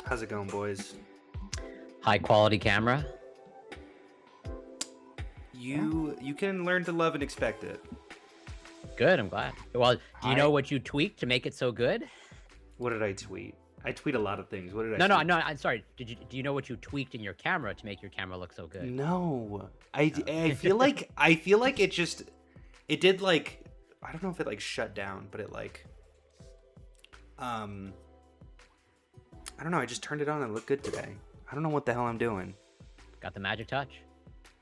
How's it going, boys? High quality camera. You can learn to love and expect it. Good, I'm glad. Well, do you Hi. know what you tweaked to make it so good? What did I tweet? I tweet a lot of things. What did I No, no, tweet? no. I'm sorry. Do you know what you tweaked in your camera to make your camera look so good? No. I feel like it did like I don't know if it like shut down, but it like I don't know, I just turned it on and it looked good today. I don't know what the hell I'm doing. Got the magic touch.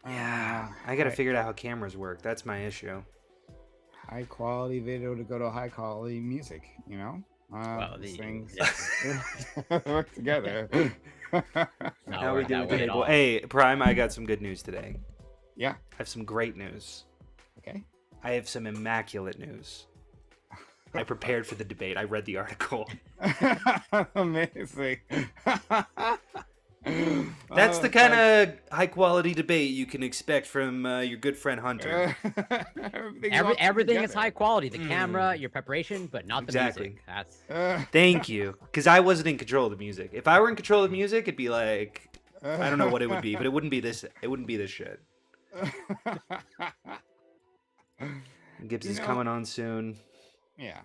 Yeah. I gotta figure out how cameras work. That's my issue. High quality video to go to high quality music, you know? Well, These the- things yeah. work together. Not How we work doing that way today, at boy? all. Hey, Prime, I got some good news today. Yeah. I have some great news. Okay. I have some immaculate news. I prepared for the debate. I read the article. Amazing. That's the kind of high quality debate you can expect from your good friend Hunter. Everything is high quality. The Mm. camera, your preparation, but not the Exactly. music. That's Thank you. Because I wasn't in control of the music. If I were in control of the music, it'd be like, I don't know what it would be, but it wouldn't be this. It wouldn't be this shit. Gibbs is coming on soon. Yeah,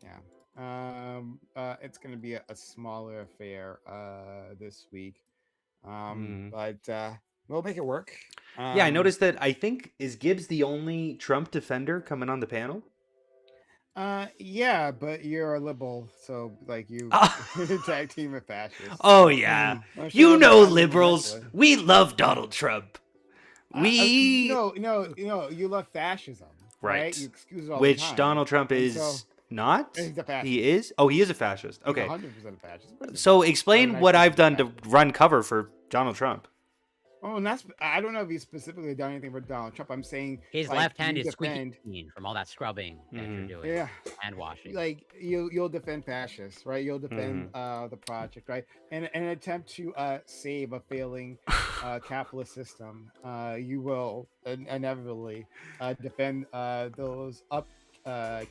yeah. It's gonna be a smaller affair this week, but we'll make it work. Yeah, I noticed that. I think is Gibbs the only Trump defender coming on the panel? Yeah, but you're a liberal, so like you tag team with fascists. Oh yeah, I'm you sure know, that's liberals. actually. We love Donald Trump. We no, you love fascism, right? Right. You excuse it all the which time. Donald Trump And is so- not. He's a fascist. He is. Oh, he is a fascist. He's Okay. 100% a fascist. Of course he's a So fascist. explain Why what would I I've say done to fascist? run cover for Donald Trump. Oh, and I don't know if he's specifically done anything for Donald Trump. I'm saying his like, left hand you is squeaky defend- clean from all that scrubbing that you're Mhm. doing Yeah, and washing. like you'll defend fascists, right? You'll defend the project, right? And in an attempt to save a failing capitalist system, you will inevitably defend those up.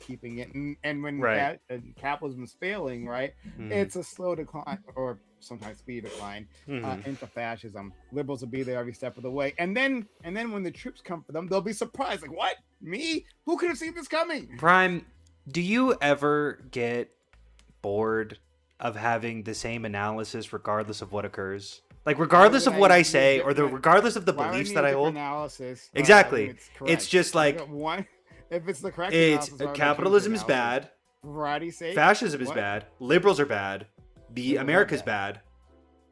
Keeping it, and when Right. capitalism is failing, right, Mhm. it's a slow decline or sometimes speed decline Mhm. into fascism. Liberals will be there every step of the way, and then when the troops come for them, they'll be surprised, like, what? Me? Who could have seen this coming? Prime, do you ever get bored of having the same analysis regardless of what occurs? Like regardless would of what I I need say a or the different- regardless of the Why would I beliefs need that a I different hold. analysis, Exactly. when It's correct? just like one. If it's the correct it's analysis, why would I change the capitalism is analysis? bad, Variety's sake? fascism is What? bad, liberals are bad, the Liberals are America's bad,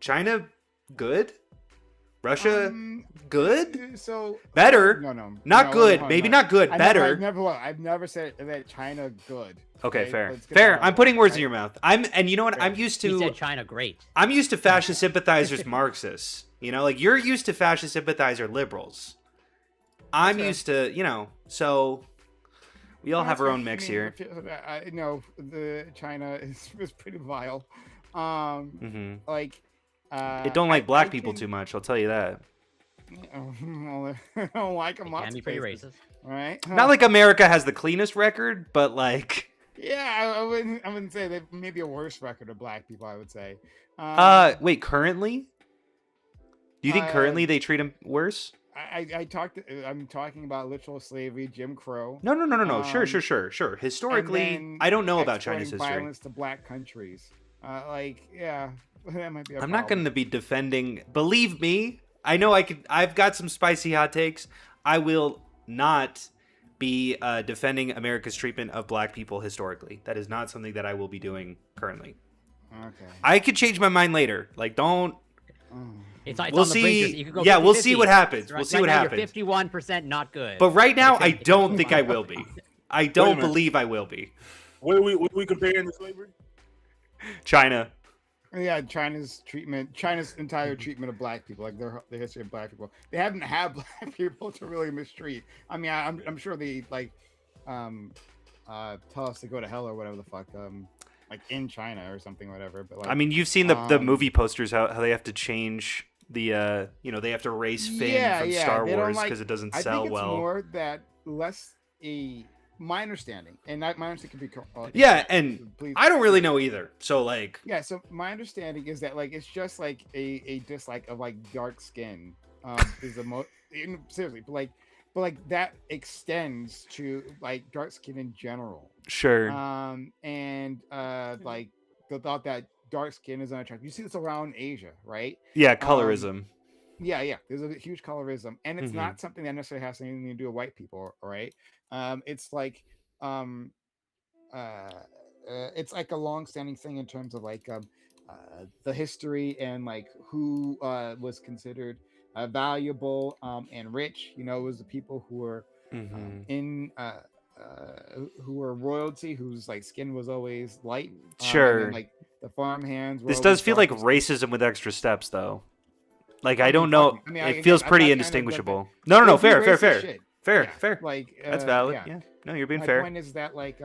China good, Russia good, So better, no, not no, good, no, maybe no. not good, better. I've never said that China good. Okay, fair. Let's get Fair. that I'm out, putting words in right? your mouth. And you know what? Fair. I'm used He to said China great. I'm used to fascist sympathizers Marxists. You know, like you're used to fascist sympathizer liberals. I'm Okay. used to, so we all have our own mix here. I know the China is pretty vile. Hmm Like It don't like black I people can- too much, I'll tell you that. Well, I don't like them. It can be pretty racist. right? Not like America has the cleanest record, but like Yeah, I wouldn't say that. Maybe a worse record of black people. I would say. wait, currently? Do you think currently they treat them worse? I'm talking about literal slavery, Jim Crow. No. Sure. and Historically, then I don't know about China's exporting history. violence to black countries. Yeah, that might be. I'm not going to be defending. Believe me, I know I've got some spicy hot takes. I will not be defending America's treatment of black people historically. That is not something that I will be doing currently. Okay. I could change my mind later. Like, don't. It's on We'll the brink. see. You could go Yeah, we'll see 50-50. what happens. Right- We'll see right what now happens. You're 51% not good. But right now, I It's don't think I will be. I don't minute. believe I will be. What are we comparing to slavery? China. Yeah, China's entire treatment of black people, like their history of black people. They haven't had black people to really mistreat. I mean, I'm sure they like tell us to go to hell or whatever the fuck, like in China or something, whatever. But like, I mean, you've seen the Um, movie posters how they have to change the they have to erase Finn from Star they don't Wars like- because it doesn't I sell think it's well. more that less a my understanding, and my understanding could be Yeah, and please. I don't really know either. So like, Yeah, so my understanding is that like it's just like a dislike of like dark skin is the most seriously, but like that extends to like dark skin in general. sure, And like the thought that dark skin is unattractive. You see this around Asia, right? yeah, Um, colorism. yeah, there's a huge colorism, and it's Hmm. not something that necessarily has anything to do with white people, right? It's like um uh, it's like a long-standing thing in terms of like the history and like who was considered valuable and rich. You know, it was the people who were Hmm. in who were royalty, whose like skin was always light, and then Sure. like the farm hands were This does always feel like darker skin. racism with extra steps, though. Like I I mean, don't fuck me. know. I mean, It again, feels I'm pretty not trying to indistinguishable. No, no, It'll no. be Fair, fair, racist fair, shit. fair, Yeah, fair. like That's valid. yeah. Yeah. No, you're being My fair. point is that like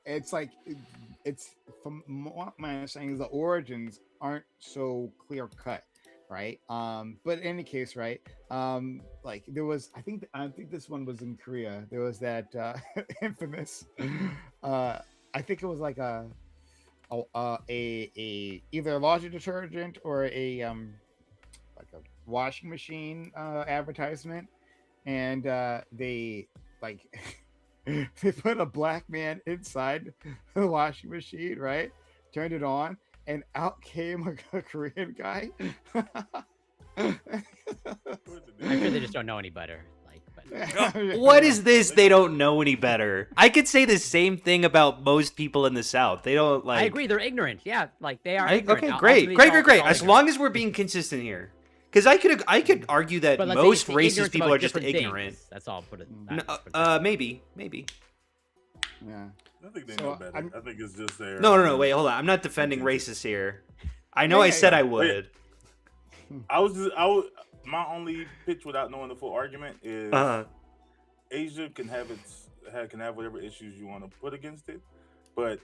it's like it's from what my understanding is the origins aren't so clear cut, right? But in any case, right? Like there was I think this one was in Korea. There was that infamous I think it was like a either a laundry detergent or a like a washing machine advertisement, and they like they put a black man inside the washing machine, right? Turned it on, and out came a Korean guy. I'm sure they just don't know any better. Like, but What is this? They don't know any better. I could say the same thing about most people in the South. They don't like. I agree, they're ignorant. Yeah, like they are ignorant. Okay, Ultimately, great, it's great, all- great, it's great. all As ignorant. long as we're being consistent here, because I could argue that But let's say most it's the racist ignorance people about are just different ignorant. things. That's all. Put it. Maybe. Yeah. I think they So, know better. I'm- I think it's just their. No. Wait, hold on. I'm not defending racists here. I know Yeah, I yeah, said yeah. I would. I was. My only pitch without knowing the full argument is Asia can have can have whatever issues you want to put against it, but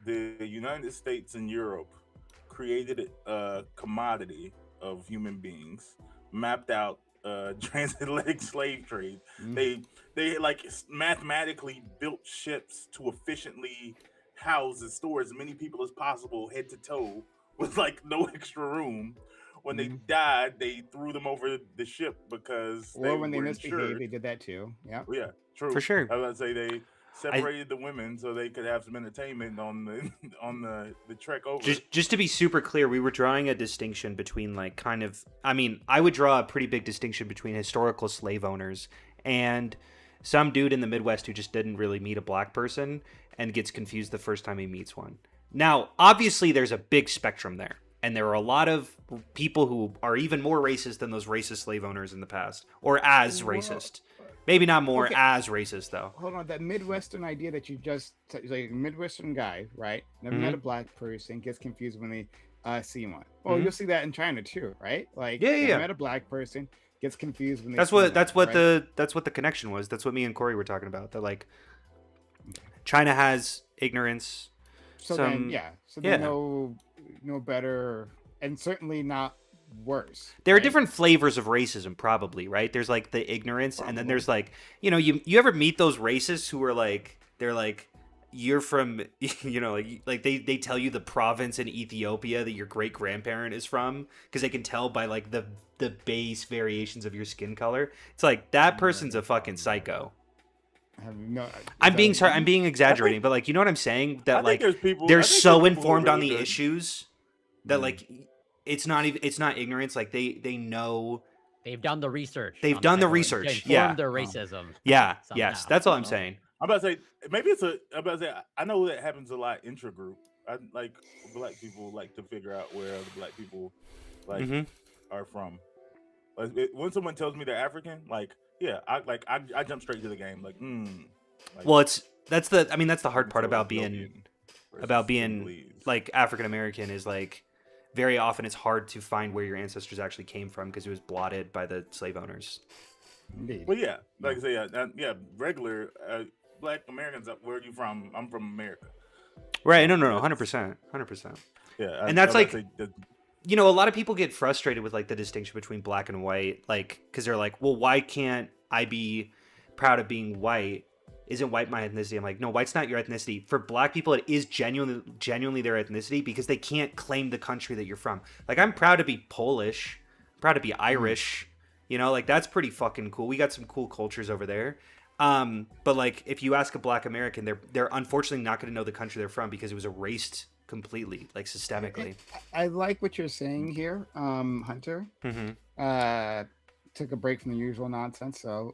the United States and Europe created a commodity of human beings, mapped out transatlantic slave trade. Mm. They like mathematically built ships to efficiently house and store as many people as possible, head to toe, with like no extra room. When they Mhm. died, they threw them over the ship because they Or when they were misbehaved, insured. they did that too. Yeah. Well, yeah, true. For sure. I was about to say they separated the women so they could have some entertainment on the on the trek over. Just to be super clear, we were drawing a distinction between like kind of. I mean, I would draw a pretty big distinction between historical slave owners and some dude in the Midwest who just didn't really meet a black person and gets confused the first time he meets one. Now, obviously, there's a big spectrum there. And there are a lot of people who are even more racist than those racist slave owners in the past, or as Well, racist. Maybe not more, okay. as racist, though. Hold on, that Midwestern idea that you just said, like a Midwestern guy, right? Never Mhm. met a black person, gets confused when they see one. Well, Mhm. you'll see that in China too, right? Like, Yeah, yeah, never yeah. met a black person, gets confused when they That's see what one, that's what right? that's what the connection was. That's what me and Corey were talking about. That like China has ignorance. So some- then, yeah, so yeah. they know better, and certainly not worse. There are right? different flavors of racism, probably, right? There's like the ignorance, and then Probably. there's like, you ever meet those racists who are like, they're like, you're from, like they tell you the province in Ethiopia that your great grandparent is from because they can tell by like the base variations of your skin color. It's like that person's a fucking psycho. I have no. I'm being exaggerating, but like, you know what I'm saying? That I think like there's people. they're I think so there's people who are informed on really the good. issues that Mm. like it's not ignorance. Like they know. they've done the research. They've on done the type of- research, to inform yeah. their racism. Yeah. somehow. Yes. That's all I'm Oh. saying. I'm about to say maybe it's a. I'm about to say I know that happens a lot intra-group. I like black people like to figure out where other black people like Mhm. are from. Like when someone tells me they're African, like yeah, I jump straight to the game. Like, like, Well, that's the hard part so about being Ethiopian versus about being Senegalese. like African American is like very often it's hard to find where your ancestors actually came from because it was blotted by the slave owners. Indeed. Well, yeah, like I say, yeah, regular black Americans. Where are you from? I'm from America. Right? No, 100%, 100%. Yeah, And that's I was like- about to say, A lot of people get frustrated with like the distinction between black and white, like because they're like, well, why can't I be proud of being white. Isn't white my ethnicity? I'm like, no, white's not your ethnicity. For black people, it is genuinely their ethnicity because they can't claim the country that you're from. Like, I'm proud to be Polish, I'm proud to be Irish. You know, like, that's pretty fucking cool. We got some cool cultures over there. But like, if you ask a black American, they're unfortunately not going to know the country they're from because it was erased completely, like systemically. I like what you're saying here, Hunter. Mm-hmm. Took a break from the usual nonsense, so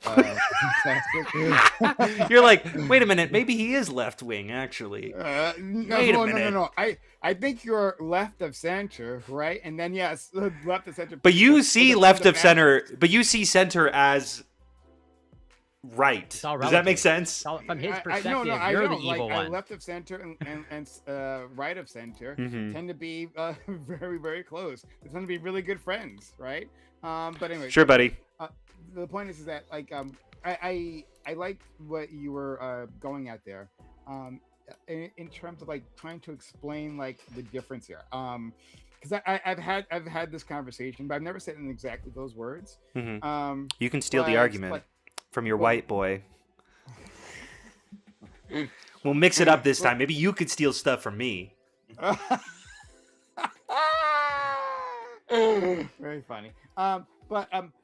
You're like, wait a minute, maybe he is left wing, actually. No. I think you're left of center, right? And then yes, left of center. But you see left of center, but you see center as right. Does that make sense? From his perspective, I you're know. the evil one. Left of center and right of center tend to be very, very close. They tend to be really good friends, right? But anyway, sure, buddy. The point is that like I like what you were going at there, in terms of like trying to explain like the difference here. Because I've had this conversation, but I've never said it in exactly those words. Mm-hmm. You can steal the argument from your white boy. We'll mix it up this time. Maybe you could steal stuff from me. Very funny.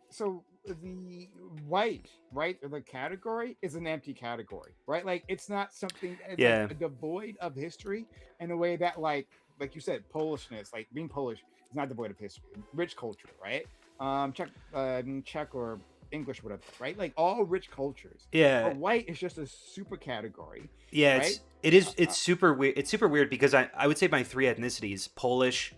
So the white, right, or the category is an empty category, right? Like it's not something like devoid of history in a way that like you said, Polishness, like being Polish is not devoid of history. Rich culture, right? Czech or English, whatever, right? Like all rich cultures. Yeah. But white is just a super category. Yeah, right? It's super weird. It's super weird because I would say my three ethnicities: Polish,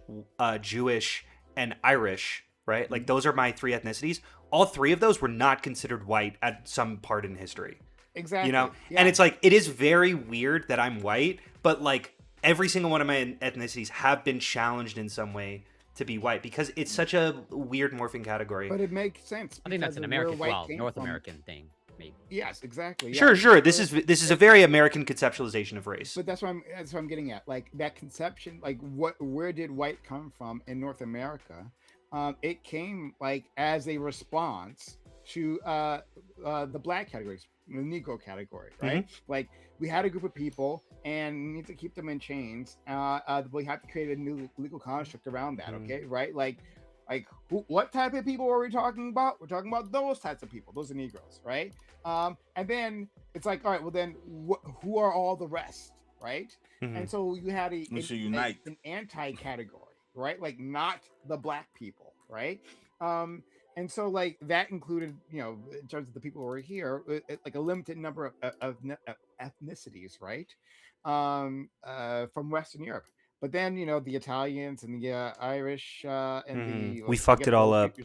Jewish, and Irish. Right? Like those are my three ethnicities. All three of those were not considered white at some part in history. Exactly. You know? Yeah. And it's like, it is very weird that I'm white, but like every single one of my ethnicities have been challenged in some way to be white because it's such a weird morphing category. But it makes sense. I think that's an American, North American thing. Maybe. Yes, exactly. Yeah. Sure. This is a very American conceptualization of race. But that's what I'm getting at. Like that conception, like where did white come from in North America? It came like as a response to the black categories, the Negro category, right? Mm-hmm. Like we had a group of people and we need to keep them in chains. We have to create a new legal construct around that, okay? Right? Like what type of people are we talking about? We're talking about those types of people. Those are Negroes, right? And then it's like, all right, well then who are all the rest, right? Mm-hmm. And so you had an anti-category. Right, like not the black people, right? And so like that included, you know, in terms of the people who were here, like a limited number of ethnicities, right? From Western Europe. But then, you know, the Italians and the Irish and we fucked it all up.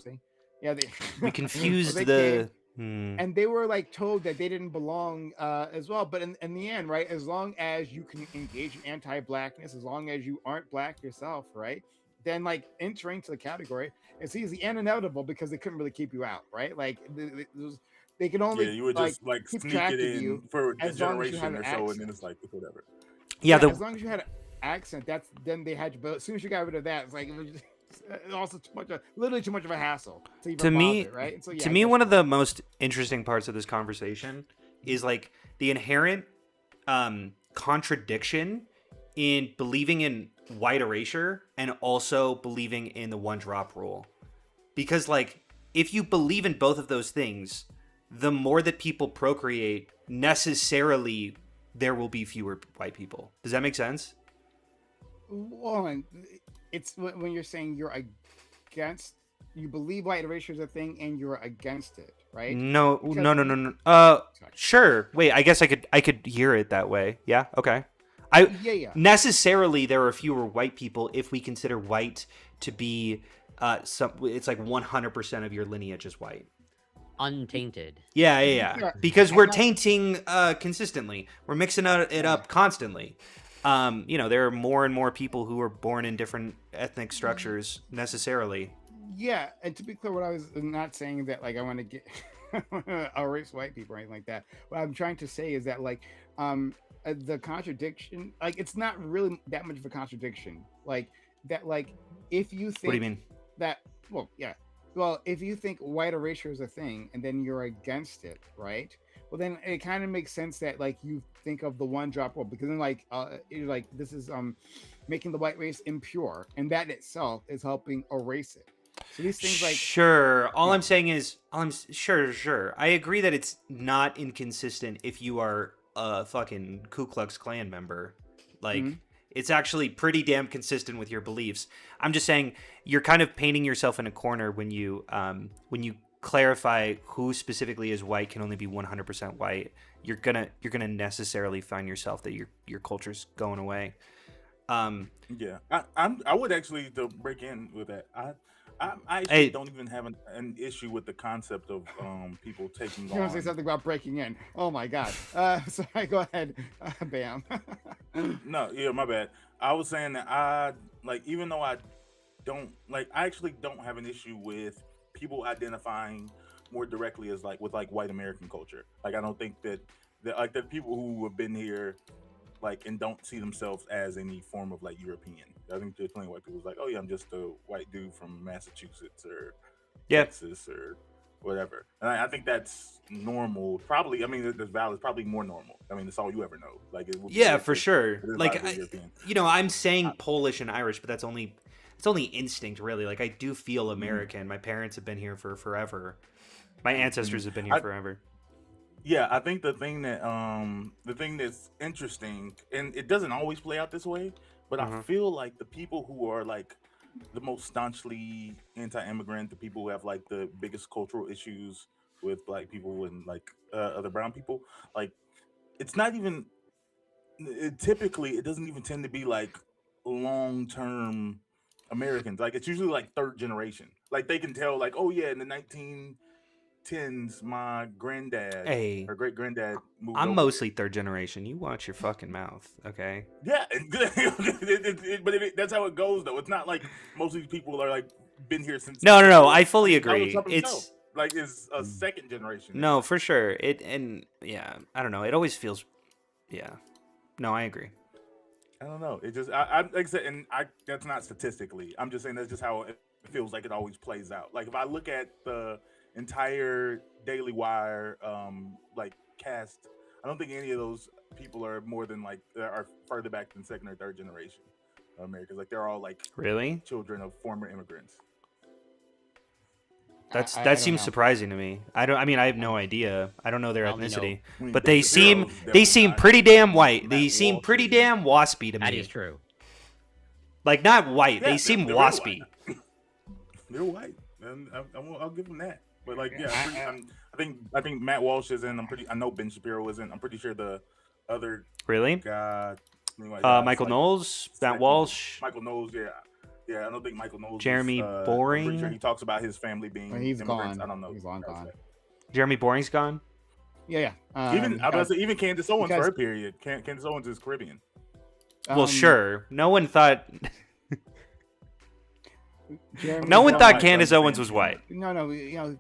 Yeah, we confused and they were like told that they didn't belong as well. But in the end, right, as long as you can engage in anti-blackness, as long as you aren't black yourself, right, then like entering to the category, it's easy and inevitable because they couldn't really keep you out, right? Like they could only you would just like keep sneak track it in of you for a generation or so, and then it's like whatever. Yeah, as long as you had an accent, then they had you. But as soon as you got rid of that, it's like it was just, also literally too much of a hassle to me, right? And so, to me, one of the most interesting parts of this conversation is like the inherent contradiction in believing in white erasure and also believing in the one drop rule. Because like if you believe in both of those things, the more that people procreate, necessarily there will be fewer white people. Does that make sense? Well, it's when you're saying you're against, you believe white erasure is a thing and you're against it, right? No. Sure. Wait, I guess I could hear it that way. Yeah. Okay. Necessarily there are fewer white people if we consider white to be it's like 100% of your lineage is white. Untainted. Yeah. Because we're tainting consistently. We're mixing it up constantly. You know, there are more and more people who are born in different ethnic structures necessarily. Yeah, and to be clear, what I was not saying that like I want to get erase white people or anything like that. What I'm trying to say is that like the contradiction, like it's not really that much of a contradiction. Like that, like if you think what do you mean? That, well, if you think white erasure is a thing and then you're against it, right? well then it kind of makes sense that like you think of the one drop rule, because then like you're like, this is making the white race impure, and that itself is helping erase it. So these things like sure. All I'm saying is, sure. I agree that it's not inconsistent if you are a fucking Ku Klux Klan member. Like, it's actually pretty damn consistent with your beliefs. I'm just saying you're kind of painting yourself in a corner when you clarify who specifically is white can only be 100% white. You're gonna necessarily find yourself that your culture's going away. Yeah, I would actually, to break in with that, I actually don't even have an issue with the concept of people taking you want to say something about breaking in? Oh my god. Sorry, go ahead. Bam. No, yeah, my bad. I was saying that I even though I don't I actually don't have an issue with people identifying more directly as with white American culture. Like, I don't think that the people who have been here and don't see themselves as any form of European. I think there's plenty of white people who's like, oh yeah, I'm just a white dude from Massachusetts or Texas or whatever. And I think that's normal. Probably, I mean, that's valid. It's probably more normal. I mean, it's all you ever know. For sure. I'm saying Polish and Irish, but it's only instinct, really. Like, I do feel American. My parents have been here for forever. My ancestors have been here forever. Yeah, I think the thing that's interesting, and it doesn't always play out this way, but I feel like the people who are the most staunchly anti-immigrant, the people who have the biggest cultural issues with black people and other brown people, it's not even. Typically, it doesn't even tend to be long-term Americans. It's usually third generation. They can tell oh yeah, in the 1910s, my granddad or great granddad moved. I'm mostly third generation. You watch your fucking mouth, okay? Yeah, but that's how it goes, though. It's not most of these people are been here since. No. I fully agree. It's it's a second generation. No, for sure. I don't know. It always feels. Yeah. No, I agree. I don't know. It just I like I said, and that's not statistically. I'm just saying that's just how it feels like it always plays out. If I look at the entire Daily Wire cast, I don't think any of those people are more than are further back than second or third generation Americans. They're all really children of former immigrants. That seems surprising to me. I have no idea. I don't know their ethnicity, but they seem pretty damn white. They seem pretty damn waspy to me. That is true. Not white. They seem waspy. They're white, and I'll give them that. But I think Matt Walsh isn't. I know Ben Shapiro isn't. I'm pretty sure the other guy, Michael Knowles, Matt Walsh, Michael Knowles, yeah. I don't think Michael Knowles. Jeremy Boring. I'm pretty sure he talks about his family being. He's immigrants. gone. I don't know. He's long gone. Jeremy Boring's gone. Yeah. Even Candace Owens for her period. Candace Owens is Caribbean. Well, sure. No one thought. No one thought Candace Owens was white. No,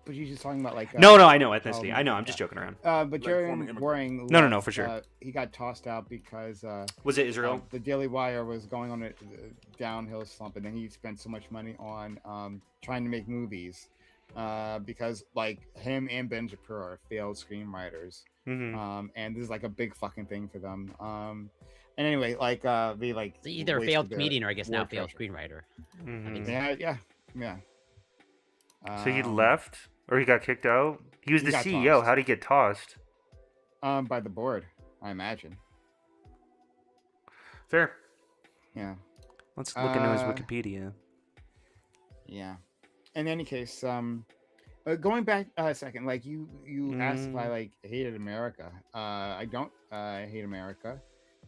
but you're just talking about No, I know ethnicity. I know. I'm just joking around. But Jeremy Boring. No, for sure. He got tossed out because. Was it Israel? The Daily Wire was going on a downhill slump, and then he spent so much money on trying to make movies, because him and Ben Shapiro are failed screenwriters, and this is a big fucking thing for them. And anyway, they either a failed comedian or I guess now failed screenwriter. Yeah. So he left, or he got kicked out. He was the CEO. Tossed. How did he get tossed? By the board, I imagine. Fair. Yeah. Let's look into his Wikipedia. Yeah. In any case, going back a second, you asked if I hated America. I don't hate America.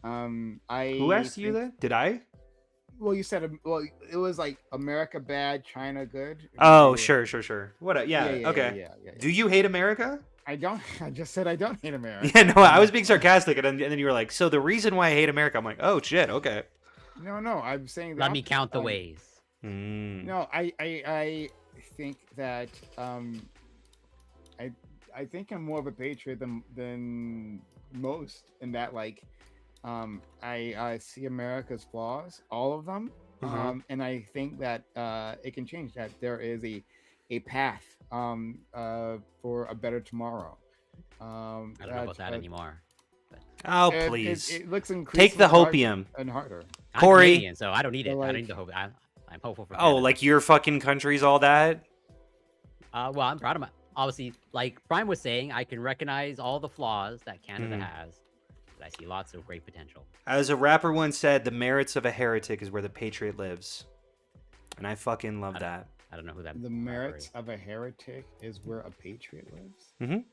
Who asked you that? Did I? Well, you said it was America bad, China good. Oh, sure. What? Yeah. Okay. Yeah. Do you hate America? I don't. I just said I don't hate America. Yeah, no, I was being sarcastic, and then you were like, "So the reason why I hate America," I'm like, "Oh shit, okay." No, I'm saying. Let me count the ways. No, I think that I think I'm more of a patriot than most, in that I see America's flaws, all of them, and I think that it can change. That there is a path for a better tomorrow. Um, I don't know about that anymore. Oh, it, please. it looks increasingly Take the hard hopium. and harder. I'm Corey. Canadian, so I don't need it. So, I don't like- need the hope. I'm hopeful for. Oh, Canada. like your fucking country's all that? Well, I'm proud of my. Obviously, like Prime was saying, I can recognize all the flaws that Canada Mhm. has, but I see lots of great potential. As a rapper once said, the merits of a heretic is where the patriot lives. And I fucking love that. I don't know who that. The rapper merits is. of a heretic is where a patriot lives.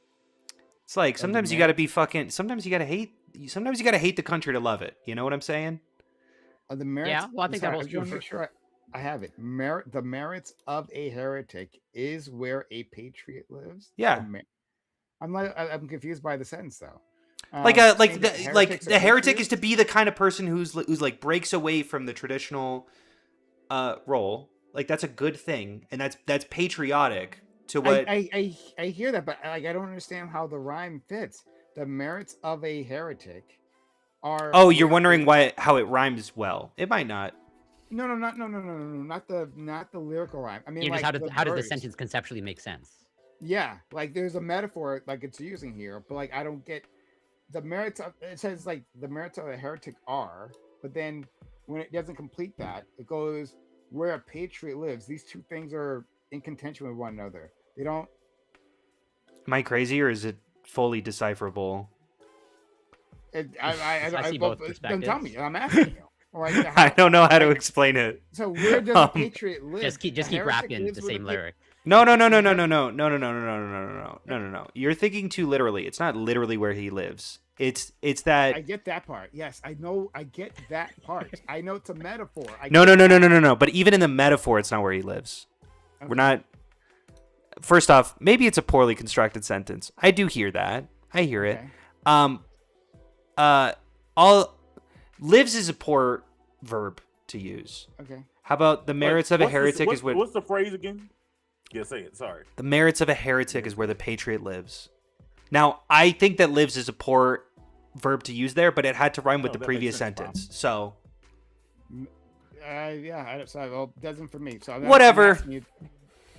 It's like the sometimes you gotta merits- be fucking. Sometimes you gotta hate. Sometimes you gotta hate the country to love it. You know what I'm saying? The merits. Yeah, well, I think that sorry, holds I true wanna make for- sure I have it. The merits of a heretic is where a patriot lives. Yeah. I'm confused by the sentence though. Like Saying that heretics the are heretic is patriots? to be the kind of person who's like breaks away from the traditional role. Like that's a good thing, and that's patriotic to what. I hear that, but like I don't understand how the rhyme fits. The merits of a heretic are. Oh, you're wondering how it rhymes well. It might not. No, not the lyrical rhyme. I mean, Yeah, just like how does the verse. sentence conceptually make sense? Yeah, like there's a metaphor like it's using here, but like I don't get the merits of it says like the merits of a heretic are, but then when it doesn't complete that, it goes where a patriot lives. These two things are in contention with one another. They don't. Am I crazy or is it fully decipherable? I see both Don't tell me. perspectives. I'm asking you. All right, I don't know how to explain it. So where does Um, a patriot live? Just keep A rapping heretic the lives with a same pa- lyric. No. You're thinking too literally. It's not literally where he lives. It's I that. get that part. Yes, I know. I get that part. I know it's a metaphor. No. But even in the metaphor, it's not where he lives. We're Okay. not. First off, maybe it's a poorly constructed sentence. I do hear that. I hear it. Okay. All lives is a poor verb to use. Okay. How about the merits of a What's the- heretic what's- is where What's the phrase again? Yeah, say it. Sorry. the merits of a heretic is where the patriot lives. Now, I think that lives is a poor verb to use there, but it had to rhyme with No, the that previous makes sense, sentence. So Yeah. So well, doesn't for me. So I'm Whatever. asking you-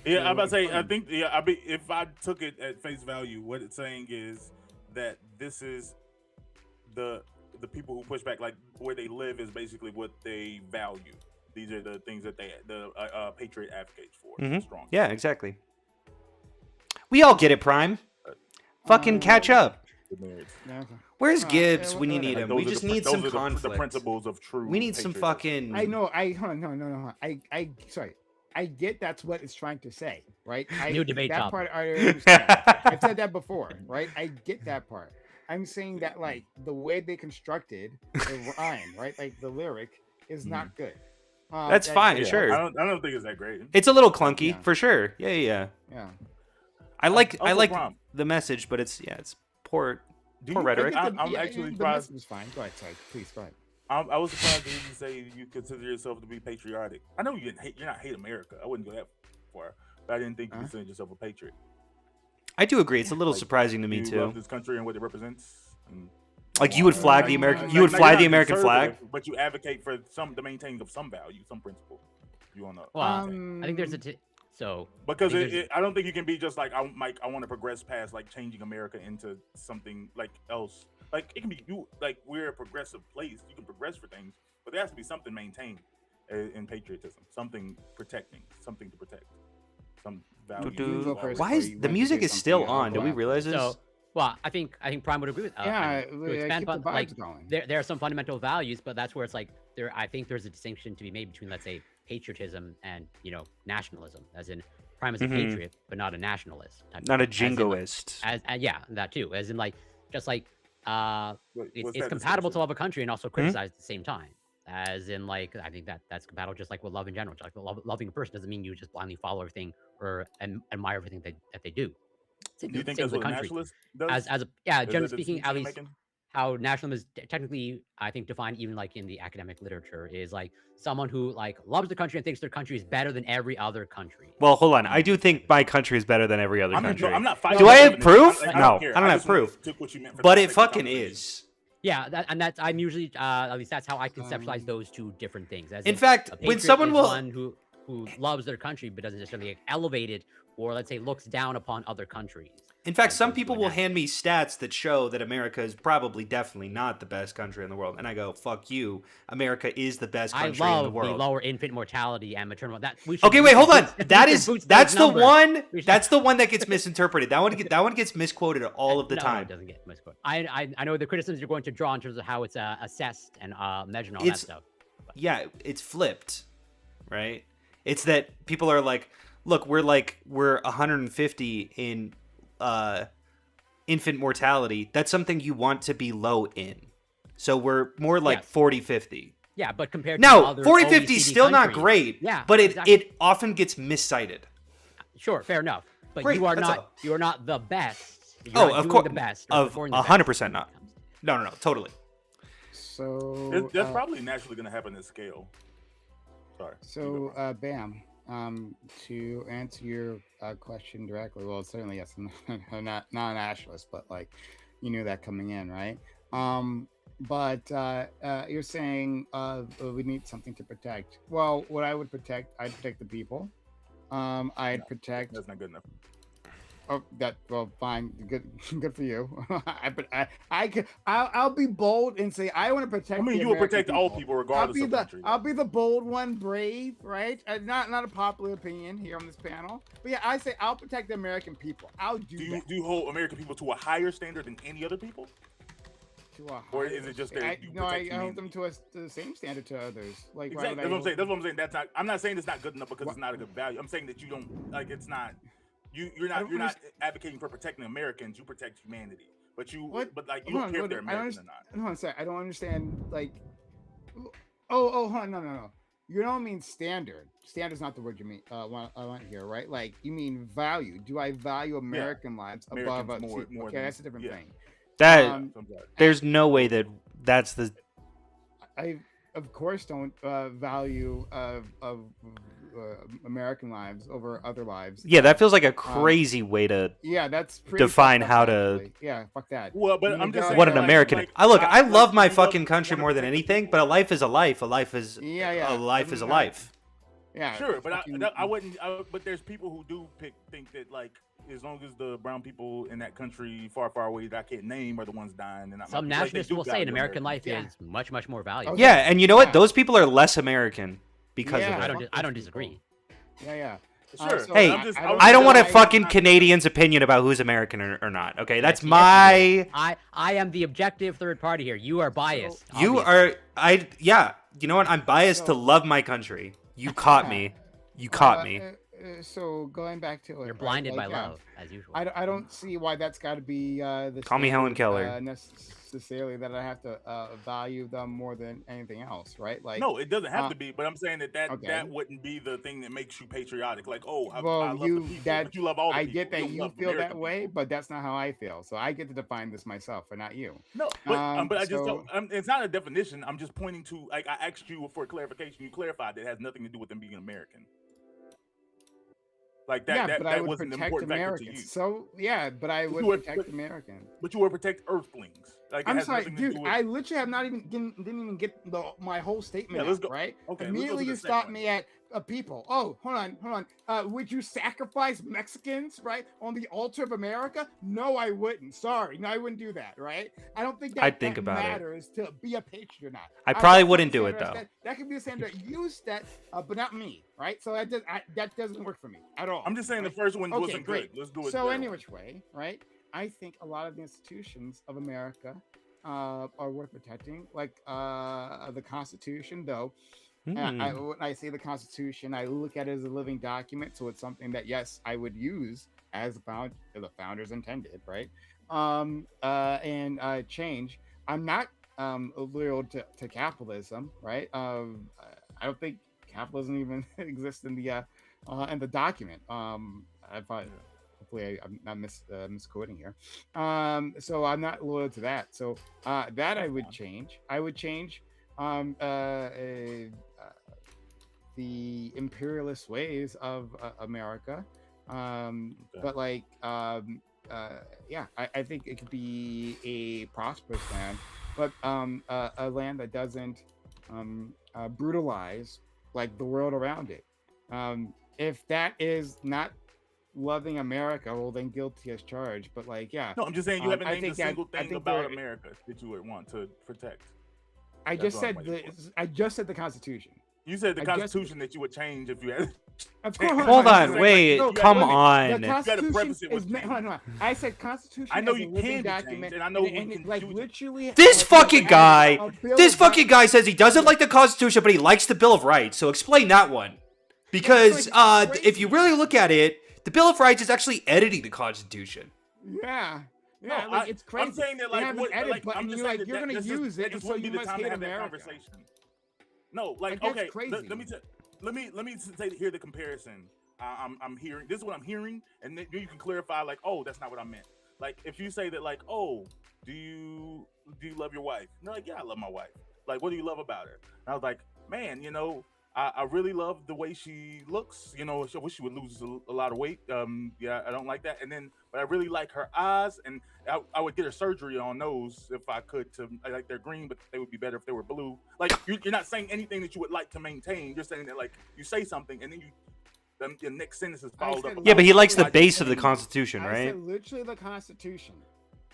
Yeah, I'm about to say. I explain. think. Yeah, I mean, if I took it at face value, what it's saying is that this is the people who push back, like where they live, is basically what they value. These are the things that the patriot advocates for. Mhm. Strong. yeah, exactly. We all get it, Prime. Fucking catch up. The merits. Yeah, okay. Where's Uh, Gibbs yeah, when you whatever. need Like, him? those We are just the need those some are the conflict. principles of true. We need some patriotism. fucking. I know. Hold on, no. I sorry. I get that's what it's trying to say, right? New debate that topic. part I understand. I've said that before, right? I get that part. I'm saying that like the way they constructed the rhyme, right? Like the lyric is not good. That's that- fine, Yeah, sure. I don't think it's that great. It's a little clunky Yeah. for sure. Yeah. Yeah. I like Uncle Prime, the message, but it's poor. do Poor you- rhetoric. I'm Yeah, actually the surprised. message is fine. Go ahead, sorry. Please go ahead. I was surprised to even say you consider yourself to be patriotic. I know you didn't hate. You're not hate America. I wouldn't go that far, but I didn't think you considered yourself a patriot. I do agree. It's a little Like, surprising to me you too. love this country and what it represents. And Like you would flag the American. You would Like, fly you're the not American flag. conservative, but you advocate for the maintaining of some value, some principle. You want to. Well, I think there's a so Because I think there's- I don't think you can be just like Mike. I want to progress past like changing America into something like else. Like it can be you. Like we're a progressive place. You can progress for things, but there has to be something maintained in patriotism. Something protecting. Something to protect. Some value. Dude, go first. why Corey, is you the wanted to music say is still something, I'll on? Do go we after. realize this? so well. I think Prime would agree with. Yeah, to keep expand the on, vibes like going. there are some fundamental values, but that's where it's like there. I think there's a distinction to be made between, let's say, patriotism and nationalism. As in, Prime is a Mhm. patriot, but not a nationalist. Not a as in, like, jingoist. yeah, that too. As in, like, just like What's it's that compatible to distinction? love a country and also criticize at the same time. As in, like, I think that's compatible just like with love in general. Just like loving a person doesn't mean you just blindly follow everything or admire everything that they do. Do you think Same that's with what a country. nationalist does? As a yeah, Is generally that the speaking, distinction at you're least making? how nationalism is technically, I think, defined even like in the academic literature is like someone who like loves the country and thinks their country is better than every other country. Well, hold on. I do think my country is better than every other I'm country. not fighting. Do the I have definition. proof? I No, don't care. I don't have just wanted- proof. took what you meant for But the it sake of fucking conversation. is. Yeah, and that's I'm usually at least that's how I conceptualize those two different things. As In fact, a when patriot someone is will, one who loves their country but doesn't necessarily elevate it or let's say looks down upon other countries. In fact, some Like, people will hand me stats that show that America is probably definitely not the best country in the world, and I go, "Fuck you! America is the best I country in the love the world." lower infant mortality and maternal. That we should, Okay, we wait, should hold on. boost- we That should is boost that's those the numbers. one. We should- That's the one that gets misinterpreted. That one gets misquoted all of the No, time. it doesn't get misquoted. I know the criticisms you're going to draw in terms of how it's assessed and measured and all It's- that stuff. Yeah, it's flipped, right? It's that people are like, look, we're 150 in infant mortality. That's something you want to be low in. So we're more like Yes. 40-50. Yeah, but compared to Now, other 40-50 is OECD still not countries- great, Yeah, but exactly. it often gets miscited. Sure, fair enough. But Great, you are that's not all. you are not the best. You're Oh, not of doing course- the best. or of performing the 100% best. not. No, totally. So That's probably naturally going to happen at scale. Sorry. So, Bam, to answer your question directly, well, certainly yes, I'm not a nationalist, but like, you knew that coming in, right? But you're saying we need something to protect. Well, what I would protect, I'd protect the people. I'd protect. That's not good enough. Oh, well, fine, good for you. I'll be bold and say I want to protect. I mean, the you will American protect all people regardless of country. I'll be the bold one, brave, right? Not a popular opinion here on this panel, but yeah, I say I'll protect the American people. I'll do Do that. you hold American people to a higher standard than any other people? To a Or higher is it just standard. that you No, I protect hold them humanity? to the same standard to others. Like, why Exactly. would That's I what I'm saying. hold- That's what I'm saying. That's not. I'm not saying it's not good enough because What- it's not a good value. I'm saying that you don't like. It's not. You're I don't not advocating for protecting Americans. You protect humanity. But you. What? But like you Hold don't on, care if hold they're on, I don't American or not. Hold on a sec. I don't understand. Like, hold on, no. You don't mean standard. Standard's not the word you mean. I want here, right? Like, you mean value. Do I value American lives above Americans more okay, than- that's a different yeah. thing. That Um, So I'm sorry. there's no way that's the I, of course, don't value of American lives over other lives. yeah, that feels like a crazy way to Yeah, that's pretty define fucked up, how to- actually. Yeah, fuck that. Well, but You I'm just know, saying. what an like- American. like, I love my you fucking country wanna more than protect the anything, people. but a life is a life. A life is Yeah. a life is a Yeah. life. Yeah, Sure, but fucking- I wouldn't. But there's people who do think that like as long as the brown people in that country far away that I can't name are the ones dying, and Some like, they nationalists do will say value an American life Yeah. is much more valuable. Okay. Yeah, and you know what? Yeah. Those people are less American because Yeah. of I it. don't fuck I don't those disagree. people. Yeah. Sure. so Hey, I'm just- I was I don't just want a saying- fucking Canadian's opinion about who's American or not. Okay, that's Yes, my. I am the objective third party here. You are biased. You obviously. yeah. You know what? I'm biased to So- love my country. You caught me. You caught me. So going back to it, You're right, blinded by like, love, as usual. I don't see why that's got to be the Call me Helen standard, Keller. necessarily that I have to value them more than anything else, right? Like, No, it doesn't have uh, to be. But I'm saying that okay. that wouldn't be the thing that makes you patriotic. Like, oh, I well, love you the people, that but you love all the I people. get that don't you love feel that American way, people. but that's not how I feel. So I get to define this myself, but not you. No, but I just so- don't, it's not a definition. I'm just pointing to like I asked you for clarification. You clarified that it has nothing to do with them being American. Like that. Yeah, that but I that would wasn't an protect important factor to you. Americans. So yeah, but I would would- protect but- Americans. But you would protect Earthlings. Like it I'm has sorry, nothing to dude. do with- I literally have not even didn't even get my whole statement Yeah, let's out, go. right? Okay, let's go Immediately to you the second stopped one. me at people. Oh, hold on. Would you sacrifice Mexicans, right, on the altar of America? No, I wouldn't. Sorry, no, I wouldn't do that, right? I don't think that, I'd think that about it. matters to be a patriot or not. I that's probably not wouldn't the do it, standard though. That could be the standard you set, but not me, right? So that doesn't work for me at all. I'm just saying the right? first one Okay, wasn't great. good. Let's do it. So better. any which way, right? I think a lot of the institutions of America are worth protecting, like the Constitution. Though Hmm. when I say the Constitution, I look at it as a living document, so it's something that yes, I would use as the founders intended, right? And change. I'm not loyal to capitalism, right? I don't think capitalism even exists in the document. Hopefully I'm not misquoting here. So I'm not loyal to that. So that I would change. I would change the imperialist ways of America. But like, yeah, I think it could be a prosperous land, but a land that doesn't brutalize like the world around it. If that is not loving America, well then guilty as charged. But like, yeah, No, I'm just saying you haven't I named a think that- single I thing think about there- America that you would want to protect. I That's just what I'm said waiting I just said the Constitution. You said the I just- Constitution that you would change if you had. Of course. Hold on, saying, wait, like, come wait a minute. on. The gotta preface Constitution it with is meant. Hold on. I said Constitution. I know as a you living can be changed, document, and I know we and can like choose it. literally. This fucking guy, a bill this of fucking guy says he doesn't like the Constitution, but he likes the Bill of Rights. So explain that one. Because like if you really look at it, the Bill of Rights is actually editing the Constitution. Yeah. No, Yeah, like, it's crazy. I'm saying that They like, have an what, edit like button, I'm just you're saying like, that you're gonna that's use just, it, that just and so wouldn't you be the must time to hate have that America. conversation. No, like Like, that's okay, crazy. let me say hear the comparison. I'm hearing this is what I'm hearing, and then you can clarify like, oh, that's not what I meant. Like if you say that like, oh, do you love your wife? And they're like, yeah, I love my wife. Like, what do you love about her? And I was like, man, you know, I really love the way she looks. You know, I wish she would lose a lot of weight. Yeah, I don't like that. And then, but I really like her eyes, and I would get her surgery on those if I could. I like they're green, but they would be better if they were blue. Like you're not saying anything that you would like to maintain. You're saying that like you say something, and then the next sentence is followed up. Yeah, but he likes the Why base of the change? Constitution, I right? said literally the Constitution.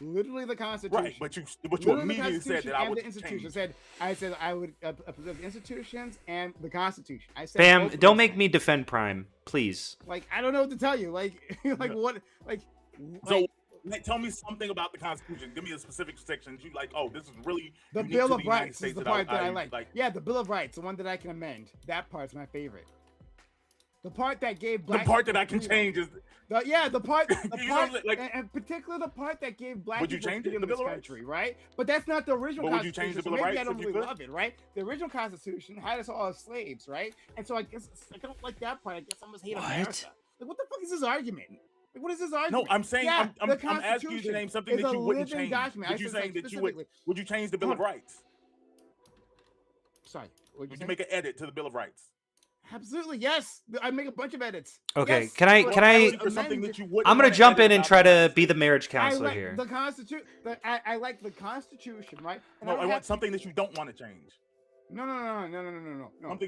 Literally the Constitution. Right, but you Literally the immediately said Constitution that I and would the institution. change. I said I would preserve the institutions and the Constitution. I said Bam, both of don't those make things. me defend Prime, please. Like I don't know what to tell you. Like like No. what like. So tell me something about the Constitution. Give me a specific section you like. Oh, this is really The unique Bill to of the United Rights is States the part that I like. like. Yeah, the Bill of Rights, the one that I can amend. That part's my favorite. The part that gave The black part that people I can freedom. change is The part, You know, like- and particularly the part that gave black Would you people change it in freedom the in this Bill of Rights? country, right? But that's not the original But would you Constitution. change the so Bill of maybe I Rights don't if you really could? love it, right? The original Constitution had us all as slaves, right? And so I guess I don't like that part. I guess I must hate What? America. Like, what the fuck is this argument? Like, what is this no. argument? I'm saying Yeah, I'm the asking you to Constitution name something is that a you wouldn't living change. document. Would I you said, saying like, that you would? specifically. Would you change the Bill of Hold Rights? Sorry. What'd Would say? you make an edit to the Bill of Rights? Absolutely, yes. I make a bunch of edits. Okay, Yes, can I- but can I- would For something amend that it. you wouldn't I'm gonna wanna jump edit in and about try the to United be the States. marriage I counselor like here. the Constitution. I like the Constitution, right? And No, I don't want have- something that you don't want to change. No. Something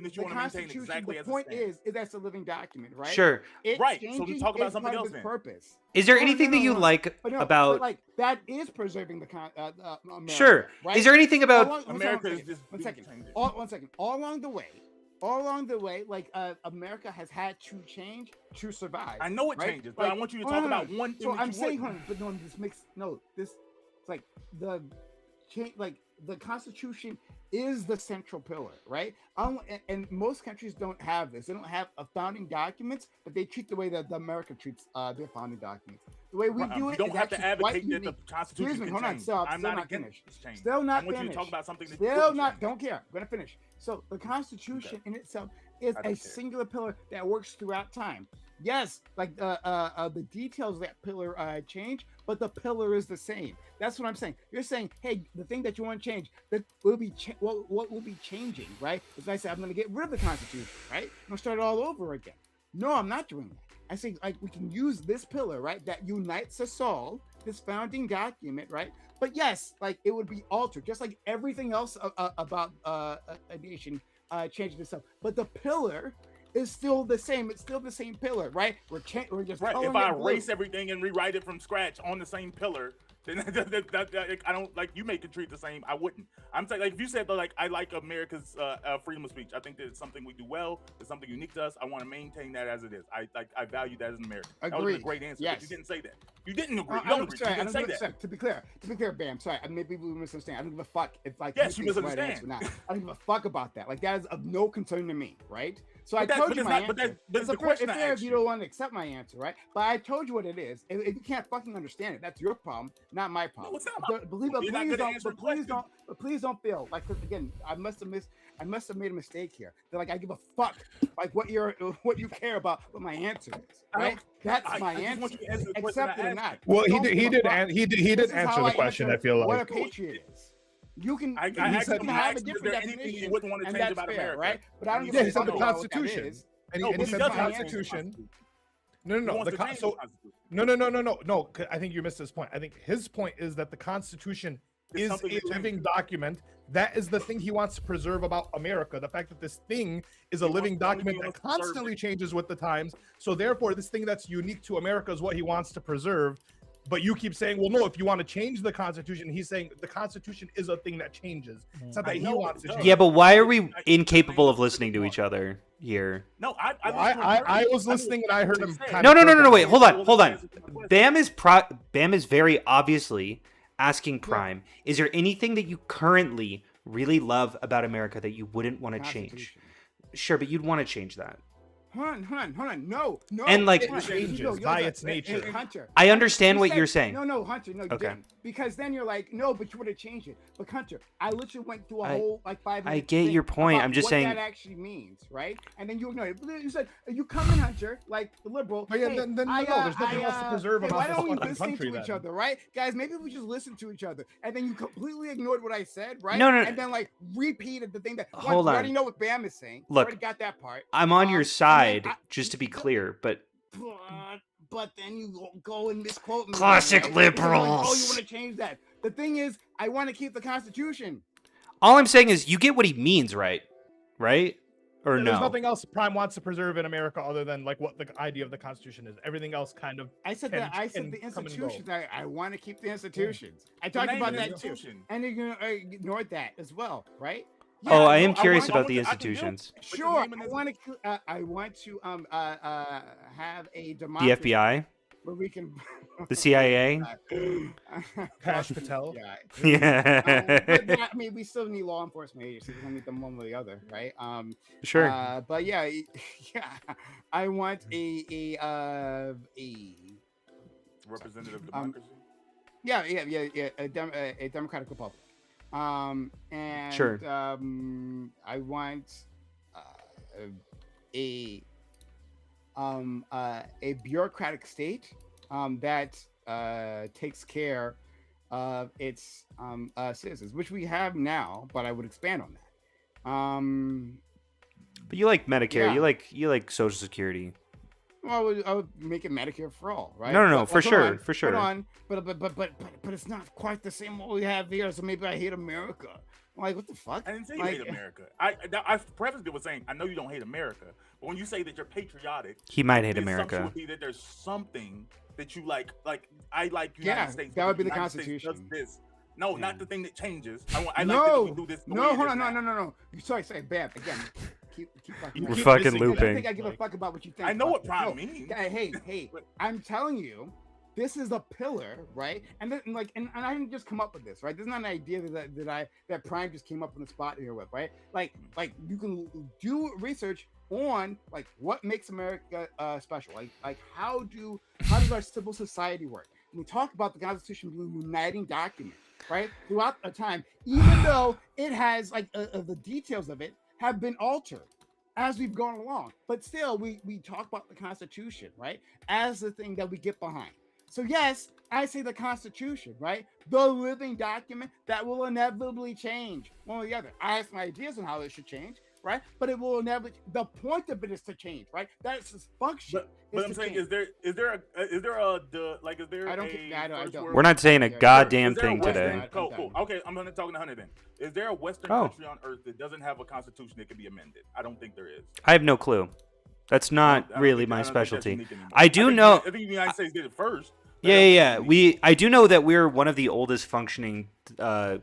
that you The wanna maintain Constitution, exactly the as it point stands. is that's a living document, right? Sure. It Right, so changing talk about is something part of else its then. purpose. Is there No, no, anything no, that you no. like But no, about? but like that is preserving the America, Sure. right? Is there anything about? All along- America one is just one second. changing. One second. All along the way, like America has had to change to survive. I know it right? changes, but I Like, want you to hold talk on, about hold on. one thing So that I'm you saying, wouldn't. hold on, but no, this makes no. This it's like the change, like the Constitution is the central pillar, right? And most countries don't have this. They don't have a founding documents, but they treat the way that America treats their founding documents. The way we Right, do you it don't is have to actually quite advocate that the unique. Constitution Excuse me, can hold on, change. stop, I'm still not not against finished. this change. Still not I want you to talk finished. about something that you Still wouldn't not. change. Don't care. I'm gonna finish. So the Constitution in itself is I a don't care. singular pillar that works throughout time. Yes, like the details of that pillar change, but the pillar is the same. That's what I'm saying. You're saying, hey, the thing that you want to change, that will be what will be changing, right? As I said, I'm going to get rid of the Constitution, right? I'm going to start it all over again. No, I'm not doing that. I say, like, we can use this pillar, right, that unites us all, this founding document, right? But yes, like it would be altered, just like everything else about a nation changing itself. But the pillar is still the same. It's still the same pillar, right? We're just Right. coloring If I it blue. erase everything and rewrite it from scratch on the same pillar, then I don't like you make it treat the same. I wouldn't. I'm saying like if you said like I like America's freedom of speech. I think that it's something we do well. It's something unique to us. I want to maintain that as it is. I value that as an American. That would be a Agreed. great answer. Yes. But you didn't say that. You didn't agree. You I don't don't, agree. sorry, You I didn't don't say give- that. sorry, to be clear, Bam. Sorry, maybe we misunderstand. I don't give a fuck if like Yes, you think it's the right misunderstand. answer or not. I don't give a fuck about that. Like that is of no concern to me, right? So I But told you it's my not- but answer. that's It's the a fair, question it's I fair if asked you you. don't want to accept my answer, right? But I told you what it is. If you can't fucking understand it, that's your problem, not my problem. it's not my But believe, problem. You're not please good at don't, answering but please don't feel like 'cause again, I must have made a mistake here. That like I give a fuck like what you care about what my answer is, I don't- right? That's I my just answer. want you to answer the question Accept I it or asked not. you. Well, he Don't did. give He a did. fuck. He This did is answer how the question. I answer feel what a like. patriot is. You can I you asked can him, have a is different there anything you definition, wouldn't want to and change that's about fair, America? right? But I don't And give Yeah, a he said fuck the about what that Constitution. is. And No, he, and but he he said the doesn't want to change the Constitution. Constitution. No, He no, wants the to change the so Constitution. no. 'Cause I think you missed his point. I think his point is that the Constitution is something a that living document. That is the thing he wants to preserve about America. The fact that this thing is a He living wants to- only document thing he that wants to preserve constantly it. changes with the times. So therefore, this thing that's unique to America is what he wants to preserve. But you keep saying, well, no, if you want to change the Constitution, he's saying the Constitution is a thing that changes. It's not that I he know wants it to does. change. Yeah, but why are we I- incapable I- of listening to each other here? No, I was listening and I heard him kind No, of. no. Wait, hold on. Bam. Bam is very obviously asking Prime. Is there anything that you currently really love about America that you wouldn't want to change? Constitution. Sure, but you'd want to change that. Hold on. No. And, like- Hunter, Changes no, by you're- its nature. Hunter, I understand you what said- you're saying. No, Hunter, no, you Okay. didn't. Because then you're like, no, but you would have changed it. But Hunter, I literally went through a I- whole like 5 I minute get thing your point. about I'm just what saying- that actually means, right? And then you ignored it. You said you come in, Hunter, like the liberal. But yeah, hey, then no, I, there's nothing else to preserve hey, about why this don't we fucking listen country to each then. other, right? Guys, maybe we just listen to each other. And then you completely ignored what I said, right? No. And then like repeated the thing that Hold you on. already know what Bam is saying. You Look, already got that part. I'm on your and then side, I- just to be clear, but but then you go and misquote me. Classic right? Because you're like, oh, liberals. you want to change that? The thing is, I want to keep the Constitution. all I'm saying is you get what he means, right? Right? Or There's no? nothing else Prime wants to preserve in America other than like what the idea of the Constitution is. Everything else kind of I said Can- that. I said can the come and go. institutions. I want to keep the institutions. I talked about that too, and you ignored that as well, right? Oh, I am I curious want- about I the want to- I can do it. institutions. But the Sure. name of this- I want to have a The democracy FBI, where we can. the CIA. Cash Patel. Yeah. Yeah. But that, I mean, we still need law enforcement agencies. We don't need them one or the other, right? Sure. But yeah, yeah. I want a Representative Um, democracy. yeah, a democratic republic. And Sure. I want a bureaucratic state that takes care of its citizens, which we have now, but I would expand on that. But you like Medicare. yeah. You like Social Security. Well, I would make it Medicare for all, right? No, Well, for hold sure, on, for sure. Hold on, but it's not quite the same what we have here. So maybe I hate America. I'm like, what the fuck? I didn't say you Like, hate America. I prefaced it with saying I know you don't hate America, but when you say that you're patriotic, He might hate the assumption America. would be that there's something that you like. Like I like United Yeah, States. that would because be the United States does Constitution. this. No, not the thing that changes. I like that No, we do this. the way no, it hold is on, now. no. Sorry, bam. Again, keep fucking. You We're keep fucking missing it. I don't looping. think I give a fuck about what you think. I know fuck what it. prime No, means. Hey, But- I'm telling you, this is a pillar, right? And then, like, and I didn't just come up with this, right? This is not an idea that Prime just came up on the spot here with, right? Like you can do research on like what makes America special, like how does our civil society work? And we talk about the Constitution being a uniting document, right? Throughout a time, even though it has like the details of it have been altered as we've gone along, but still we talk about the Constitution, right, as the thing that we get behind. So yes, I say the Constitution, right, the living document that will inevitably change one or the other. I have some ideas on how it should change, right, but it will inevitably. The point of it is to change, right? That's its function. But I'm saying, is there a I don't get- I don't- first world- We're not saying a Yeah, goddamn Is there a thing Western- today. I'm Cool. done. Okay, I'm gonna talk to Hunter then. Is there a Western Oh. country on Earth that doesn't have a constitution that can be amended? I don't think there is. I have no clue. That's I not don't really think- my I don't think that's specialty. unique anymore. I do think- know- I think the United States did it first. but Yeah, I don't yeah. think it's I do know that we're one of the oldest functioning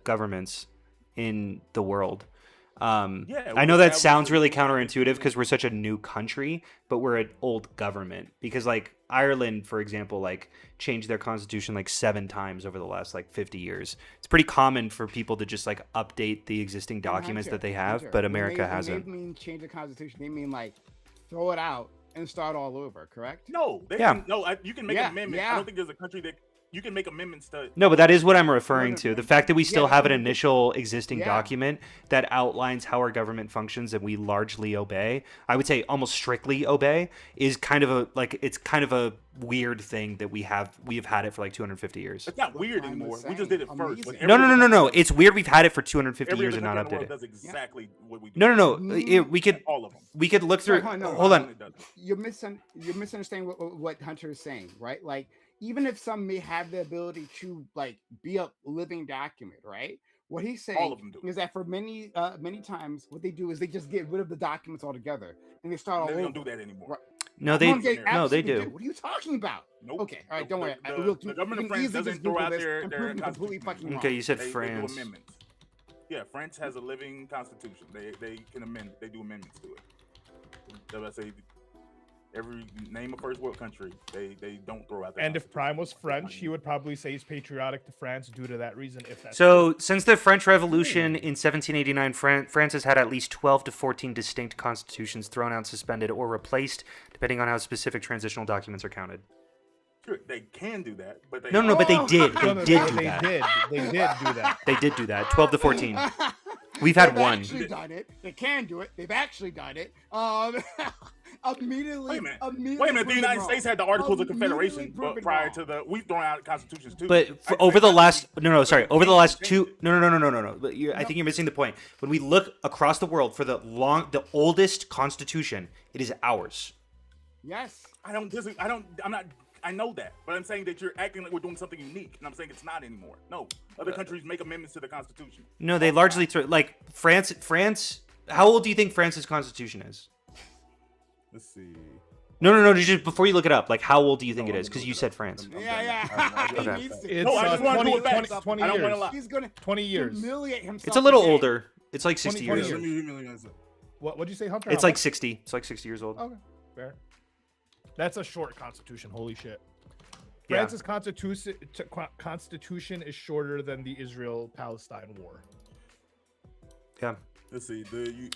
governments in the world. Yeah, I know we that have- sounds really counterintuitive because we're such a new country, but we're an old government. Because like Ireland, for example, like changed their constitution like 7 times over the last like 50 years. It's pretty common for people to just like update the existing documents Hunter, that they have, Hunter, but when America they hasn't. mean change the Constitution, they mean like throw it out and start all over, correct? No, Yeah. you can make Yeah, an amendment. yeah. I don't think there's a country that you can make amendments to. No, but that is what I'm referring no, to. no. The fact that we still Yeah, have an no, initial existing yeah. document that outlines how our government functions and we largely obey, I would say almost strictly obey, is kind of a weird thing that we have had it for like 250 years. It's not weird I'm anymore. saying, We just did it first. amazing. When No, every no, no, other no, no. country- It's weird we've had it for 250 every years other and not country in the updated. world does exactly what we do. No, no, no. We could All of them. look through. Hold on, no, Hold on. It doesn't. You're misunderstanding what Hunter is saying, right? Like, even if some may have the ability to like be a living document, right? What he's All saying of them do. is that for many times, what they do is they just get rid of the documents altogether and they start all They over. don't do that anymore. Right. No, Come on, they absolutely do. What are you talking about? Nope. Okay, all right, The- don't worry. the- the government of France doesn't throw out their completely constitution. fucking wrong. Okay, you said They do France. amendments. Yeah, France has a living constitution. They can amend. They do amendments to it. So I say every name a first world country, they don't throw out. Their And if constitution. Prime was French, he would probably say he's patriotic to France due to that reason. If that's So, since the French Revolution in 1789, France has had at least 12 to 14 distinct constitutions thrown out, suspended, or replaced, depending on how specific transitional documents are counted. Sure, they can do that, but they No, but they did. No, They did do they that. did. They did do that. They did do that. 12 to 14. We've had They've one. actually done it. They can do it. They've actually done it. Immediately. Wait a minute. Immediately Wait a minute. The proven United wrong. States had the Articles of Immediately Confederation, proven but prior wrong. to the we've thrown out constitutions too. But I- over the last sorry, over the last Change two it. no. But I think you're missing the point. When we look across the world for the oldest constitution, it is ours. Yes. I don't disagree. I'm not. I know that, but I'm saying that you're acting like we're doing something unique, and I'm saying it's not anymore. No, other countries make amendments to the Constitution. No, they largely throw like France. How old do you think France's constitution is? Let's see. No. Just before you look it up, like how old do you think No, it let is? me Because look you it said up. France. Yeah. Okay. He needs to. It's No, I just wanna do it fast. 20 I don't years. wanna lie. He's gonna 20 years. humiliate himself. It's a little today. older. It's like 60 20 years. years. Let me humiliate myself. What'd you say, Hunter? It's How like much? 60. It's like 60 years old. Okay, fair. That's a short constitution. Holy shit. Yeah. France's constitution is shorter than the Israel-Palestine war. Yeah. Let's see.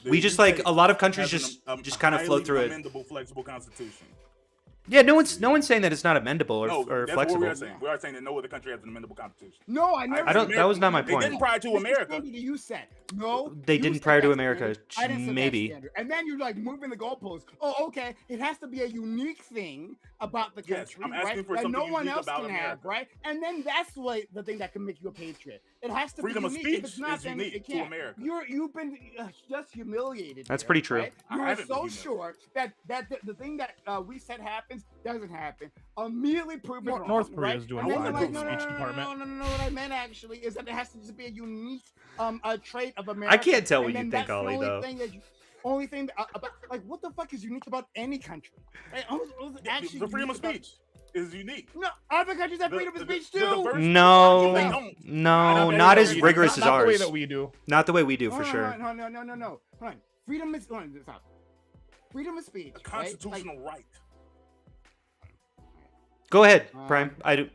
We just UK like a lot of countries has just kind of float highly through it. amendable, flexible constitution. Yeah, no one's saying that it's not amendable No, or that's flexible. what we are saying. We are saying that no other country has an amendable constitution. No, I never. I don't- that was not my They point. didn't prior to Mr. America. Sandy, you said no. They you didn't set prior to that America. standard. I didn't set that Maybe. standard. And then you're like moving the goalposts. Oh, okay. It has to be a unique thing about the Yes, country, I'm asking right? for that no something one unique else about can have, America. right? And then that's the thing that can make you a patriot. It has to Freedom be of unique. speech If it's not, is then unique it to can't. America. You've been just humiliated. That's here, pretty true. right? I You are haven't been so humiliated. sure that the thing that we said happens doesn't happen. Immediately proven wrong. North Korea right? is doing And then fine you're with like, the no, speech department. no. What I meant actually is that it has to just be a unique a trait of America. I can't tell what and you then think, that's the Ollie, only though. thing that only thing about like what the fuck is unique about any country? Right? Actually The freedom of unique about- speech is unique. No, other countries have The- freedom of the- speech the too. diversity- No, They don't. no, the not way as that we do. rigorous as Not the way ours. that we do. Not the way we do, for Hold on, sure. No. Hold on. Freedom is stop. Freedom of speech. A right? Like, constitutional right. Go ahead, Um, Prime. I do.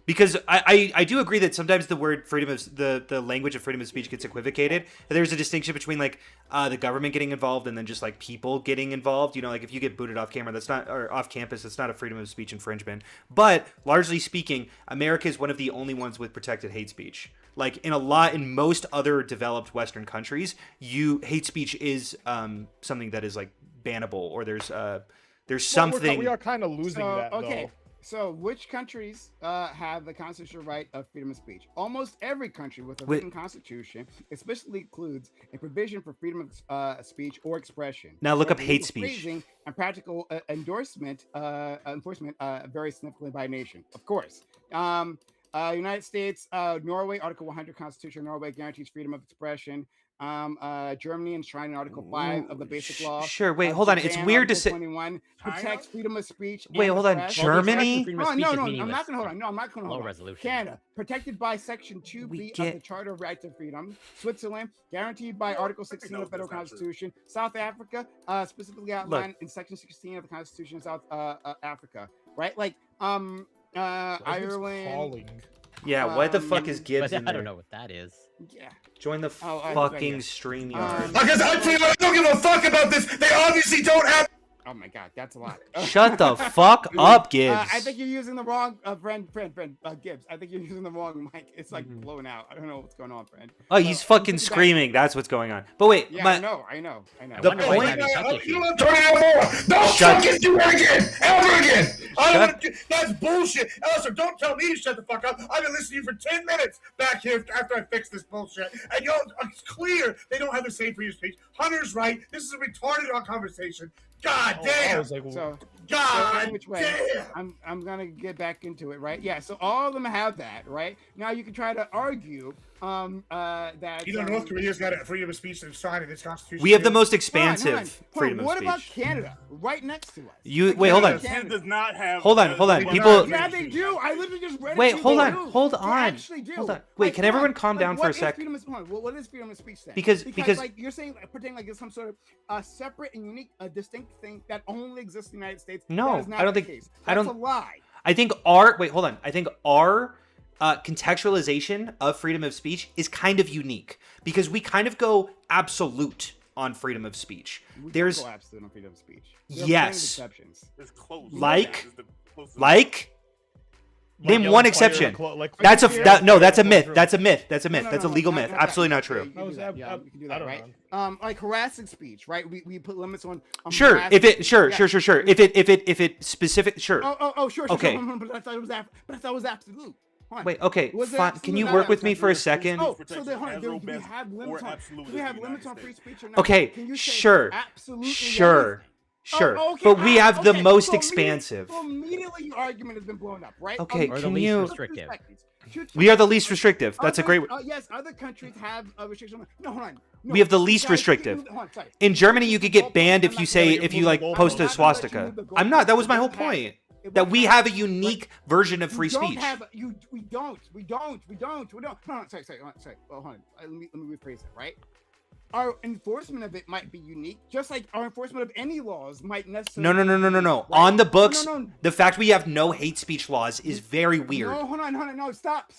Because I do agree that sometimes the word freedom of the language of freedom of speech gets equivocated. There's a distinction between like the government getting involved and then just like people getting involved. You know, like if you get booted off camera, that's not or off campus, that's not a freedom of speech infringement. But largely speaking, America is one of the only ones with protected hate speech. Like in most other developed Western countries, hate speech is something that is like bannable or there's something. We are kind of losing that okay. though. So, which countries have the constitutional right of freedom of speech? Almost every country with a written constitution especially includes a provision for freedom of speech or expression. Now look up Legal hate speech. phrasing and practical enforcement vary significantly by nation. Of course. United States, Norway, Article 100 Constitution of Norway guarantees freedom of expression. Germany enshrined in Article 5 of the Basic Law. Sure. Wait, hold on. It's Japan, weird to Article say. 21 protects freedom of speech. Wait, and hold on. the press. Germany? Freedom of Oh, speech no, is I'm meaningless. not gonna hold on. No, I'm not gonna Low hold on. resolution. Canada, protected by Section We 2B of get- the Charter of Rights and Freedom. Switzerland, guaranteed by Article 16 of the Federal that's not true. Constitution. South Africa, specifically outlined in Section 16 of the Constitution of South Africa. Right, like Ireland. Calling. Yeah, what the fuck is But Gibbs I in there? don't know what that is. Yeah. Join the Oh, I- fucking I- StreamYard. Um, Because I don't give a fuck about this. They obviously don't have. Oh my god, that's a lot. Shut the fuck up, Gibbs. I think you're using the wrong friend, Gibbs. I think you're using the wrong mic. It's like blown out. I don't know what's going on, friend. Oh, he's fucking screaming. That's what's going on. But wait, Yeah, my, I know. The wonder why point- he's having touch issues. Don't Shut- fucking do that again, ever again. I don't Shut- wanna that's bullshit. Also, don't tell me to shut the fuck up. I've been listening to you for 10 minutes back here after I fixed this bullshit. And it's clear they don't have the same freedom of speech. Hunter's right. This is a retarded conversation. God I damn. was like, So, God which way? damn. I'm gonna get back into it, right? Yeah. So all of them have that, right? Now you can try to argue that North Korea's got a freedom of speech that's signed in its constitution. we have the most Hold on, expansive hold on. freedom of What speech. about Canada, right next to us? You wait, hold on. Canada does not have. Hold on, hold on. the People- freedom Yeah, of they speech. do. I literally just read it. Wait, to you. hold They on, do. hold They on, actually do. hold on. Wait, can everyone calm down for a what is sec? freedom of- hold on, what is freedom of speech then? Because like you're saying, pretending like it's some sort of separate and unique, distinct thing that only exists in the United States. No, that is not I don't the think- case. I That's don't- a lie. I think our contextualization of freedom of speech is kind of unique because we kind of go absolute on freedom of speech. We don't There's go absolute on freedom of speech. There are Yes. plenty of exceptions. It's close. Like- It's the closest- like name yelling one fire exception. like that's a Yeah. that no that's a myth. True. That's a myth. That's a No, myth. no, That's no, a legal not myth. that. Absolutely not Yeah, true. you can do that. Yeah, you can do I that, don't right? know. Like harassing speech, right? We put limits on. Sure. harassing If it speech. sure Yeah. sure. If it specific sure. Sure. Okay. But I thought it was absolute. Hold on. Wait, okay, Was it fine. absolute Can or you not work with me absolute? for a second? Oh, so Protection then, hold on. as Do we robust have limits or on? absolute Do we as have the limits on United free States. speech or not? Okay, Can you say sure. absolutely Sure. Sure. Oh, okay, But we have the okay, most so immediately- expansive. So immediately your argument has been blown up, right? Okay, Or the can least you restrictive. We are the least restrictive. That's a great Yes, other countries have a restriction. No, hold on. No, We have the you least guys keep restrictive. moving- hold on, sorry. In Germany you could get banned if I'm you not say gonna if move you the like goalpost. post I'm a not gonna let you swastika. move the I'm not. That was goalpost. my It whole won't happen. point. It That won't we happen. have a unique version of free We don't speech. have we don't. No, sorry. Well, hold on. Let me rephrase it, right? Our enforcement of it might be unique, just like our enforcement of any laws might necessarily. No. Right? On the books, No. the fact we have no hate speech laws is very weird. No, hold on. No, stop.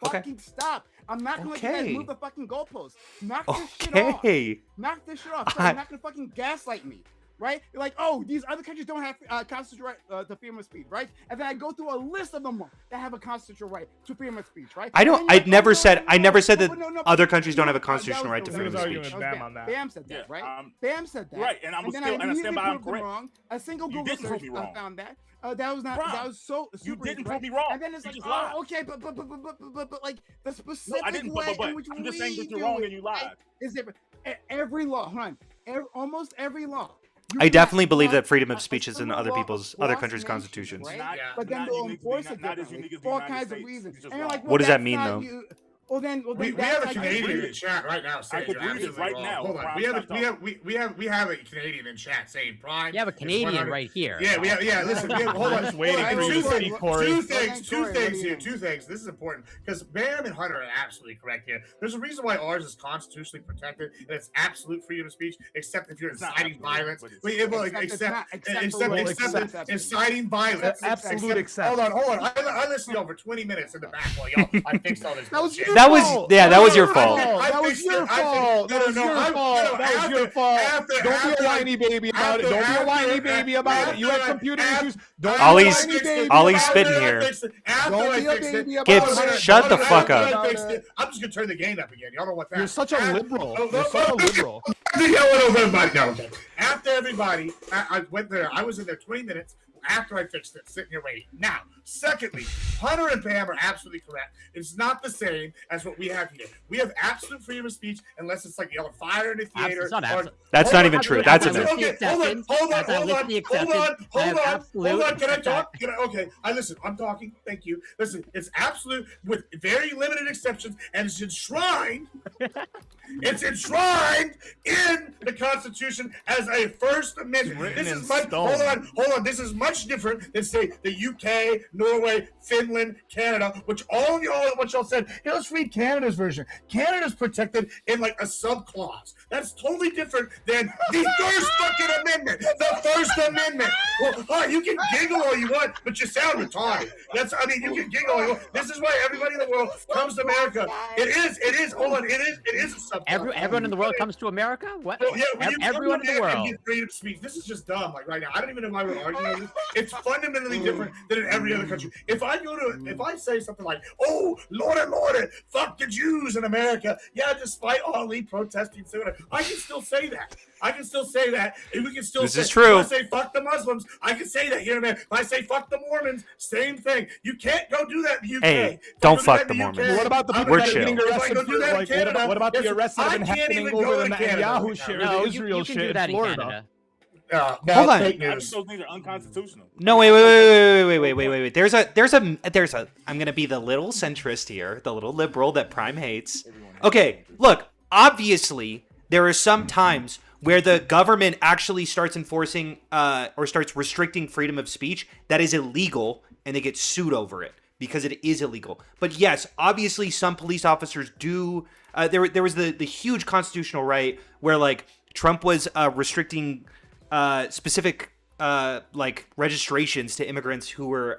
Okay. Fucking stop. I'm not gonna let you guys Okay. move the fucking goalposts. Knock this shit off. Okay. Knock this shit off. Sorry, you're not gonna fucking gaslight me. Right? You're like, oh, these other countries don't have constitutional right to freedom of speech, right? And then I go through a list of them that have a constitutional right to freedom of speech, right? I don't- And then you're I never no, said- I never said that no, other countries don't have a that constitutional was right to the- freedom of that speech. was Bam on that. Bam said that, Yeah, right? Bam said that. Right, and I'm then still- and I stand immediately by I'm proved them correct. wrong. A single You Google didn't prove search me wrong. found that. That was not. Bruh, That was so. You super didn't incorrect. prove me wrong. And then it's You like, just lied. oh, okay, but like the No, specific I didn't. way But in which I'm just we saying that you're do wrong it, and you right, lied. is different. Every law, hold on. Almost every law. You I cannot definitely believe apply that freedom of a speech is in civil other law people's across other countries' nations, constitutions. right? Yeah. But then Not they'll unique to enforce the- it not as differently unique as the for all United kinds of States. reasons. It's just And you're like, wrong. well, What does that that's mean, not though? you- Well, then We that's have a like- Canadian in chat right now saying could you're read it absolutely right wrong. now. Hold on, Prime, we have stop a Canadian in chat saying Prime. You have a is Canadian 100 right here. Yeah, listen, hold on. Just waiting for Two you to things, speak, Corey. Two Go things, ahead, two Corey, things what do you here, mean? two things. This is important because Bam and Hunter are absolutely correct here. There's a reason why ours is constitutionally protected and it's absolute freedom of speech, except if you're It's not inciting absolute, violence. but it's- Wait, well, Except it's not- except except for what- except inciting violence. Absolute except. Hold on. I listened to you over 20 minutes in the back while y'all. I fixed all this. That was bullshit. your That was fault. that was your I fault. fixed- That was fixed your it. I fixed- fault. no, That was no, your I'm- fault. no, That was after- your fault. after- Don't be after- a whiny baby about it. Don't be a whiny baby about it. You had after- computer after- issues. Don't Ollie's- be a whiny baby Ollie's about spitting it. here. Don't be a baby about Gibbs, it. shut the fuck After up. I fixed it, I'm just gonna turn the game up again. Y'all don't want that. You're such a liberal. Oh, You're such a liberal. After everybody, I went there. I was in there 20 minutes after I fixed it, sitting here waiting. Now, secondly, Hunter and Pam are absolutely correct. It's not the same as what we have here. We have absolute freedom of speech unless it's like yelling fire in the theater. It's not or- absolute. That's not even true. That's a Absolute. myth. Okay, hold on. Can I Absolute. talk? Okay, listen. I'm talking. Thank you. Listen, it's absolute with very limited exceptions, and it's enshrined. It's enshrined in the Constitution as a First Amendment. written This in is much. stone. Hold on. This is much much different than say the UK, Norway, Finland, Canada, which all of y'all said. Hey, let's read Canada's version. Canada's protected in like a subclause. That's totally different than the first fucking amendment. The First Amendment. Well, you can giggle all you want, but you sound retarded. You can giggle all you want. This is why everybody in the world comes to America. It is. Hold on. It is a subclause. Everyone in the world comes to America. What? Well, yeah, Everyone in the world. Freedom of speech. This is just dumb. Like right now, I don't even know why we're arguing this. It's fundamentally different than in every other country. If I say something like, "Oh, Lord, fuck the Jews in America," yeah, despite all the protesting, I can still say that. And we can still. This say, is true. If I say fuck the Muslims, I can say that here in America. If I say fuck the Mormons, same thing. You can't go do that in the UK. Hey, don't fuck the Mormons. What about the people We're that are chill. getting arrested for, like, what about the arrests that have been I can't happening even go over the to Canada Netanyahu right shit, now. or the No, Israel you can shit do in that in Florida? Canada. Hold on. Fake I think news. those things are unconstitutional. No, wait. There's a. I'm gonna be the little centrist here, the little liberal that Prime hates. Okay, look. Obviously, there are some times where the government actually starts enforcing or starts restricting freedom of speech that is illegal, and they get sued over it because it is illegal. But yes, obviously, some police officers do. There was the huge constitutional right where like Trump was restricting specific like registrations to immigrants who were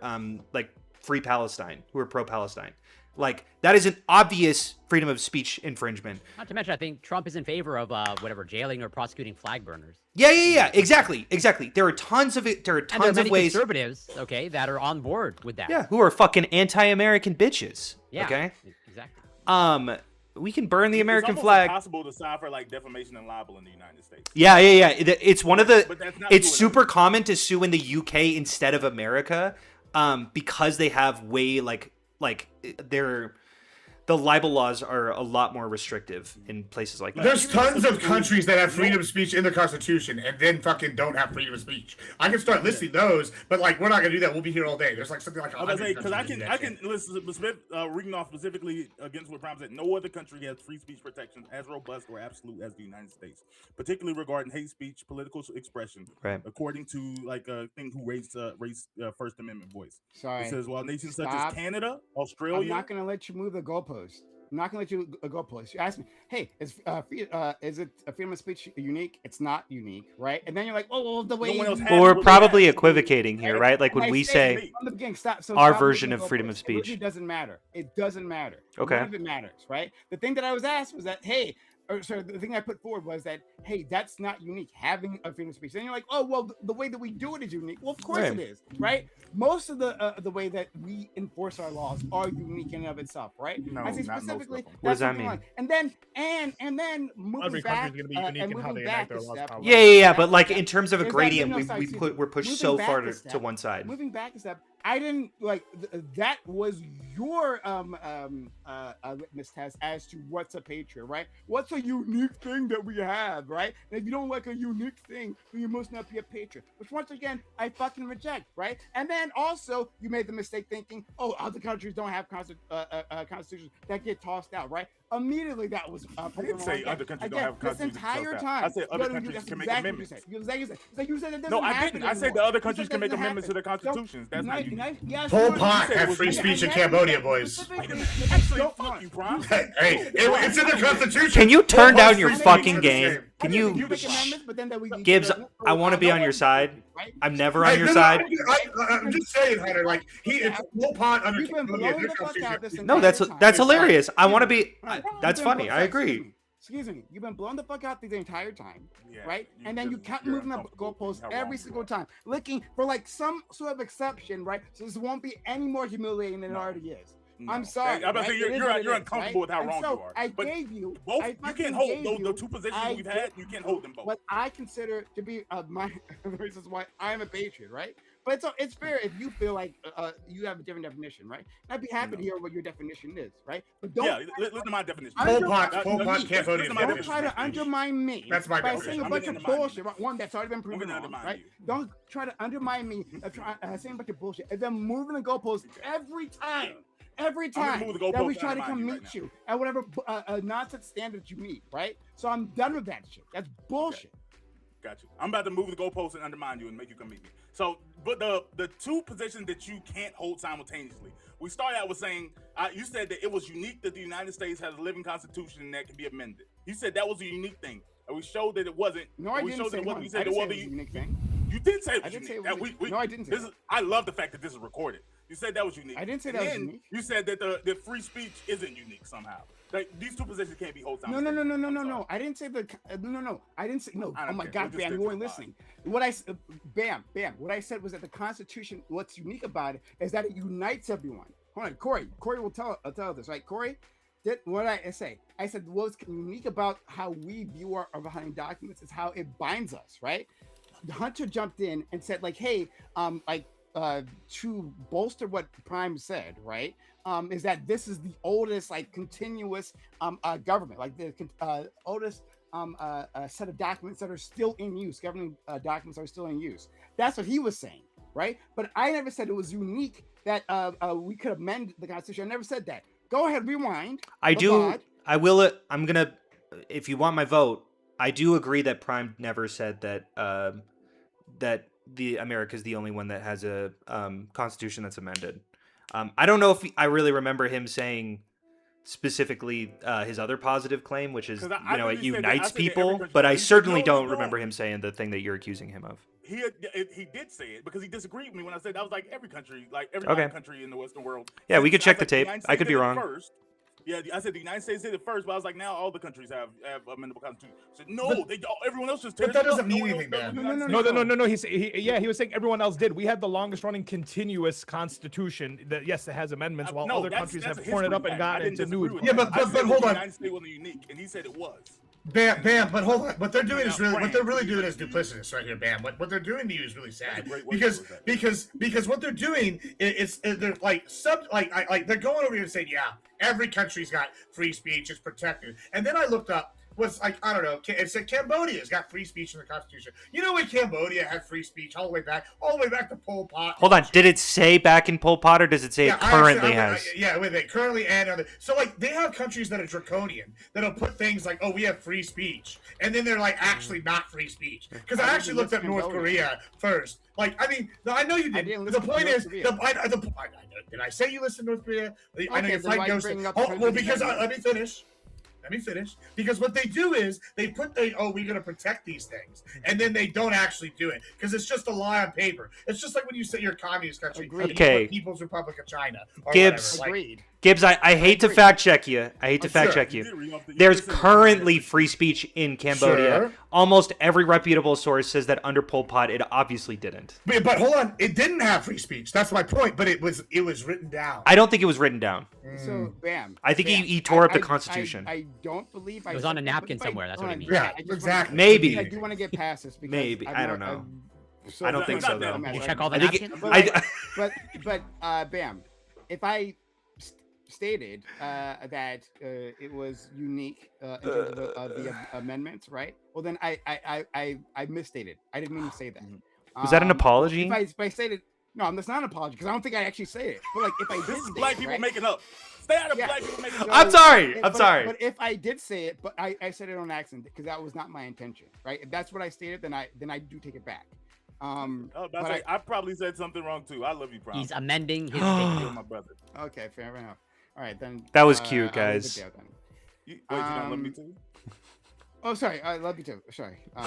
like free Palestine, who were pro-Palestine. Like that is an obvious freedom of speech infringement. Not to mention, I think Trump is in favor of whatever jailing or prosecuting flag burners. Yeah. Exactly. There are tons of it. There are And there are tons many of ways. conservatives, okay, that are on board with that. Yeah, who are fucking anti-American bitches. Yeah, Okay. exactly. We can burn the American it's flag. It's impossible to sign for like defamation and libel in the United States. Yeah. It's one of the. But that's not It's true in super common to sue in the UK instead of America, because they have way like the libel laws are a lot more restrictive in places like that. There's tons of countries that have freedom of speech in their constitution and then fucking don't have freedom of speech. I can start listing those, but like we're not gonna do that. We'll be here all day. There's like something like I was say because I can listen to Smith reading off specifically against what Prime said. No other country has free speech protections as robust or absolute as the United States, particularly regarding hate speech, political expression. Right. According to like a thing who raised First Amendment voice. Sorry. It says while nations such Stop. as Canada, Australia. I'm not going to let you move the goalpost. I'm not going to let you goalpost. You asked me, hey, is it a freedom of speech unique? It's not unique, right? And then you're like, oh, well, the way. No one else has Well, we're what we probably have. equivocating here, right? Like when we say from the beginning, stop. So our stop version moving of freedom goalposts. of speech. It really doesn't matter. It doesn't matter. Okay. None of it matters, right? The thing that I was asked was that, hey, the thing I put forward was that, hey, that's not unique, having a freedom of speech. And you're like, oh, well, the way that we do it is unique. Well, of course Right. it is, right? Most of the way that we enforce our laws are unique in and of itself, right? No, I say not most of specifically, them. What does that's that something mean? like- and then moving Every back, country's gonna be unique and in how moving they enact back their a laws, step. probably. Yeah. But Back like a step. in terms of a There's that- gradient, no, sorry, we're pushed moving so back far a to step. one side. Moving back a step, I didn't like that was your litmus test as to what's a patriot, right? What's a unique thing that we have, right? And if you don't like a unique thing, then you must not be a patriot. Which once again, I fucking reject, right? And then also you made the mistake thinking, oh, other countries don't have constitutions that get tossed out, right? Immediately that was I didn't say other countries don't have this constitutions entire tossed out. time. I said other No, countries that's can make exactly what amendments. you said. You said it doesn't No, I happen didn't. I said the anymore. other You countries said can it make doesn't amendments to their happen. constitutions. That's not unique. Yes, Pol you Pot did. had free speech in Cambodia, boys. Actually, fuck you, Prime. Hey, it's in the constitution. Can you turn Pol Pot's down your free speech fucking is the game? same. Can You you, make amendments, but then that we Gibbs? I want to be on your side. Right? I'm never Hey, on your no, side. I'm just saying, Hunter. Like it's Pol Pot under You've been Cambodia. blowing their the fuck out this constitution. No, entire that's time. hilarious. I want to be. Right. That's You've been funny. blown- I agree. Excuse me. You've been blowing the fuck out the entire time, Yeah, right? And then you kept you're moving the uncomfortable with goalposts how wrong every you single are. time, looking for like some sort of exception, right? So this won't be any more humiliating than it No. already is. No. I'm sorry. I'm about to right? say It you're is what it you're is, uncomfortable with how And wrong so you are. I But gave you both I you fucking can't hold gave those the you- two positions I we've had. You can't hold them both. what I consider to be my the reasons why I'm a patriot, right? But it's fair if you feel like you have a different definition, right? I'd be happy to hear what your definition is, right? But don't Yeah, listen to my definition. Pol Pot Listen Cambodia. to my don't definition. try to undermine me That's my by definition. saying a I'm bunch gonna of undermine bullshit. One that's already been proven gonna wrong, undermine right? you. Don't try to undermine me saying a bunch of bullshit and then moving the goalposts every time. Every gonna time move the that we goalposts try to and come undermine meet you you at whatever nonsense standards you meet, right? So I'm done with that shit. That's bullshit. Got you. I'm about to move the goalposts and undermine you and make you come meet me. So, but the two positions that you can't hold simultaneously. We started out with saying you said that it was unique that the United States has a living constitution that can be amended. You said that was a unique thing, and we showed that it wasn't. No, I we didn't showed say that it wasn't. one. You said I there didn't say was it was a unique thing. You did say it I was didn't say unique. it was no, I didn't say this that. is, I love the fact that this is recorded. You said that was unique. I didn't say And that was then unique. You said that the free speech isn't unique somehow. Like, these two positions can't be held No. simultaneously. I didn't say no. I didn't say no. I Oh don't my care. God, We'll just Bam, stick you weren't to the listening. What Bam. What I said was that the Constitution. What's unique about it is that it unites everyone. Hold on, Corey. Corey will tell this, right? Corey, what did I say? I said what's unique about how we view our behind documents is how it binds us, right? Hunter jumped in and said, like, hey, to bolster what Prime said, right? Is that this is the oldest, like, continuous government, like the oldest set of documents that are still in use, governing documents are still in use. That's what he was saying, right? But I never said it was unique that we could amend the Constitution. I never said that. Go ahead, rewind. I do. Labad. I will. I'm gonna. If you want my vote, I do agree that Prime never said that that the America is the only one that has a constitution that's amended. I don't know if I really remember him saying specifically his other positive claim, which is 'Cause I it really said that- I unites said that every people. country- But I he said, certainly no, don't no. remember him saying the thing that you're accusing him of. He did say it because he disagreed with me when I said that was like every country, like every Okay. other country in the Western world. Yeah, we could I check said the tape. United I could States be did it wrong. First. Yeah, I said the United States did it first, but I was like, now all the countries have amendable constitution. I said, no, everyone else just tears that it up. doesn't mean one anything, else does man. the United No, States. No. He was saying everyone else did. We had the longest running continuous constitution that, yes, it has amendments, while No, other that's countries a have torn it up history and fact. I gotten didn't into disagree new. with Yeah, that. but I said hold the on. United States wasn't unique, and he said it was. Bam, but hold on. What they're doing is Now, really what Frank, they're really you- doing is duplicitous right here, Bam. What they're doing to you is really That's sad a great way to because put that. because what they're doing is they're like they're going over here and saying, yeah, every country's got free speech, it's protected. And then I looked up what's like, I don't know, it said Cambodia's got free speech in the Constitution. You know when Cambodia had free speech all the way back to Pol Pot. Hold on. Did it say back in Pol Pot, or does it say it I currently actually- has? Wait, they currently and other. So like they have countries that are draconian that'll put things like, oh, we have free speech, and then they're like actually not free speech. Because I actually looked up North Korea first. Like, I mean, I know you I did. didn't The listen to point North is, Korea. did I say you listen to North Korea? I know Okay, your then why flight are you goes. bringing up Oh, the well, countries because that- let me finish. Let me finish. Because what they do is they put we're going to protect these things, and then they don't actually do it because it's just a lie on paper. It's just like when you say you're a communist country, Agreed. and you Okay. put People's Republic of China. Or Gibbs. whatever. Like, Agreed. Gibbs, I hate to agree. fact check you. I hate to I'm fact sure. check You you. did read off the- you There's did say the- currently free speech in Cambodia. Sure. Almost every reputable source says that under Pol Pot, it obviously didn't. But hold on, it didn't have free speech. That's my point. But it was written down. I don't think it was written down. So, Bam. I think Bam. he tore up the I- Constitution. I don't believe I It was said on a that, napkin but if I- somewhere, that's what hold I on, mean. Yeah, I just wanna- exactly. Maybe. I do want to get past this because Maybe. I'm I not- don't know. I'm I don't so- think so, I'm though. mad You right check now. all the I think it- napkins? But Bam, if I stated that it was unique in terms of the amendments, right? Well, then I misstated. I didn't mean to say that. Was that an apology? If I stated no, that's not an apology because I don't think I actually say it. But like if I did This is state black it, people right? making up. Stay out of Yeah. black people making up. I'm sorry. I'm But sorry. But if I did say it, but I said it on accident because that was not my intention, right? If that's what I stated, then I do take it back. I was about but to say, I probably said something wrong too. I love you, Prime. He's amending his You're statement. my brother. Okay, fair enough. All right, then. That was I'll cute, leave it guys. there then. You don't love me Um, too? Oh, sorry. I love you too. Sorry. But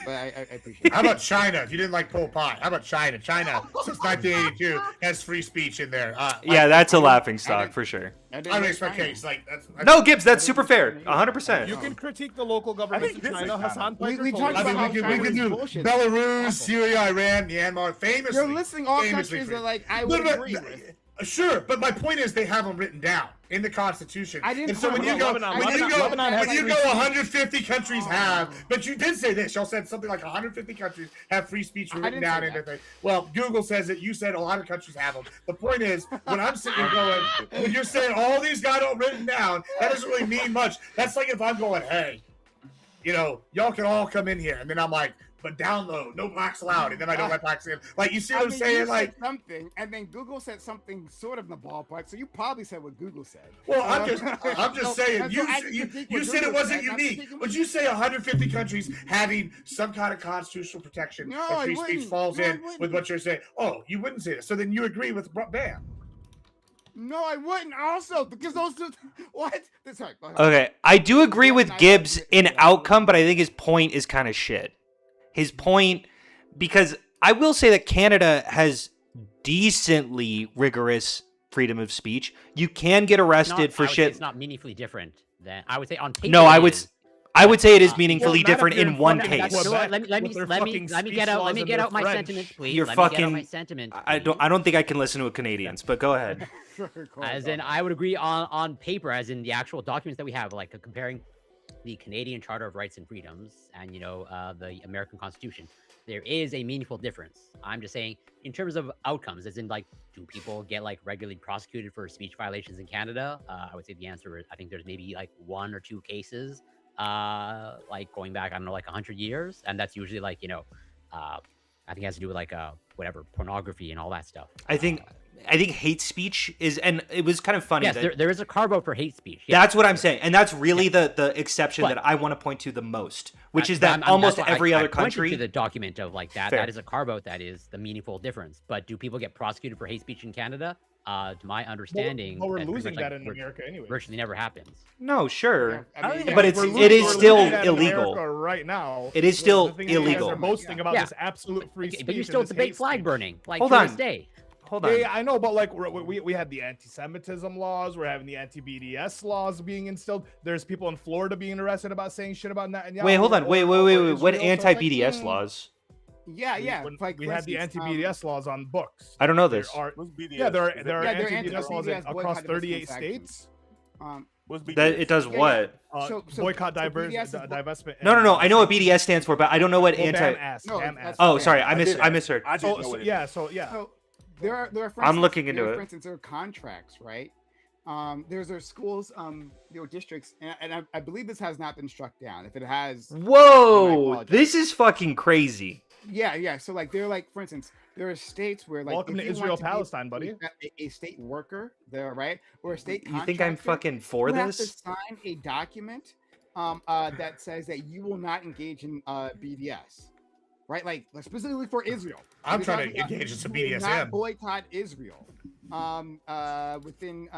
I appreciate it. How about China? If you didn't like Pol Pot, how about China? China since 1982 has free speech in there. Yeah, that's a laughing I stock didn't- for sure. I I didn't raised my like China. case. Like that's No, Gibbs, that's super fair. 100%. You can critique the local governments think in this China. is Hassan We Piker told talked us. I mean, about we how could China's do bullshit. Belarus, Awful. Syria, Iran, Myanmar, famously. You're listing all famously countries free. that like I would But- agree with. Sure, but my point is they have them written down in the Constitution. I didn't And so put when them you go, down. when you Lebanon go, has when you free go, speech. 150 countries have. But you did say this. Y'all said something like 150 countries have free speech written didn't down say in that. the thing. Well, Google says it. You said a lot of countries have them. The point is, when I'm sitting here going, when you're saying all these got it written down, that doesn't really mean much. That's like if I'm going, hey, y'all can all come in here, and then I'm like, but down low, no blacks allowed, and then I don't let blacks in. Like, you see what I'm mean, saying? you Like, said something, and then Google said something sort of in the ballpark. So you probably said what Google said. well, I'm So- just saying. and so I can critique You what said it Google wasn't said, not unique. critiquing Would what you say 150 countries having some kind of constitutional protection No, that I free speech wouldn't. falls No, I in with wouldn't. what you're saying? Oh, you wouldn't say that. So then you agree with Bam. No, I wouldn't. Also, because those two. What? Sorry. Go ahead. Okay, I do agree with I Gibbs like it. in Yeah. outcome, but I think his point is kind of shit. His point, because I will say that Canada has decently rigorous freedom of speech. You can get arrested for I would say shit. It's not meaningfully different than I would say on paper. No, I it would. is. I would say it is Well, meaningfully not if different you're in in one fucking case. You know what? Quebec Let me with their let me fucking let me speech get out laws let me and get their out my French. sentiment, please. You're Let me get fucking- out my sentiment. I don't. please. I don't think I can listen with Canadians, but go ahead. Sure, go As ahead. in, I would agree on paper, as in the actual documents that we have, like comparing the Canadian Charter of Rights and Freedoms and the American Constitution. There is a meaningful difference. I'm just saying, in terms of outcomes, as in like, do people get like regularly prosecuted for speech violations in Canada? I would say the answer is I think there's maybe like 1 or 2 cases, like going back, I don't know, like 100 years, and that's usually like I think it has to do with like whatever pornography and all that stuff. I think hate speech is, and it was kind of funny. Yes, that, there is a carve out for hate speech. Yes. That's what I'm saying, and that's really the exception But- that I want to point to the most, which is But that almost that's why every I other pointed country. to the document of like that. Fair. That is a carve out. That is the meaningful difference. But do people get prosecuted for hate speech in Canada? To my understanding, But we're pretty much, losing like, that in America anyway. virtually never happens. No, sure. Yeah, I mean, But yeah, it's- we're it is losing- still we're losing that in illegal. America right now. It is The still thing is, you guys illegal. are boasting about Yeah. this absolute free Okay, speech. but you and still this debate hate flag speech. burning, like Hold to on. this day. Hold on. Yeah, I know, but like we had the anti-Semitism laws, we're having the anti-BDS laws being instilled. There's people in Florida being arrested about saying shit about Netanyahu. Wait, hold on. or- Wait. or What Israel. So it's like, anti-BDS laws? Yeah, yeah. when Like, we for had the instance, anti-BDS laws on books. I don't know There this. are, What's BDS? yeah, there are Yeah, they're anti-BDS laws anti-BDS across boycott, 38 divestment states. What's BDS? That it does Yeah, what? So Boycott, BDS is divestment. No. I know what BDS stands for, but I don't know what Well, anti. BAM asked, No, BAM that's- asked. Oh, yeah, sorry. I did. I misheard. I didn't know So what it yeah, is. so yeah. So there are for I'm instance, looking into there, it. For instance, there are contracts, right? There's schools, there are districts, and I believe this has not been struck down. If it has, Whoa, apologize. this is fucking crazy. yeah. So like they're like, for instance, there are states where like Welcome if to you want Israel, be Palestine, buddy. a state worker there, right, or a state. You think I'm contractor, fucking for you have to this? sign a document that says that you will not engage in BDS, right? Like specifically for Israel. I'm We're trying talking to about engage in some you will not BDSM. boycott Israel within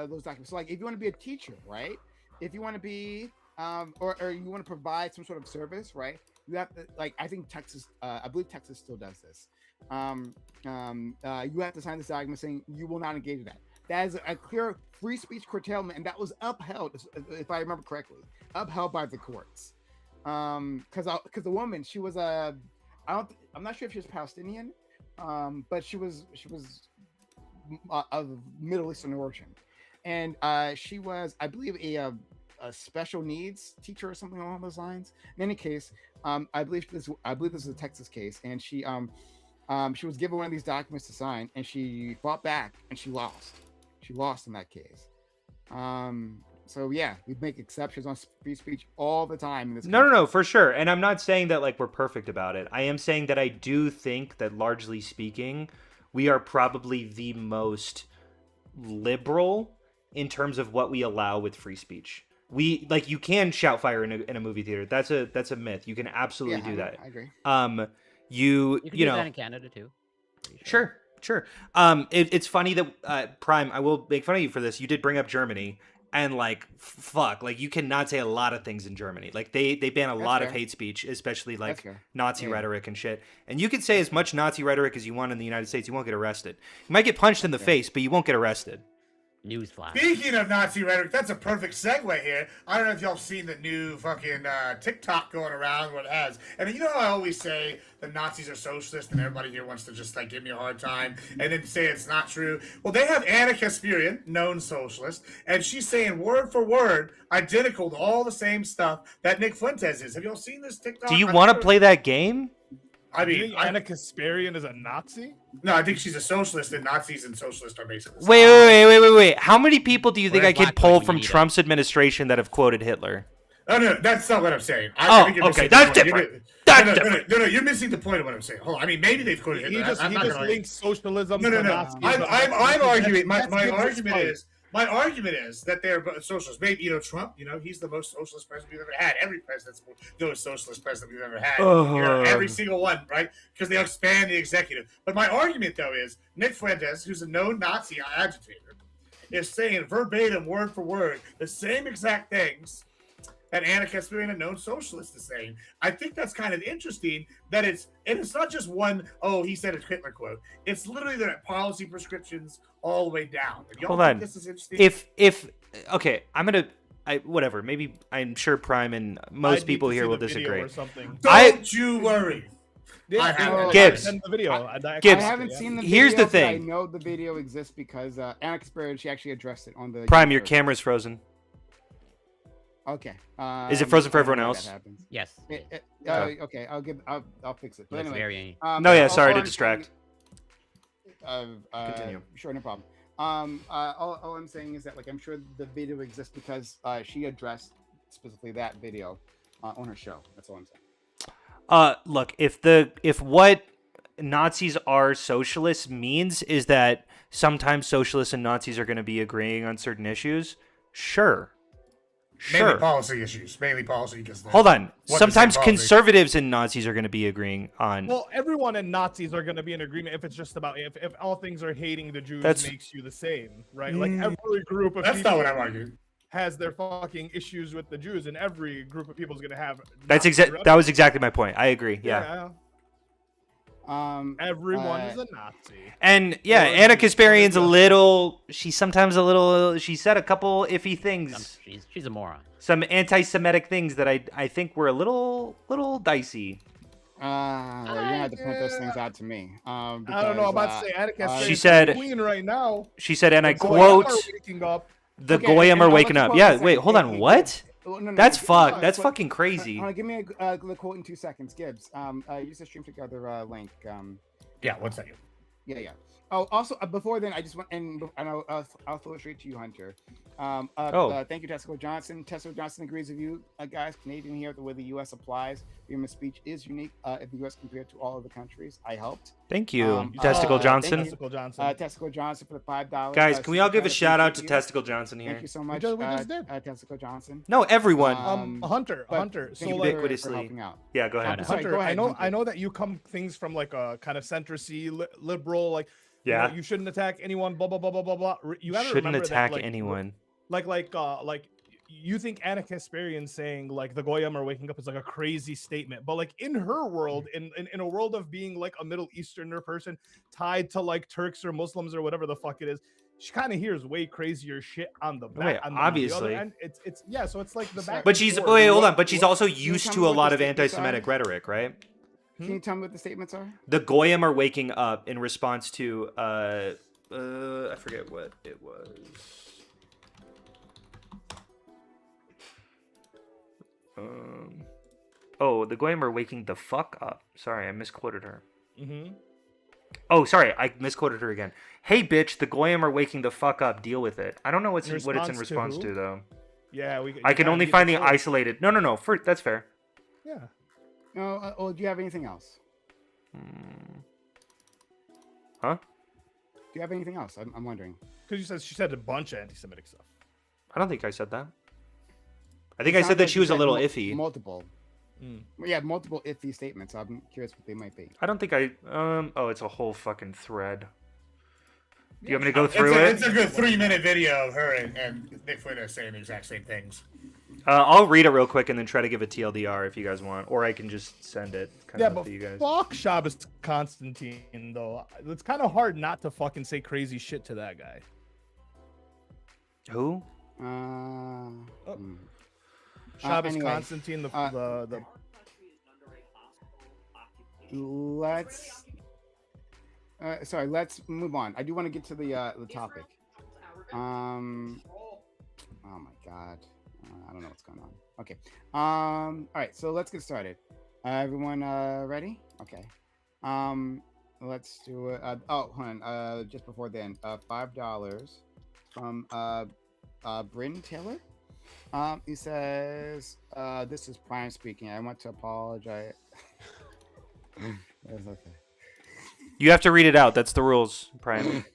those documents. So like if you want to be a teacher, right? If you want to be or you want to provide some sort of service, right? You have to, like, I think Texas, I believe Texas still does this. You have to sign this document saying you will not engage in that. That is a clear free speech curtailment, and that was upheld, if I remember correctly, upheld by the courts. Because the woman, she was I'm not sure if she was Palestinian, but she was of Middle Eastern origin, and she was, I believe, a special needs teacher or something along those lines. In any case, I believe this is a Texas case, and she was given one of these documents to sign, and she fought back, and she lost. She lost in that case. So yeah, we make exceptions on free speech all the time in this country. No, for sure. And I'm not saying that like we're perfect about it. I am saying that I do think that largely speaking, we are probably the most liberal in terms of what we allow with free speech. We like, you can shout fire in a movie theater. That's a myth. You can absolutely do that. I agree. You can do know, that in Canada too. Pretty Sure. It's funny that Prime, I will make fun of you for this. You did bring up Germany, and like fuck, like you cannot say a lot of things in Germany. Like they ban a That's lot of fair. hate speech, especially That's like fair. Nazi Yeah. rhetoric and shit. And you can say as much Nazi rhetoric as you want in the United States, you won't get arrested. You might get punched in the fair. face, but you won't get arrested. Newsflash. Speaking of Nazi rhetoric, that's a perfect segue here. I don't know if y'all seen the new fucking TikTok going around what it has. And you know how I always say the Nazis are socialist and everybody here wants to just like give me a hard time and then say it's not true. Well, they have Anna Kasparian, known socialist, and she's saying word for word identical to all the same stuff that Nick Fuentes is. Have y'all seen this TikTok? Do you I'm want to sure- play that game? I Do you mean, think Anna Kasparian is a Nazi? no, I think she's a socialist, and Nazis and socialists are basically the same. Wait. How many people do you think Where's I could Black pull Lives from Matter? Trump's administration that have quoted Hitler? Oh no, that's not what I'm saying. Oh, think you're okay, missing that's the point. different. No, you're missing the point of what I'm saying. Hold on. I mean, maybe they've quoted He Hitler. just I'm not gonna argue. links socialism. No. to Nazism. I'm arguing. My That's Gibbs' argument fight. is. My argument is that they're socialists. Maybe Trump. He's the most socialist president we've ever had. Every president's the most socialist president we've ever had. Every single one, right? Because they expand the executive. But my argument, though, is Nick Fuentes, who's a known Nazi agitator, is saying verbatim, word for word, the same exact things that Anna Kasparian, a known socialist, is saying. I think that's kind of interesting that it's not just one, he said a Hitler quote. It's literally the policy prescriptions all the way down. Y'all Hold think on. this is interesting? If okay, whatever. Maybe I'm sure Prime and most I people need to here see will the video disagree. or something. Don't you worry. Yeah, haven't. Gibbs. Send the video. Gibbs. I haven't seen the Here's video, the thing. but I know the video exists because Anna Kasparian, she actually addressed it on the Prime, your YouTube. camera's frozen. Okay. Is it frozen for I don't know everyone why else? that happens. Yes. Okay, I'll fix it. But That's anyway, very. No, yeah, all sorry to I'm distract. saying- Continue. Sure, no problem. All I'm saying is that I'm sure the video exists because she addressed specifically that video on her show. That's all I'm saying. Look, if what Nazis are socialists means is that sometimes socialists and Nazis are going to be agreeing on certain issues, sure. Mainly Sure. policy issues. Mainly policy because Hold on. What the Sometimes same politics. conservatives and Nazis are going to be agreeing on. Well, everyone and Nazis are going to be in agreement if it's just about if all things are hating the Jews That's- makes you the same, right? Like every group of That's people not what I'm arguing. has their fucking issues with the Jews, and every group of people is going to have. That's that was exactly my point. I agree. Yeah. Everyone is a Nazi. And yeah, Or Anna Jews, Kasparian's a or- little. She's sometimes a little. She said a couple iffy things. She's a moron. Some anti-Semitic things that I think were a little dicey. You're gonna have to point those things out to me. I don't know. I'm about to say Anna Kasparian She said- queen right now. She said, and I The Goyim quote, are waking up. "The Okay, Goyim and are I'll waking let you up." quote Yeah. in a Wait. second. Hold on. Hey, What? Well, no, That's give- fuck. That's what- fucking crazy. Give me the quote in 2 seconds, Gibbs. Use the stream together link. Yeah, 1 second. Yeah. Oh, also before then, I just want and I'll throw it straight to you, Hunter. Thank you, Tessico Johnson. Tessico Johnson agrees with you, guys. Canadian here, the way the U.S. applies freedom of speech is unique in the U.S. compared to all other countries. I helped. Thank you, Thank Testicle you. Johnson. Testicle Johnson. Tessico Johnson for the $5. Guys, can we all give a super shout out to thank you. Testicle Johnson here? Thank you so much, We just did. Tessico Johnson. No, everyone. Hunter. but So thank you like, for ubiquitously. helping out. Yeah, go ahead. Shout out. Sorry, Hunter, go ahead, I Hunter. know that you come things from like a kind of centrist liberal, like Yeah. you shouldn't attack anyone, blah blah blah blah blah blah. You gotta Shouldn't remember attack that, like, anyone. like you think Anna Kasparian saying like the Goyim are waking up is like a crazy statement, but like in her world, in a world of being like a Middle Easterner person tied to like Turks or Muslims or whatever the fuck it is, she kind of hears way crazier shit on the back. Wait, on the obviously. other end. It's yeah, so it's like the back. But she's and forth. wait, hold on. But she's what- also can you used tell to me a what lot the of statements anti-Semitic are? rhetoric, right? Can you tell me what the statements are? The Goyim are waking up in response to I forget what it was. Oh, the Goyim are waking the fuck up. Sorry, I misquoted her. Mm-hmm. Oh, sorry, I misquoted her again. Hey, bitch, the Goyim are waking the fuck up. Deal with it. I don't know what it's in response to response who? to though. Yeah, I can only find the isolated. No. That's fair. Yeah. No. Do you have anything else? Huh? Do you have anything else? I'm wondering. Because she said a bunch of anti-Semitic stuff. I don't think I said that. I think I said that she was a little iffy. Multiple. Mm. Yeah, multiple iffy statements. I'm curious what they might be. I don't think I. Oh, it's a whole fucking thread. Do you want me to go through It's it? a good 3-minute video of her and Nick Fuentes saying the exact same things. I'll read it real quick and then try to give a TLDR if you guys want, or I can just send it. Kind Yeah, of up but to you guys. fuck Shabbos Constantine though. It's kind of hard not to fucking say crazy shit to that guy. Who? Shabbos anyway, Constantine, the Let's. Sorry. Let's move on. I do want to get to the topic. Oh my god. I don't know what's going on. Okay. All right. So let's get started. Everyone ready? Okay. Let's do it. Hold on. Just before then, $5 from Bryn Taylor. He says, "This is Prime speaking. I want to apologize." That's okay. You have to read it out. That's the rules, Prime.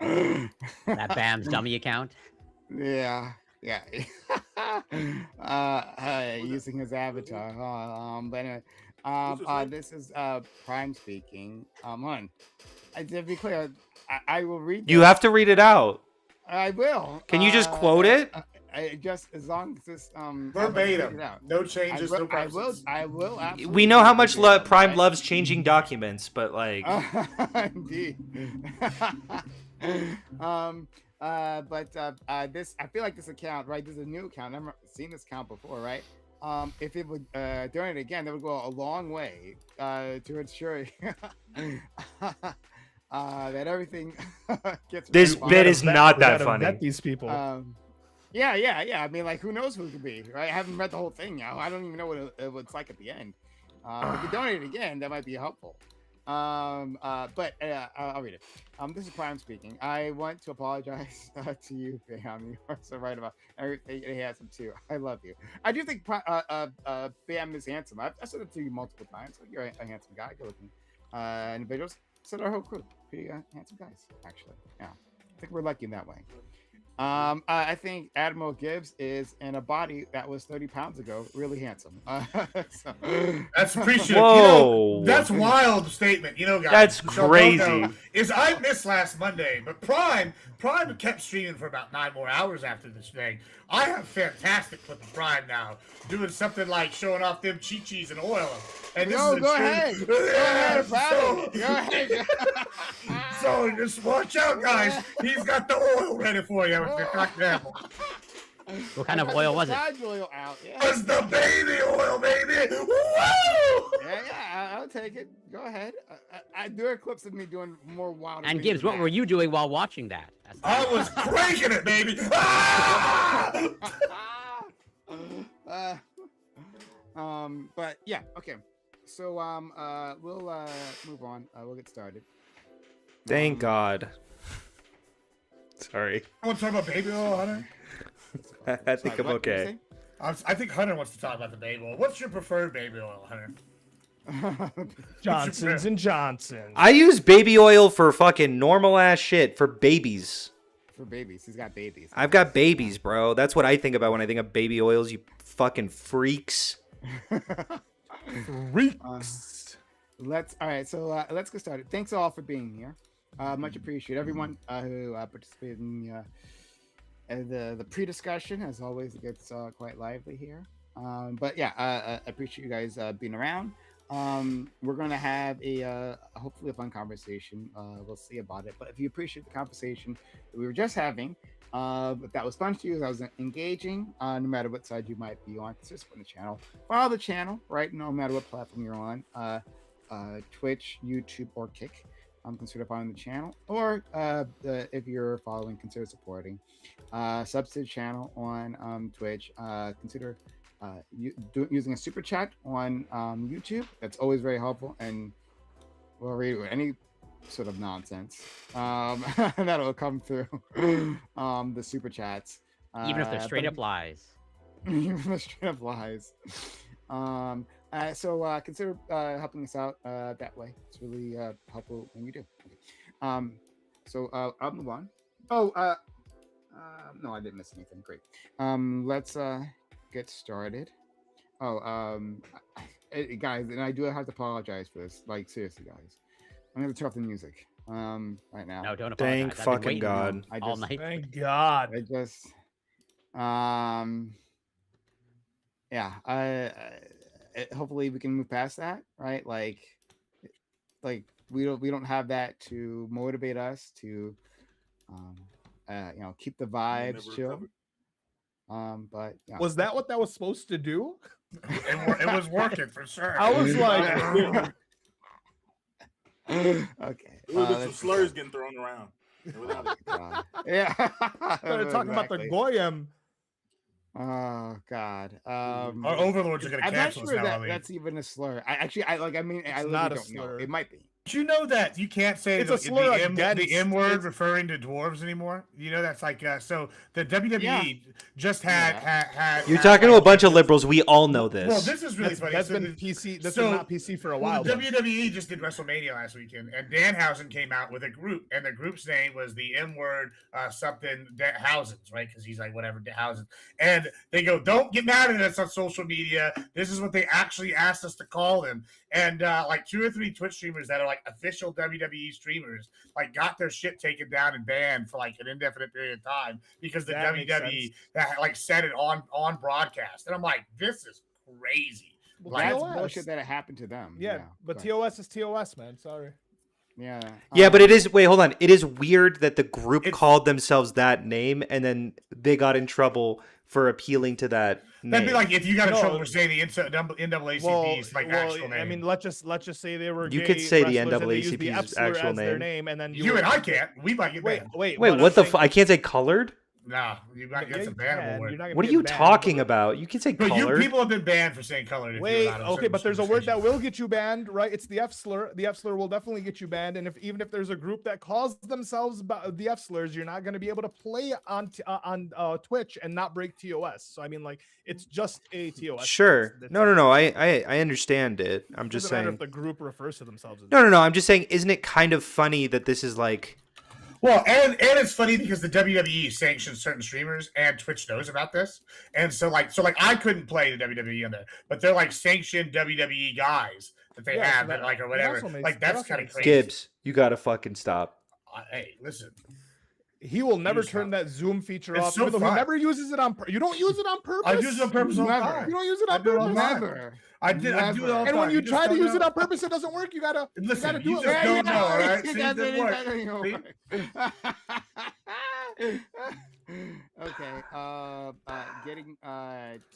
That Bam's dummy account. Yeah, yeah. Using his avatar. But anyway, What's his name? this is Prime speaking. On. To be clear, I will read. You this. have to read it out. I will. Can you just quote it? I just as long as this Verbatim. No I changes, will, no I will. corrections. I will. Absolutely We know how read much verbatim, Prime right? loves changing documents, but like, Indeed. This I feel like this account, right? This is a new account. I've never seen this account before, right? If it would donate again, that would go a long way to ensure that everything gets. This refunded. bit is not We that gotta funny. vet these people. Yeah. I mean, like, who knows who it could be, right? I haven't read the whole thing now. I don't even know what it's like at the end. If you donate again, that might be helpful. I'll read it. This is Prime speaking. I want to apologize to you, Bam. You are so right about everything. He has him too. I love you. I do think Bam is handsome. I've said it to you multiple times. Like, you're a handsome guy, good looking individuals. So our whole crew, pretty handsome guys, actually. Yeah, I think we're lucky in that way. I think Admiral Gibbs is in a body that was 30 pounds ago, really handsome. That's appreciative. Whoa. That's wild statement. Guys. That's so don't crazy. know is I missed last Monday, but Prime kept streaming for about 9 more hours after this thing. I have a fantastic clip of Prime now, doing something like showing off them chi-chis and oil. And this is a Go true- ahead. Go ahead, Prime. Go ahead. So just watch out, guys. He's got the oil ready for you. What kind of oil was it? Massage oil out. Yeah. It's the baby oil, baby. Woo! Yeah, I'll take it. Go ahead. There are clips of me doing more wild. And things Gibbs, than what were that. you doing while watching that? That's I was cranking it, baby. Ah! But yeah, okay. So we'll move on. We'll get started. Thank God. Sorry. I want to talk about baby oil, Hunter. I think I'm Sorry, what did you okay. I think Hunter wants to talk about the baby oil. What's your preferred baby oil, Hunter? say? Johnson's and Johnson's. I use baby oil for fucking normal ass shit for babies. For babies, he's got babies. I've got babies, bro. That's what I think about when I think of baby oils, you fucking freaks. Freaks. Let's get started. Thanks all for being here. Much appreciated. Everyone who participated in the pre-discussion. As always, it gets quite lively here. But yeah, I appreciate you guys being around. We're going to have a hopefully a fun conversation. We'll see about it. But if you appreciate the conversation that we were just having, if that was fun to you, that was engaging, no matter what side you might be on, consider supporting the channel. Follow the channel, right? No matter what platform you're on, Twitch, YouTube, or Kick. Consider following the channel, or if you're following, consider supporting. Sub to the channel on Twitch. Consider using a super chat on YouTube. That's always very helpful, and we'll read any sort of nonsense that'll come through the super chats. Even if they're straight up lies. Even if they're straight up lies. So consider helping us out that way. It's really helpful when you do. So I'll move on. Oh, no, I didn't miss anything. Great. Let's get started. Guys, and I do have to apologize for this. Like, seriously, guys, I'm gonna turn off the music right now. No, don't apologize. Thank I've been fucking waiting God. I all just, night. Thank God. I just, yeah. Hopefully we can move past that, right? Like we don't have that to motivate us to, keep the vibes Never chill. recovered. But yeah. Was that what that was supposed to do? It was working for sure. I was like, Okay. It would have been some let's- slurs getting thrown around. Without it. Yeah. started talking about the Exactly. Goyim. Oh God. Our overlords are gonna I'm not cancel us sure now. that I mean. that's even a slur. I mean, I It's literally not a don't know. slur. It might be. you know that you can't say It's a slur the against- M word it's- referring to dwarves anymore? You know that's like so the WWE just had You're talking to a bunch of liberals. We all know this. Well, this is really That's, funny. that's So been the- PC. That's so- been not PC for a while. Well, though. WWE just did WrestleMania last weekend, and Danhausen came out with a group, and the group's name was the M word something Housens, right? Because he's like whatever Housens, and they go, "Don't get mad at us on social media. This is what they actually asked us to call them." And like 2 or 3 Twitch streamers that are like official WWE streamers, like got their shit taken down and banned for like an indefinite period of time because the That makes WWE that like said it on broadcast, and I'm like, this is crazy. Well, Like, That's TOS. bullshit that it happened to them. Yeah, but go TOS is TOS, man. Sorry. ahead. Yeah, but it um, is. Wait, hold on. It is weird that the group It's- called themselves that name, and then they got in trouble for appealing to that name. That'd be like if you got in No. trouble for saying the NAACP's like actual name. I mean, let's just say they were. You gay could say the wrestlers and they used the NAACP's F slur actual as their name. name, and then you and I can't. We might get Wait, banned. wait, Wait, but what I'm the? saying- I can't say colored. No, you might Yeah, get some you bannable can. word. You're not gonna What are get you banned, talking but- about? You can say But colored. people have been banned for saying colored. if you're Wait, allowed in okay, certain but there's a word that conversations. will get you banned, right? It's the F slur. The F slur will definitely get you banned, and even if there's a group that calls themselves the F slurs, you're not going to be able to play on Twitch and not break TOS. So I mean, like, it's just a TOS. Sure. That's No, it. no, no. I understand it. I'm just Doesn't matter saying. if the group refers to themselves as No, no, no. I'm just saying. Isn't it kind of funny that this is like? Well, and it's funny because the WWE sanctions certain streamers, and Twitch knows about this, and so I couldn't play the WWE on there, but they're like sanctioned WWE guys that they Yeah, so have that- that like or that whatever. also makes- Like that that's also kind of makes crazy. Gibbs, you gotta fucking stop. Hey, listen. He will never Use turn that Zoom feature It's off. so even though he fun. never uses it on. You don't use it on purpose. I use it on purpose all the Never. time. You don't use it I on do it all the purpose. time. Never. I do it all the Never. time. And when you just try to don't use know. it on purpose, it doesn't work. You gotta Listen, do you it just right. don't know, all right? It See, it doesn't- didn't it work. doesn't See? work. Okay, getting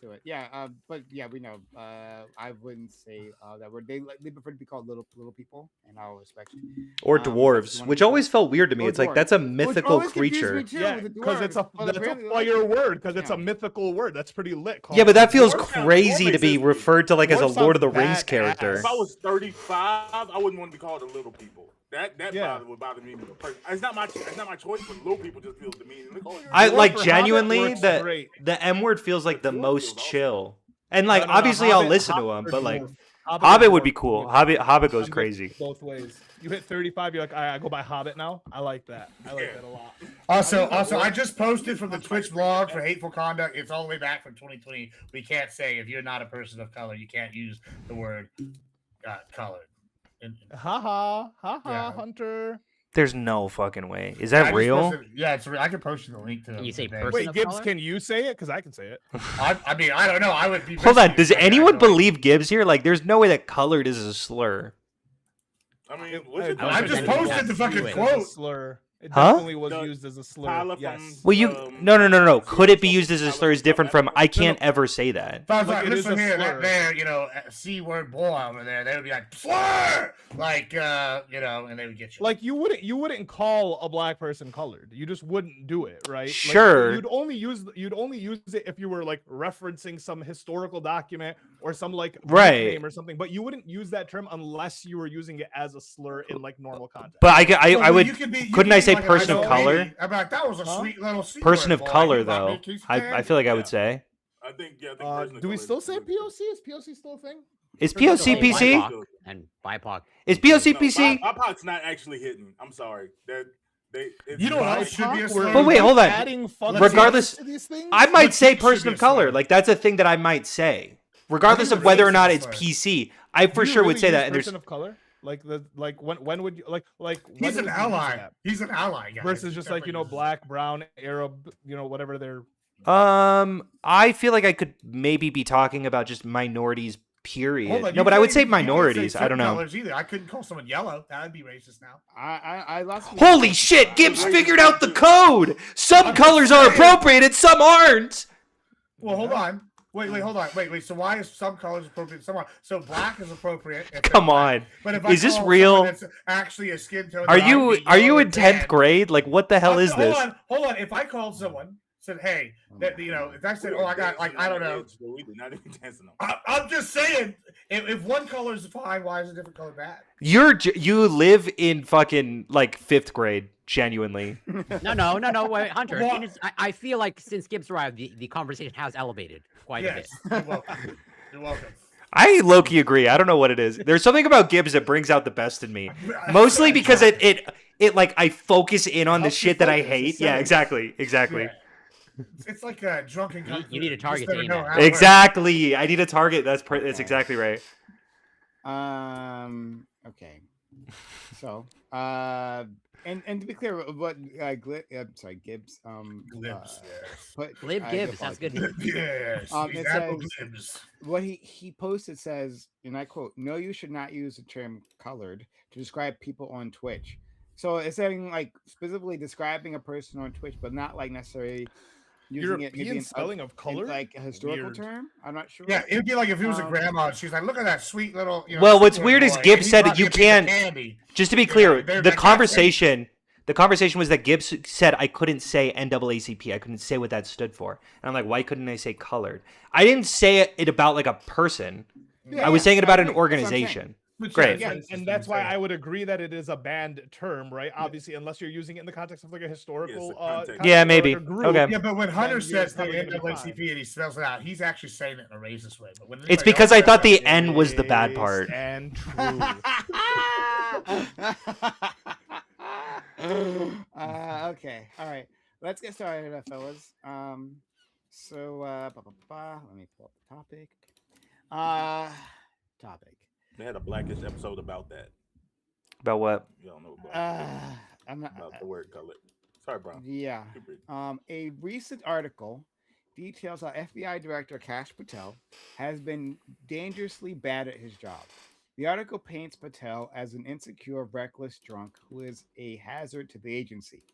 to it. Yeah, but yeah, we know. I wouldn't say that word. They prefer to be called little people, and I'll respect you. Or that's dwarves, one which of the- always felt weird to me. Or It's like dwarves. that's a Which mythical always confused creature. me too Yeah, with the because it's a dwarves, but apparently they like fire it. word. Because it's a Yeah. mythical word. That's pretty lit. Yeah, but that feels Dwarf sounds- crazy dwarf to be makes it- referred to like as a dwarf Lord of the sounds Rings badass. character. If I was 35, I wouldn't want to be called a little people. That Yeah. would bother me. It's not my choice, but little people just feel demeaning. Like, oh, you're a I Dwarf like for Hobbit genuinely works the great. the M word feels like the Dwarf most feels awesome. chill. And like No, no, no, obviously I'll Hobbit- listen to Hobbit him, or but like dwarf. Hobbit or would be dwarf. cool. Hobbit goes I'm good crazy. both ways. You hit 35, you're like, I go by Hobbit now. I like that. I like that a lot. Also, I just posted from the Twitch blog for hateful conduct. It's all the way back from 2020. We can't say if you're not a person of color, you can't use the word colored. Ha ha ha ha, Yeah. Hunter. There's no fucking way. Is I that just real? posted- yeah, it's real. I can post you the link to. Can you say the page. person? Wait, of Gibbs, color? can you say it? Because I can say it. I mean, I don't know. I would be. Hold on. risky Does to say that, anyone like- believe Gibbs here? Like, there's no way that colored is a slur. I mean, It- what's it? I just Tyler posted the from- fucking Wait. It was a quote. slur. It Huh? definitely was No, used as a slur. Tyler Yes. from- Well, you no. Could it be used as a slur is different from I can't ever say that. If I was Like, like, it is listen a here, slur. that there, C word boy over there, they would be like, slur! Like, and they would get you. Like you wouldn't call a black person colored. You just wouldn't do it, right? Like, Sure. you'd only use it if you were like referencing some historical document or some like Greek Right. name or something. But you wouldn't use that term unless you were using it as a slur in like normal context. But I Well, would. you could be- you couldn't could I be say like, person I of know color? lady. I'm like, that was a Huh? sweet little C Person word, of boy. color You bought me though. a piece of I candy. feel like I would Yeah. say. I think person of Do we color still is say good. POC? Is POC still a thing? Is Still say POC PC? BIPOC and BIPOC. Is POC No, PC? BIPOC's not actually hitting. I'm sorry. You know what else should be a BIPOC, slur? we're But wait, hold on. adding fun Regardless- to these things? I might say should person be of a color. slur. Like that's a thing that I might say, regardless think of whether or racist not is it's slur. PC. I for Do you sure would really say use that. And there's person of color. Like when would you like when He's would an you use ally. that? He's an ally, guys. Versus just like Definitely uses black, brown, Arab, whatever they're. I feel like I could maybe be talking about just minorities. Period. Hold on, No, you but I would can't say even- you can't minorities. say I don't know. colors either. I couldn't call someone yellow. That would be racist now. I lost. Holy shit! Gibbs figured out the code. Some I'm colors just are saying. appropriate and some aren't. Well, hold on. Wait, hold on. Wait. So why is some colors appropriate? Some are. So black is appropriate. if they're Come black. on. But if I Is this call real? someone that's actually a skin tone. Are that I would you be are you yellow in and 10th tan- grade? Like what the hell is this? Hold on. If I called someone said, "Hey, that if I said, oh, I got like I don't know." We did not even dance on. I'm just saying, if one color is fine, why is a different color bad? You live in fucking like 5th grade, genuinely. No. Wait, Hunter. What? I feel like since Gibbs arrived, the conversation has elevated quite a bit. Yes, you're welcome. You're welcome. I low-key agree. I don't know what it is. There's something about Gibbs that brings out the best in me. Mostly because it like I focus in on the Helps you shit that I focus, hate. it's Yeah, silly. exactly. Yeah. It's like a drunken. You need a target Just to aim never know at. how it works. Exactly. I need a target. That's Okay. exactly right. Okay. So, and to be clear, what Gibbs Glimpse, yes. Glib I Gibbs, sounds good. Yes. It these apple says- glims. What he posted says, and I quote, "No, you should not use the term colored to describe people on Twitch." So it's saying like specifically describing a person on Twitch, but not like necessarily using it maybe European in spelling of in, color, like a historical Weird. term. I'm not sure. Yeah, it'd be like if it was a Um, grandma. She's like, "Look at that sweet little." Well, what's sweet weird little is boy, Gibbs and he said brought you me a piece of can't- candy. Just to be clear, they're the like, conversation was that Gibbs said I couldn't say NAACP. I couldn't say what that stood for. And I'm like, why couldn't I say colored? I didn't say it about like a person. Yeah, I was yeah, saying it about an I agree. That's what I'm saying. organization. Which, Great. Yeah, that's and just that's why insane. I would agree that it is a banned term, right? Obviously, unless you're using it in the context of like a historical, context. Yeah, or, like, maybe. a group. Okay. Yeah, but when Hunter you're says the probably gonna be NAACP and he spells it out, he's actually saying it in a racist way. But when It's anybody because else I thought says the N was the bad Based part. and true. Okay, all right. Let's get started, fellas. Let me pull up the topic. Topic. They had a Blackish episode about that. About what? You don't know about, I'm not. about the word color. Sorry, Brown. Yeah. Keep reading. A recent article details how FBI Director Kash Patel has been dangerously bad at his job. The article paints Patel as an insecure, reckless drunk who is a hazard to the agency.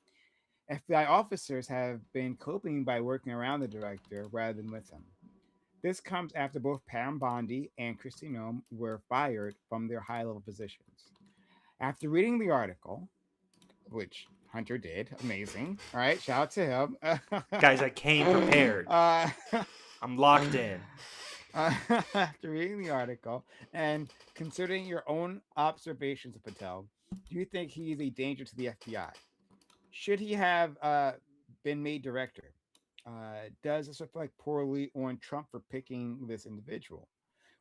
FBI officers have been coping by working around the director rather than with him. This comes after both Pam Bondi and Kristi Noem were fired from their high-level positions. After reading the article, which Hunter did, amazing. All right, shout out to him. Guys, I came prepared. I'm locked in. After reading the article and considering your own observations of Patel, do you think he is a danger to the FBI? Should he have been made director? Does this reflect poorly on Trump for picking this individual?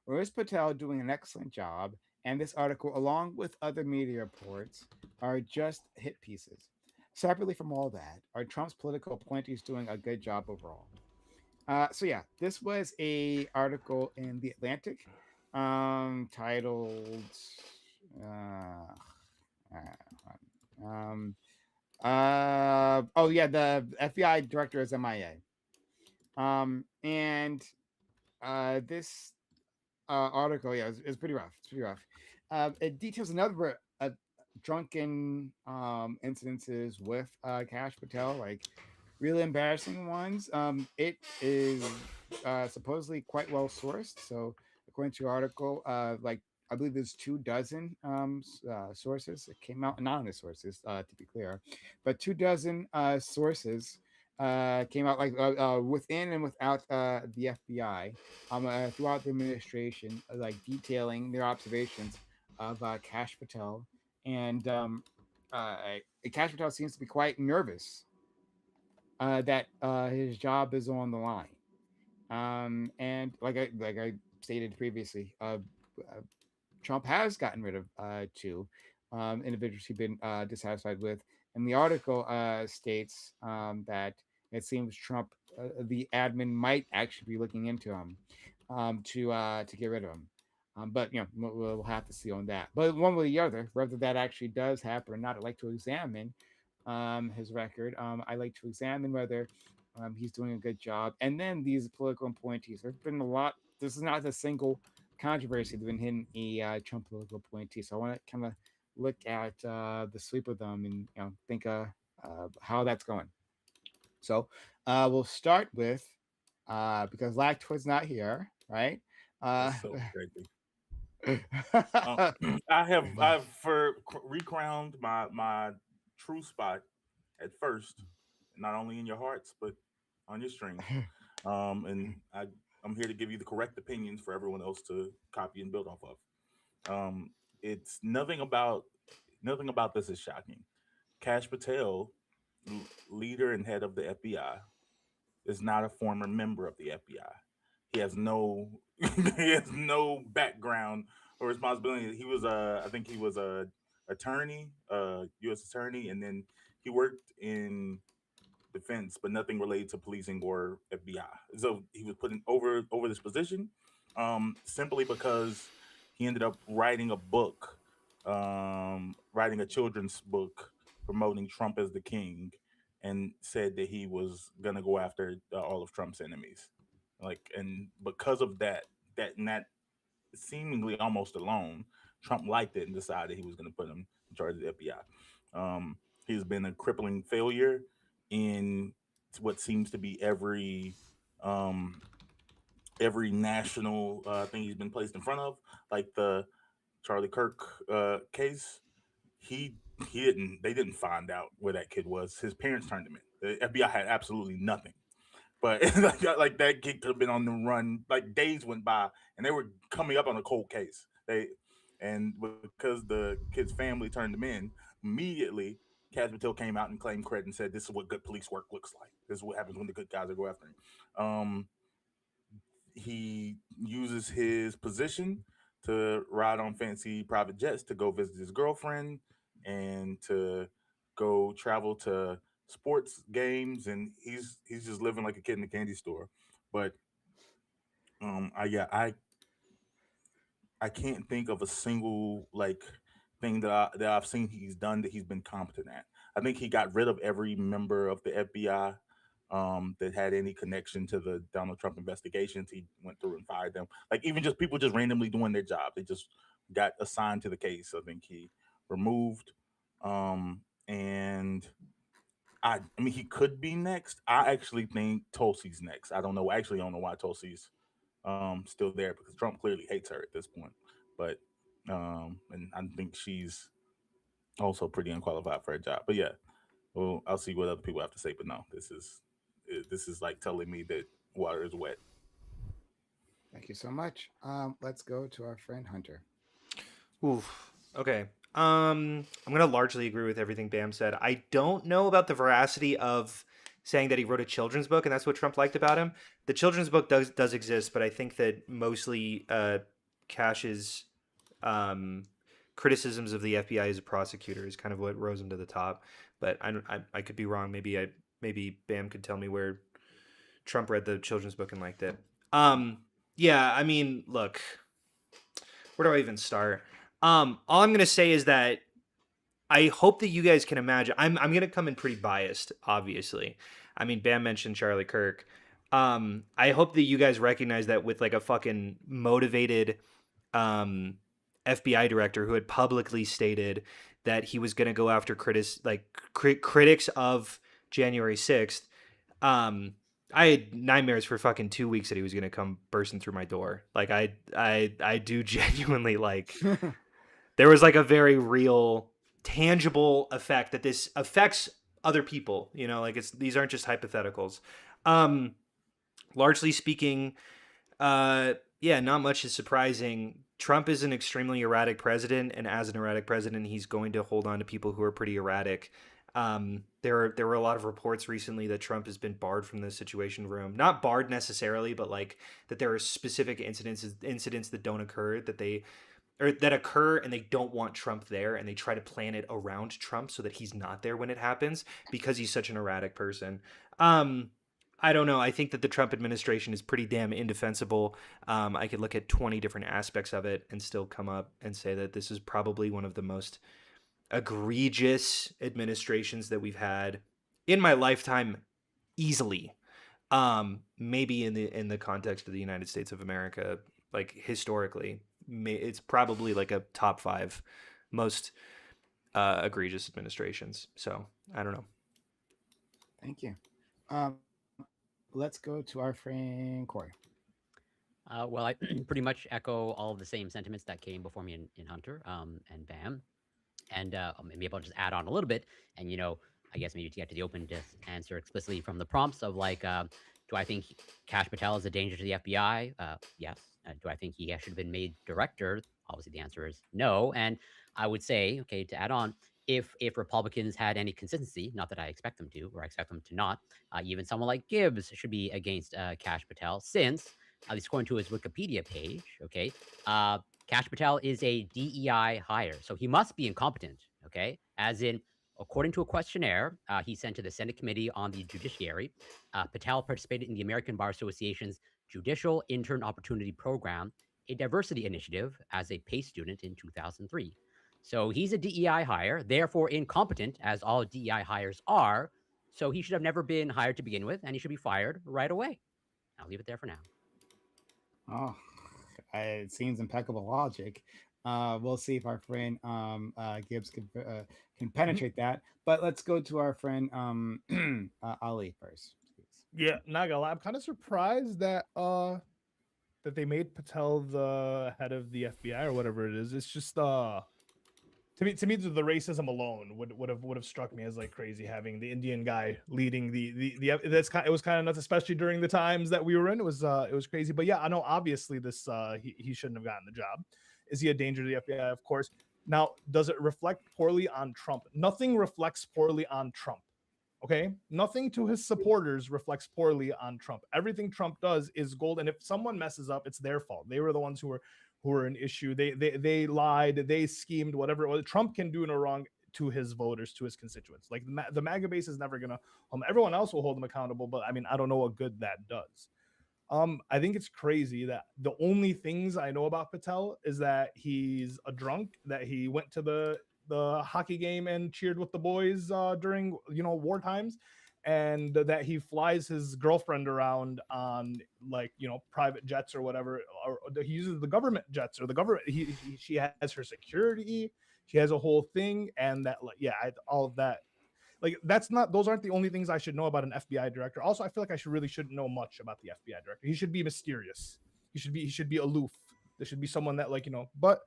Or is Patel doing an excellent job? And this article, along with other media reports, are just hit pieces. Separately from all that, are Trump's political appointees doing a good job overall? So yeah, this was a article in the Atlantic titled the FBI director is MIA. This article, is pretty rough. It's pretty rough. It details another drunken incidences with Kash Patel, like really embarrassing ones. It is supposedly quite well sourced. So according to your article, like I believe there's 24 sources that came out, anonymous sources, to be clear, but 24 sources came out like within and without the FBI throughout the administration, like detailing their observations of Kash Patel. And Kash Patel seems to be quite nervous that his job is on the line. And like I stated previously, Trump has gotten rid of two individuals he'd been dissatisfied with. And the article states that it seems Trump, the admin, might actually be looking into him to get rid of him. But we'll have to see on that. But one way or the other, whether that actually does happen or not, I'd like to examine his record. I like to examine whether he's doing a good job. And then these political appointees. There's been a lot. This is not a single controversy that's been hitting a Trump political appointee. So I want to kind of look at the sweep of them and think how that's going. So we'll start with because Lactoid's not here, right? That's so crazy. I've recrowned my true spot at first, not only in your hearts but on your stream. And I'm here to give you the correct opinions for everyone else to copy and build off of. It's nothing about this is shocking. Cash Patel, leader and head of the FBI, is not a former member of the FBI. He has no he has no background or responsibility. He was I think he was a attorney, U.S. attorney, and then he worked in defense, but nothing related to policing or FBI. So he was put in over this position, simply because he ended up writing a book, writing a children's book promoting Trump as the king, and said that he was gonna go after all of Trump's enemies. Like, and because of that seemingly almost alone, Trump liked it and decided he was going to put him in charge of the FBI. He's been a crippling failure in what seems to be um, every national thing he's been placed in front of, like the Charlie Kirk case. He he didn't. They didn't find out where that kid was. His parents turned him in. The FBI had absolutely nothing. But like that kid could have been on the run. Like days went by, and they were coming up on a cold case. And because the kid's family turned him in, immediately Kaz Patel came out and claimed credit and said, "This is what good police work looks like. This is what happens when the good guys are go after him." Um, he uses his position to ride on fancy private jets to go visit his girlfriend and to go travel to sports games, and he's just living like a kid in a candy store. But I yeah I can't think of a single like thing that I've seen he's done that he's been competent at. I think he got rid of every member of the FBI that had any connection to the Donald Trump investigations. He went through and fired them. Like even just people just randomly doing their job. They just got assigned to the case. I think he removed. And I mean he could be next. I actually think Tulsi's next. I don't know. Actually, I don't know why Tulsi's still there because Trump clearly hates her at this point. But and I think she's also pretty unqualified for her job. But yeah, well, I'll see what other people have to say. But no, this is like telling me that water is wet. Thank you so much. Let's go to our friend Hunter. Oof. Okay. I'm gonna largely agree with everything Bam said. I don't know about the veracity of saying that he wrote a children's book and that's what Trump liked about him. The children's book does exist, but I think that mostly Cash's criticisms of the FBI as a prosecutor is kind of what rose him to the top. But I could be wrong. Maybe Bam could tell me where Trump read the children's book and liked it. Yeah, I mean, look, where do I even start? All I'm gonna say is that I hope that you guys can imagine. I'm gonna come in pretty biased, obviously. I mean, Bam mentioned Charlie Kirk. I hope that you guys recognize that with like a fucking motivated FBI director who had publicly stated that he was gonna go after critics of January 6th. I had nightmares for fucking 2 weeks that he was gonna come bursting through my door. Like I do genuinely like. There was like a very real, tangible effect that this affects other people. You know, like these aren't just hypotheticals. Largely speaking, yeah, not much is surprising. Trump is an extremely erratic president, and as an erratic president, he's going to hold on to people who are pretty erratic. There were a lot of reports recently that Trump has been barred from the Situation Room. Not barred necessarily, but like that there are specific incidents that don't occur that occur and they don't want Trump there, and they try to plan it around Trump so that he's not there when it happens because he's such an erratic person. I don't know. I think that the Trump administration is pretty damn indefensible. I could look at 20 different aspects of it and still come up and say that this is probably one of the most egregious administrations that we've had in my lifetime, easily. Maybe in the context of the United States of America, like historically, it's probably like a top 5 most egregious administrations. So I don't know. Thank you. Let's go to our friend Corey. Well, I pretty much echo all of the same sentiments that came before me in Hunter and Bam. And maybe I'll just add on a little bit. And, I guess maybe to get to the open answer explicitly from the prompts of like, do I think Kash Patel is a danger to the FBI? Yes. Do I think he should have been made director? Obviously, the answer is no. And I would say, okay, to add on, if Republicans had any consistency, not that I expect them to, or I expect them to not, even someone like Gibbs should be against Kash Patel, since, at least according to his Wikipedia page, okay, Kash Patel is a DEI hire, so he must be incompetent, okay? As in, according to a questionnaire he sent to the Senate Committee on the Judiciary, Patel participated in the American Bar Association's Judicial Intern Opportunity Program, a diversity initiative, as a PACE student in 2003. So he's a DEI hire, therefore incompetent, as all DEI hires are. So he should have never been hired to begin with, and he should be fired right away. I'll leave it there for now. Oh, it seems impeccable logic. We'll see if our friend Gibbs can penetrate that. But let's go to our friend Ali first. Please. Yeah, not gonna lie, I'm kind of surprised that that they made Patel the head of the FBI or whatever it is. It's just to me the racism alone would have struck me as like crazy, having the Indian guy leading the it was kind of nuts, especially during the times that we were in. It was crazy. But yeah, I know obviously this he shouldn't have gotten the job. Is he a danger to the FBI? Of course. Now, does it reflect poorly on Trump? Nothing reflects poorly on Trump. Okay, nothing to his supporters reflects poorly on Trump. Everything Trump does is gold, and if someone messes up, it's their fault. They were the ones who were an issue. They lied, they schemed, whatever it was. Trump can do no wrong to his voters, to his constituents. Like the MAGA base is never gonna. Everyone else will hold him accountable, but I mean, I don't know what good that does. I think it's crazy that the only things I know about Patel is that he's a drunk, that he went to the hockey game and cheered with the boys during war times, and that he flies his girlfriend around on private jets or whatever, or he uses the government jets or the government. She has her security, she has a whole thing, and that all of that. Like those aren't the only things I should know about an FBI director. Also, I feel like I shouldn't know much about the FBI director. He should be mysterious. He should be aloof. There should be someone that but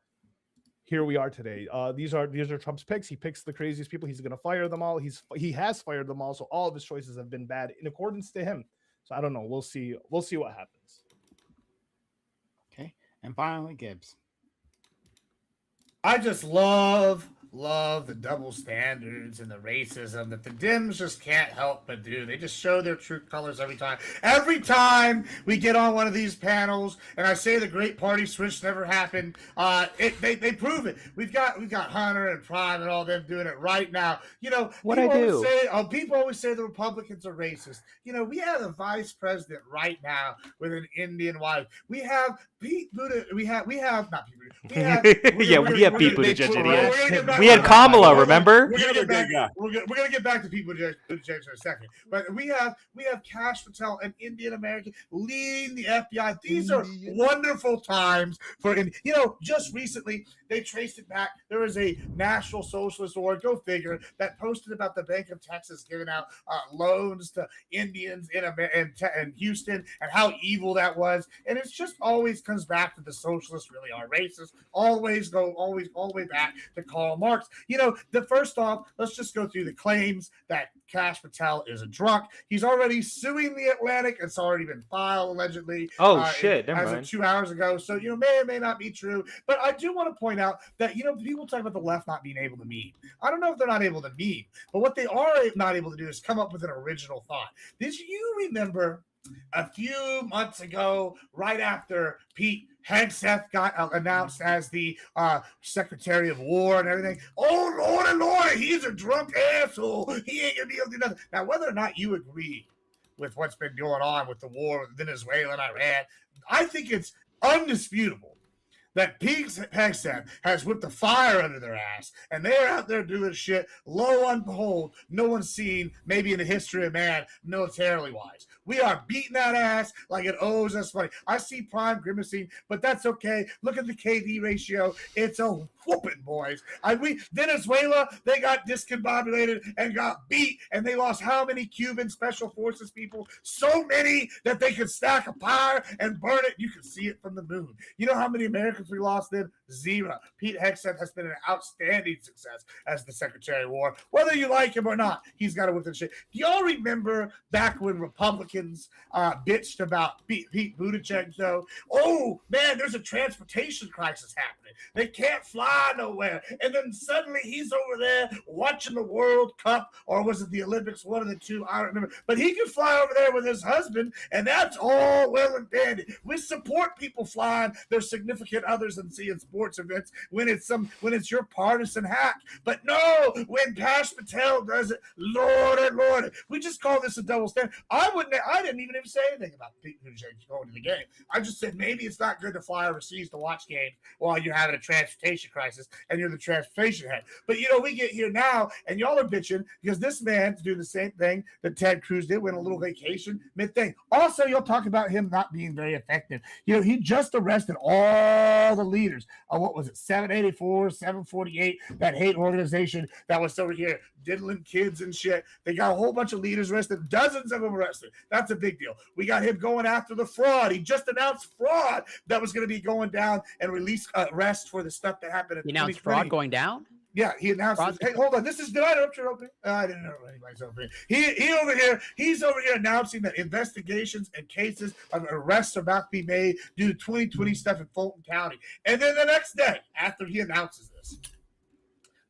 here we are today. These are Trump's picks. He picks the craziest people. He's going to fire them all. He has fired them all. So all of his choices have been bad in accordance to him. So I don't know. We'll see what happens. Okay. And finally, Gibbs. I just love the double standards and the racism that the Dems just can't help but do. They just show their true colors every time. Every time we get on one of these panels and I say the great party switch never happened, they prove it. We've got Hunter and Prime and all them doing it right now. People always say the Republicans are racist. We have a vice president right now with an Indian wife. We have Pete Buttigieg. We have not Pete Buttigieg. We have Pete Buttigieg. We had Kamala, remember? We're gonna get back to Pete Buttigieg in a second. But we have Kash Patel, an Indian American, leading the FBI. These are wonderful times for just recently they traced it back. There was a National Socialist Award, go figure, that posted about the Bank of Texas giving out loans to Indians in Houston and how evil that was. And it's just always comes back to the socialists really are racist. Always all the way back to Karl Marx. First off, let's just go through the claims that Kash Patel is a drunk. He's already suing the Atlantic. It's already been filed allegedly. Oh shit! As of 2 hours ago. So may or may not be true. But I do want to point out that people talk about the left not being able to meme. I don't know if they're not able to meme, but what they are not able to do is come up with an original thought. Did you remember a few months ago, right after Pete Hegseth got announced as the Secretary of War and everything? Oh, Lord, he's a drunk asshole. He ain't going to be able to do nothing. Now, whether or not you agree with what's been going on with the war with Venezuela and Iran, I think it's undisputable that Pete Hegseth has whipped the fire under their ass, and they're out there doing shit, lo and behold, no one's seen maybe in the history of man, militarily wise. We are beating that ass like it owes us money. I see Prime grimacing, but that's okay. Look at the KD ratio. It's a whooping, boys. Venezuela, they got discombobulated and got beat, and they lost how many Cuban special forces people? So many that they could stack a pyre and burn it. You can see it from the moon. You know how many American since we lost him? Zero. Pete Hegseth has been an outstanding success as the Secretary of War. Whether you like him or not, he's got to whip the shit. Do y'all remember back when Republicans bitched about Pete Buttigieg, though? Oh, man, there's a transportation crisis happening. They can't fly nowhere. And then suddenly he's over there watching the World Cup, or was it the Olympics? One of the two, I don't remember. But he can fly over there with his husband, and that's all well and dandy. We support people flying their significant others and seeing sports events when it's your partisan hack. But no, when Pash Patel does it, Lord and Lord, we just call this a double standard. I didn't even say anything about Pete Buttigieg going to the game. I just said maybe it's not good to fly overseas to watch games while you're having a transportation crisis and you're the transportation head. But we get here now and y'all are bitching because this man's doing the same thing that Ted Cruz did, went a little vacation mid-thing. Also, you'll talk about him not being very effective. He just arrested all the leaders of what was it, 784, 748, that hate organization that was over here diddling kids and shit. They got a whole bunch of leaders arrested, dozens of them arrested. That's a big deal. We got him going after the fraud. He just announced fraud that was going to be going down and release arrest for the stuff that happened in He announced 2020. fraud going down? Yeah, he announced. Hey, hold on. Did I interrupt your opening? I didn't know anybody's opening. He's over here announcing that investigations and cases of arrests are about to be made due to 2020 stuff in Fulton County. And then the next day, after he announces this,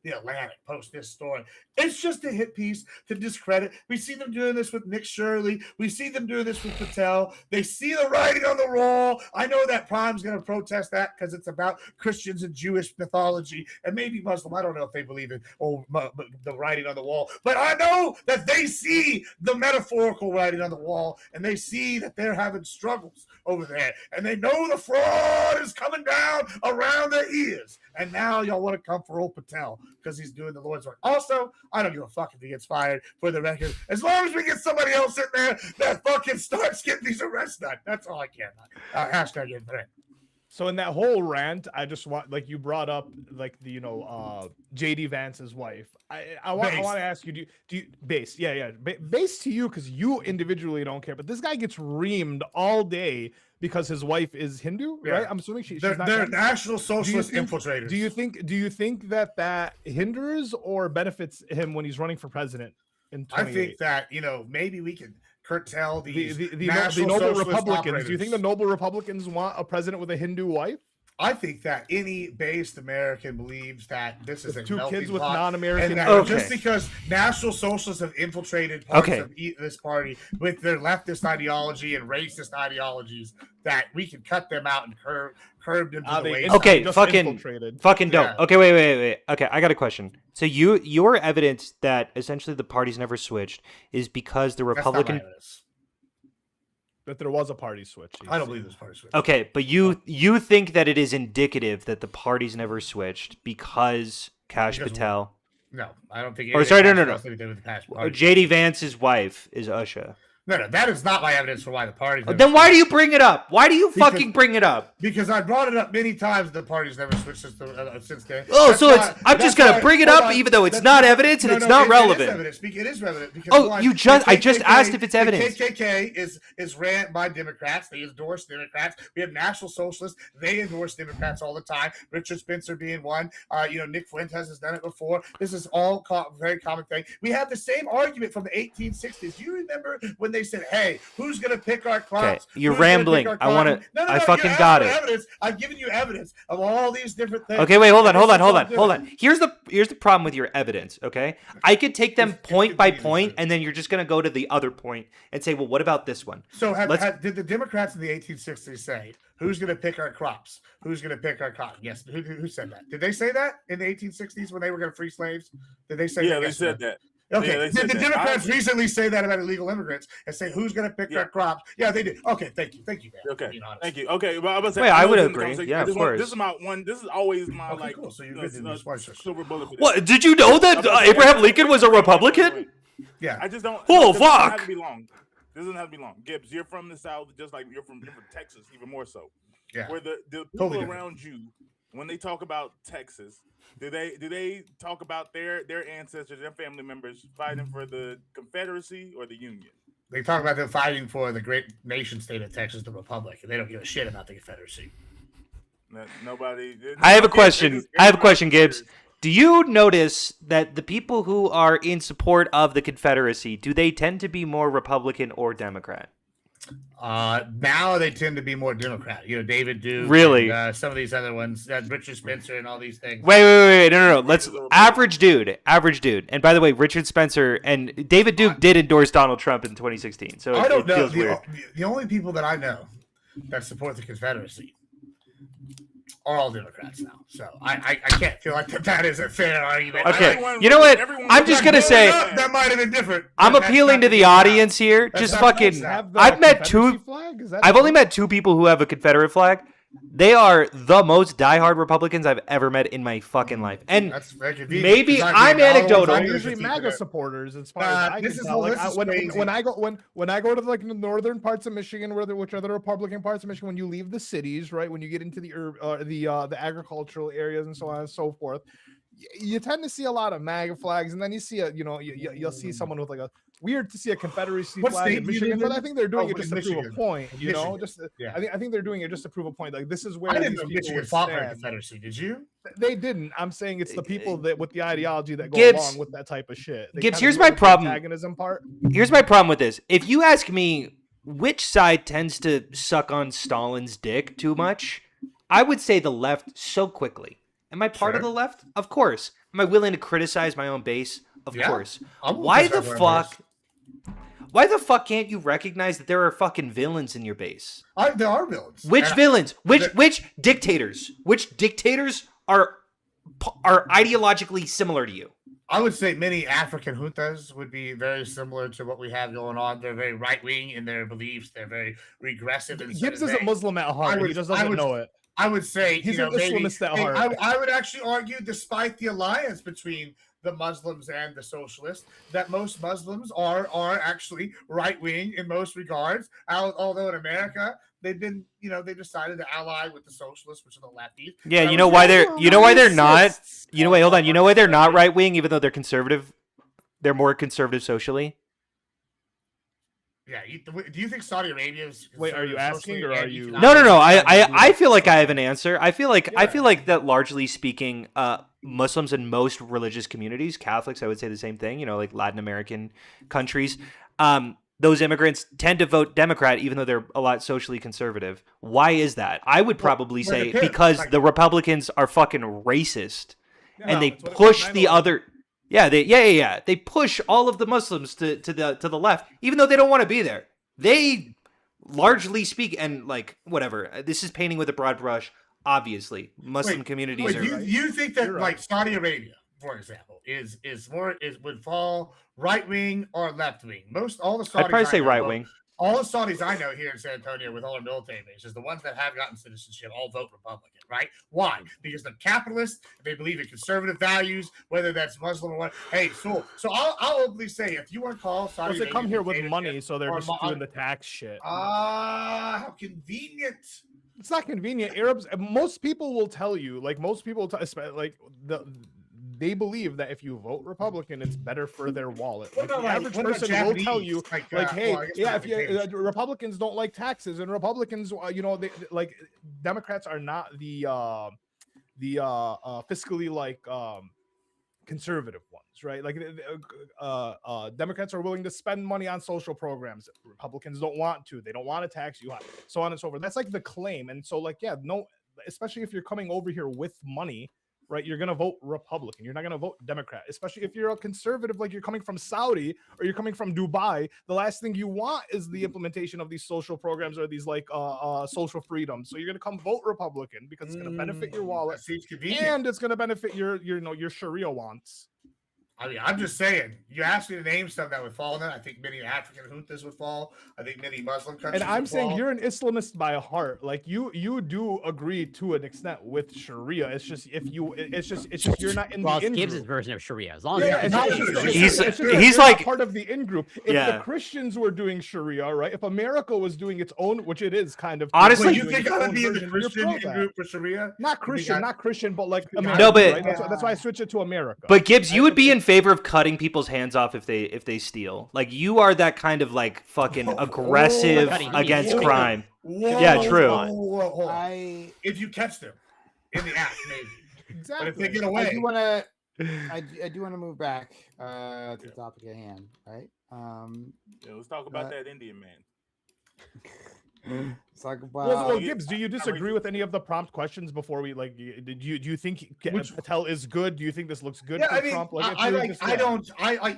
the Atlantic posts this story. It's just a hit piece to discredit. We see them doing this with Nick Shirley. We see them doing this with Patel. They see the writing on the wall. I know that Prime's going to protest that because it's about Christians and Jewish mythology and maybe Muslim. I don't know if they believe in the writing on the wall, but I know that they see the metaphorical writing on the wall and they see that they're having struggles over there and they know the fraud is coming down around their ears. And now y'all want to come for old Patel because he's doing the Lord's work. Also, I don't give a fuck if he gets fired, for the record. As long as we get somebody else in there that fucking starts getting these arrests done. That's all I care about. Hashtag Infinite. So in that whole rant, I just want, like, you brought up, like, the JD Vance's wife. I want to ask you, do you base? Yeah. Base to you because you individually don't care, but this guy gets reamed all day because his wife is Hindu, right? I'm assuming she's not. They're National Socialist infiltrators. Do you think that hinders or benefits him when he's running for president in 2028? I think that maybe we can curtail the noble Republicans. Do you think the noble Republicans want a president with a Hindu wife? I think that any based American believes that this is two kids with non-American. Just because National Socialists have infiltrated parts of this party with their leftist ideology and racist ideologies, that we can cut them out and curb them to the wayside. Okay, fucking dope. Yeah. Okay, wait. Okay, I got a question. So your evidence that essentially the parties never switched is because the Republican. That there was a party switch. I don't believe this party switch. Okay, but you think that it is indicative that the parties never switched because Patel. No, I don't think. No. JD Vance's wife is Usha. No, that is not my evidence for why the parties. Then why do you bring it up? Why do you fucking bring it up? Because I brought it up many times. The parties never switched since then. Oh, so I'm just gonna bring it up, even though it's not evidence and it's not relevant. It is relevant. Because I just asked if it's evidence. The KKK is ran by Democrats. They endorse Democrats. We have National Socialists. They endorse Democrats all the time. Richard Spencer being one. Nick Fuentes has done it before. This is all very common thing. We have the same argument from the 1860s. You remember when they said, "Hey, who's going to pick our crops?" Okay, you're rambling. I want to. No, I fucking got it. Evidence. I've given you evidence of all these different things. Okay, wait, hold on. Here's the problem with your evidence. Okay, I could take them point by point, and then you're just going to go to the other point and say, "Well, what about this one?" So, did the Democrats in the 1860s say, "Who's going to pick our crops? Who's going to pick our cotton?" Yes. Who said that? Did they say that in the 1860s when they were going to free slaves? Did they say that? Yeah, they said that. Okay, yeah, did the Democrats recently say that about illegal immigrants and say who's going to pick our crops? Yeah, they did. Okay, thank you, man. Okay, thank you. Okay, well, I was I would agree. Yeah, of course. This is my one. This is always my cool. So you're silver bullet. What? Did you know that Abraham Lincoln was a Republican? Yeah, I just don't. Oh, fuck! This doesn't have to be long. This doesn't have to be long. Gibbs, you're from the South, just like you're from Texas, even more so. Yeah. Where the people around you, when they talk about Texas, do they talk about their ancestors, their family members fighting for the Confederacy or the Union? They talk about them fighting for the great nation state of Texas, the Republic, and they don't give a shit about the Confederacy. Nobody. I have a Again, question. it's I have a question, everybody Gibbs. Do you notice that the people who are in support of the Confederacy, do they tend to be more Republican or Democrat? Now they tend to be more Democrat. David Duke. Really? And, some of these other ones, Richard Spencer, and all these things. Wait. No. Let's average dude. And by the way, Richard Spencer and David Duke did endorse Donald Trump in 2016. So I don't know. feels weird. The only people that I know that support the Confederacy are all Democrats now. So I can't feel like that is a fair argument. Okay. Everyone- You know what? everyone I'm was just like, gonna say that might have been different. I'm but that's appealing not to the case now. audience here. That's Just not the fucking. case now. Have the I've met Confederacy two. flag? Is that I've only true? met two people who have a Confederate flag. They are the most diehard Republicans I've ever met in my fucking life. And That's very convenient, maybe 'cause I'm been all anecdotal. I'm years usually of MAGA people that- supporters as far as I this can is tell. Like this is when crazy. I go to like the northern parts of Michigan, which are the Republican parts of Michigan, when you leave the cities, right? When you get into the agricultural areas and so on and so forth, you tend to see a lot of MAGA flags, and then you see you'll see someone with like a weird to see a Confederacy What flag state in do you Michigan, live but I in? think they're doing Oh, it just to prove a Michigan. point, Michigan. Yeah. I think they're doing it just to prove a point. Like this is where I didn't these know people Michigan would fought for the stand. Confederacy. Did you? They didn't. I'm saying it's the people that with the ideology that go Gibbs- along with that type of shit. They Gibbs, kinda here's do my it with the problem. Antagonism part. Here's my problem with this. If you ask me which side tends to suck on Stalin's dick too much, I would say the left so quickly. Am I part of Sure. the left? Of course. Am I willing to criticize my own base? Of Yeah. course. I'm Why the criticize my own fuck? Why the fuck can't you recognize that there are fucking villains in your base? There are villains. Which And villains? Which the- dictators? Which dictators are ideologically similar to you? I would say many African juntas would be very similar to what we have going on. They're very right wing in their beliefs. They're very regressive. in Gibbs certain is a things. Muslim at heart. would- He just I doesn't would- know it. I would say He's an maybe, Islamist at hey, heart. I would actually argue, despite the alliance between the Muslims and the socialists, that most Muslims are actually right wing in most regards. Although in America they've been, they decided to ally with the socialists, which are the lefties. Yeah, So you know it's why like, they're you know why they're not wait, hold on. You know why they're not right wing even though they're conservative? They're more conservative socially. Yeah, do you think Saudi Arabia is? Wait, are you asking or are you- No. I feel like I have an answer. I feel like that largely speaking, Muslims in most religious communities, Catholics, I would say the same thing. Like Latin American countries, those immigrants tend to vote Democrat, even though they're a lot socially conservative. Why is that? I would probably well, say it depends. because Like- the Republicans are fucking racist, and they that's what it push was, the 9/11. other. Yeah, they push all of the Muslims to the left, even though they don't want to be there. They largely speak, and like whatever. This is painting with a broad brush. Obviously, Muslim communities Wait, are. you think that You're right. like Saudi Arabia, for example, would fall right wing or left wing? All the Saudis I'd probably I say know right vote- wing. All the Saudis I know here in San Antonio with all our military bases, the ones that have gotten citizenship, all vote Republican, right? Why? Because they're capitalists. They believe in conservative values, whether that's Muslim or what. Hey, so I'll openly say, if you want to call Saudi Because they come Arabia here with dictatorship money, so they're or just doing the tax shit. how convenient. It's not convenient. Arabs, most people will tell you, like most people, they believe that if you vote Republican, it's better for their wallet. What Like, about, the average what about person will tell Japanese? you, Like, hey, well, I guess yeah, not if you dictators. Republicans don't like taxes, and Republicans, they like Democrats are not the fiscally like conservative ones, right? Like Democrats are willing to spend money on social programs. Republicans don't want to. They don't want to tax you, so on and so forth. That's like the claim. And so, like, yeah, no, especially if you're coming over here with money, right? You're gonna vote Republican. You're not gonna vote Democrat, especially if you're a conservative, like you're coming from Saudi or you're coming from Dubai. The last thing you want is the implementation of these social programs or these like social freedoms. So you're gonna come vote Republican because it's gonna benefit your wallet That seems convenient. and it's gonna benefit your Sharia wants. I mean, I'm just saying. You asked me to name some that would fall in that. I think many African juntas would fall. I think many Muslim countries. And I'm would saying fall. you're an Islamist by heart. Like you do agree to an extent with Sharia. It's just you're not in Well, the it's in Gibbs' group. version of Sharia. As long as Yeah, it's yeah, not it's- Sharia. it's- He's you're like- not part of the in group. If Yeah. the Christians were doing Sharia, right? If America was doing its own, which it is kind of. Honestly- Wait, doing you think its I would own be in the version, you're Christian pro in that. group for Sharia? Not Christian, but like American. No, but- right? That's why I switch it to America. But Gibbs, you would be in favor of cutting people's hands hands off if they steal. Like you are that kind of like fucking aggressive Cutting, against whoa. crime. Whoa, Yeah, true. Hold on. I If you catch them in the act, maybe. Exactly. But if they get I away, do want to. I do want to move back to the topic at hand, right? Yeah, let's talk about Uh, that Indian man. Let's talk about. Well, Gibbs, do you disagree with any of the prompt questions before we like? Do you think Patel is good? Do you think this looks good yeah, for I mean, Trump?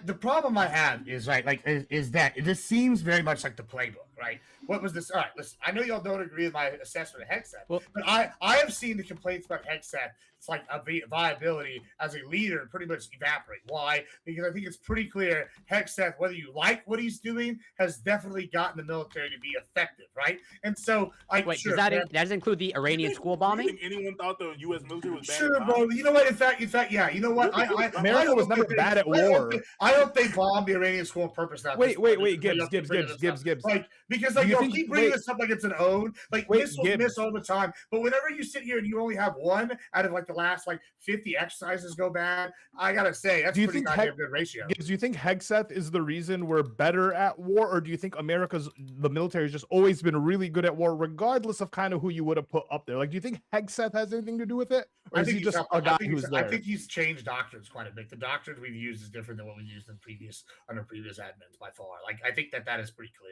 The problem I have is right, like, is that this seems very much like the playbook, right? What was this? All right, listen, I know y'all don't agree with my assessment of Hegseth, Well- but I have seen the complaints about Hegseth. It's like a viability as a leader pretty much evaporate. Why? Because I think it's pretty clear Hegseth, whether you like what he's doing, has definitely gotten the military to be effective, right? And so, Wait, sure, does man, that include the Iranian school You bombing? think anyone thought the U.S. military was bad? sure, at bro. times? You know what? In fact, yeah. You know what? America was never bad at war. I hope they bombed the Iranian school on purpose. Now, Wait, Gibbs. Like, because Do like you y'all think- keep bringing wait. this up like it's an ode. Like Wait, missiles Gibbs. miss all the time. But whenever you sit here and you only have one out of like the last like 50 exercises go bad, I gotta say that's Do you pretty think goddamn good ratio. Gibbs, do you think Hegseth is the reason we're better at war, or do you think the military has just always been really good at war, regardless of kind of who you would have put up there? Like, do you think Hegseth has anything to do with it, or is he just a guy who's I there? think he's changed doctrines quite a bit. The doctrines we've used is different than what we used under previous admins by far. Like I think that is pretty clear.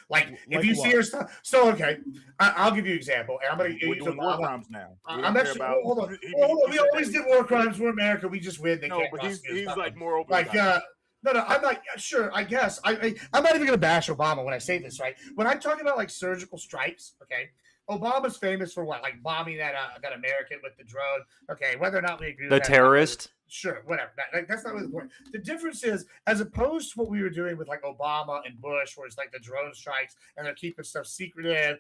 Like if Like you what? see your stuff, so okay, I'll give you an example. And I'm gonna We're use doing war Obama. crimes now. We I'm don't care actually about- hold on. he- We said always that- did war crimes. We're America. We just win. They No, can't but he's prosecute us. like more open. Like about it. no, I'm not sure. I guess I'm not even gonna bash Obama when I say this, right? When I talk about like surgical strikes, okay, Obama's famous for what, like bombing that American with the drone. Okay, whether or not we agree The with that, terrorist. sure, whatever. That's not really the point. The difference is, as opposed to what we were doing with like Obama and Bush, where it's like the drone strikes and they're keeping stuff secretive.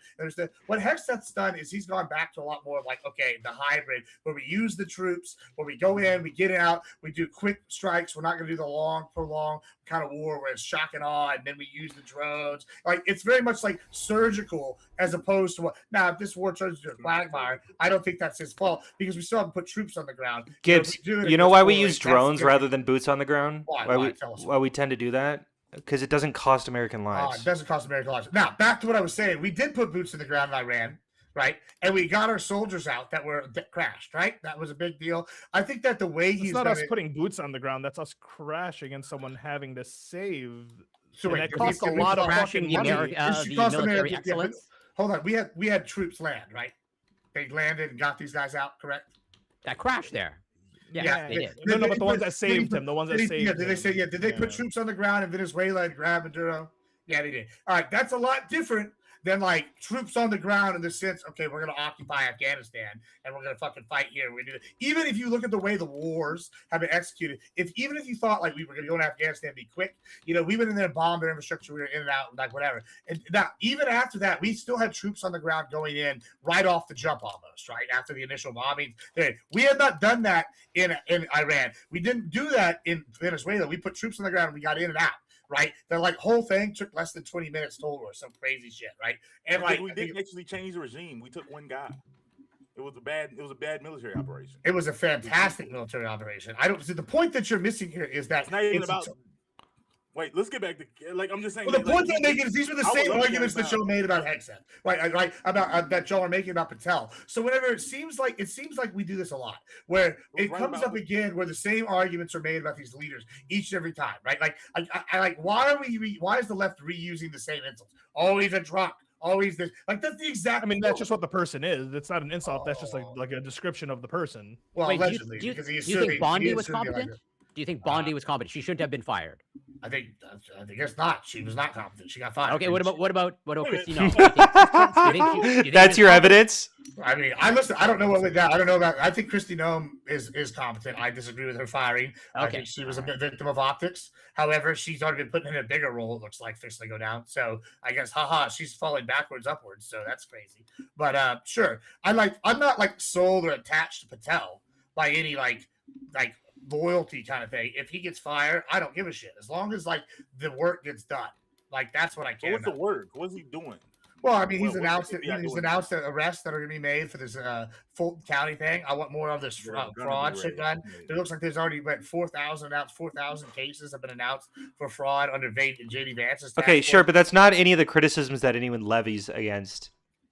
What Hegseth's done is he's gone back to a lot more of like, okay, the hybrid, where we use the troops, where we go in, we get out, we do quick strikes. We're not going to do the long, prolonged kind of war where it's shock and awe, and then we use the drones. Like it's very much like surgical, as opposed to what. Now, if this war turns into a quagmire, I don't think that's his fault because we still have to put troops on the ground. Gibbs, So if we do it you in know this why we war, use that's drones different. rather than boots on the ground? Why? Tell us Why we tend to do that? Because it doesn't cost American It lives. doesn't cost American lives. Now, back to what I was saying. We did put boots in the ground in Iran, right? And we got our soldiers out that crashed, right? That was a big deal. I think that the way It's he's not done us it, putting boots on the ground. That's us crashing and someone having to save. so and wait, that if costs we- a if we lot of crash fucking the money, money. Ameri- it should the cost military America- yeah, but excellence. hold on, we had troops land, right? They landed and got these guys out, correct? That crashed there. Yeah, Yeah, they did. No, Did but the they ones put- that saved him, the ones that Did saved they him. say, did they put Yeah. troops on the ground in Venezuela and grab Maduro? Yeah, they did. All right, that's a lot different than like troops on the ground in the sense, okay, we're gonna occupy Afghanistan and we're gonna fucking fight here. We're gonna do it. Even if you look at the way the wars have been executed, even if you thought like we were gonna go to Afghanistan and be quick, we went in there and bombed their infrastructure, we were in and out, like whatever. And now, even after that, we still had troops on the ground going in right off the jump almost, right? After the initial bombing. We had not done that in Iran. We didn't do that in Venezuela. We put troops on the ground and we got in and out. Right, the like whole thing took less than 20 minutes total, or some crazy shit, right? And Because like we didn't actually change the regime. We took one guy. It was a bad military operation. it was a fantastic military operation. I don't see the point that you're missing here is that It's not even it's about. Wait, let's get back to I'm just saying. well, the that, point like, I'm making is these were the I would same love to arguments hear that y'all made about Hegseth, right? About that y'all are making about Patel. So whenever it seems like we do this a lot, where it right comes about up again, where the same arguments are made about these leaders each and every time, right? Like I like why is the left reusing the same insults? Always a drunk. Always this. Like that's the exact. I mean, that's just what the person is. It's not an insult. That's just like a description of the person. well, Wait, allegedly, do you because he think assumed Bondi he was assumed the competent? idea. Do you think Bondi was competent? She shouldn't have been fired. I think it's not. She was not competent. She got fired. Okay, what about Wait a Christy? minute. No. Do you think she That's was your competent? evidence. I mean, I don't know what went down. I don't know about. I think Christy Nome is competent. I disagree with her firing. I Okay. think she was a victim of optics. However, she's already been put in a bigger role. It looks like fixing to go down. So I guess, she's falling backwards, upwards. So that's crazy. But sure, I'm not like sold or attached to Patel by any like loyalty kind of thing. If he gets fired, I don't give a shit as long as like the work gets done. Like that's what I But care what's the about. work? What's he doing? Well, I mean, he's Well, announced what's the FBI he's doing? announced that arrests that are going to be made for this Fulton County thing. I want more of this Yeah, they're gonna fraud be shit ready. done. It looks like there's already 4,000 announced. 4,000 cases have been announced for fraud under JD Vance's. Okay, task sure, force. but that's not any of the criticisms that anyone levies against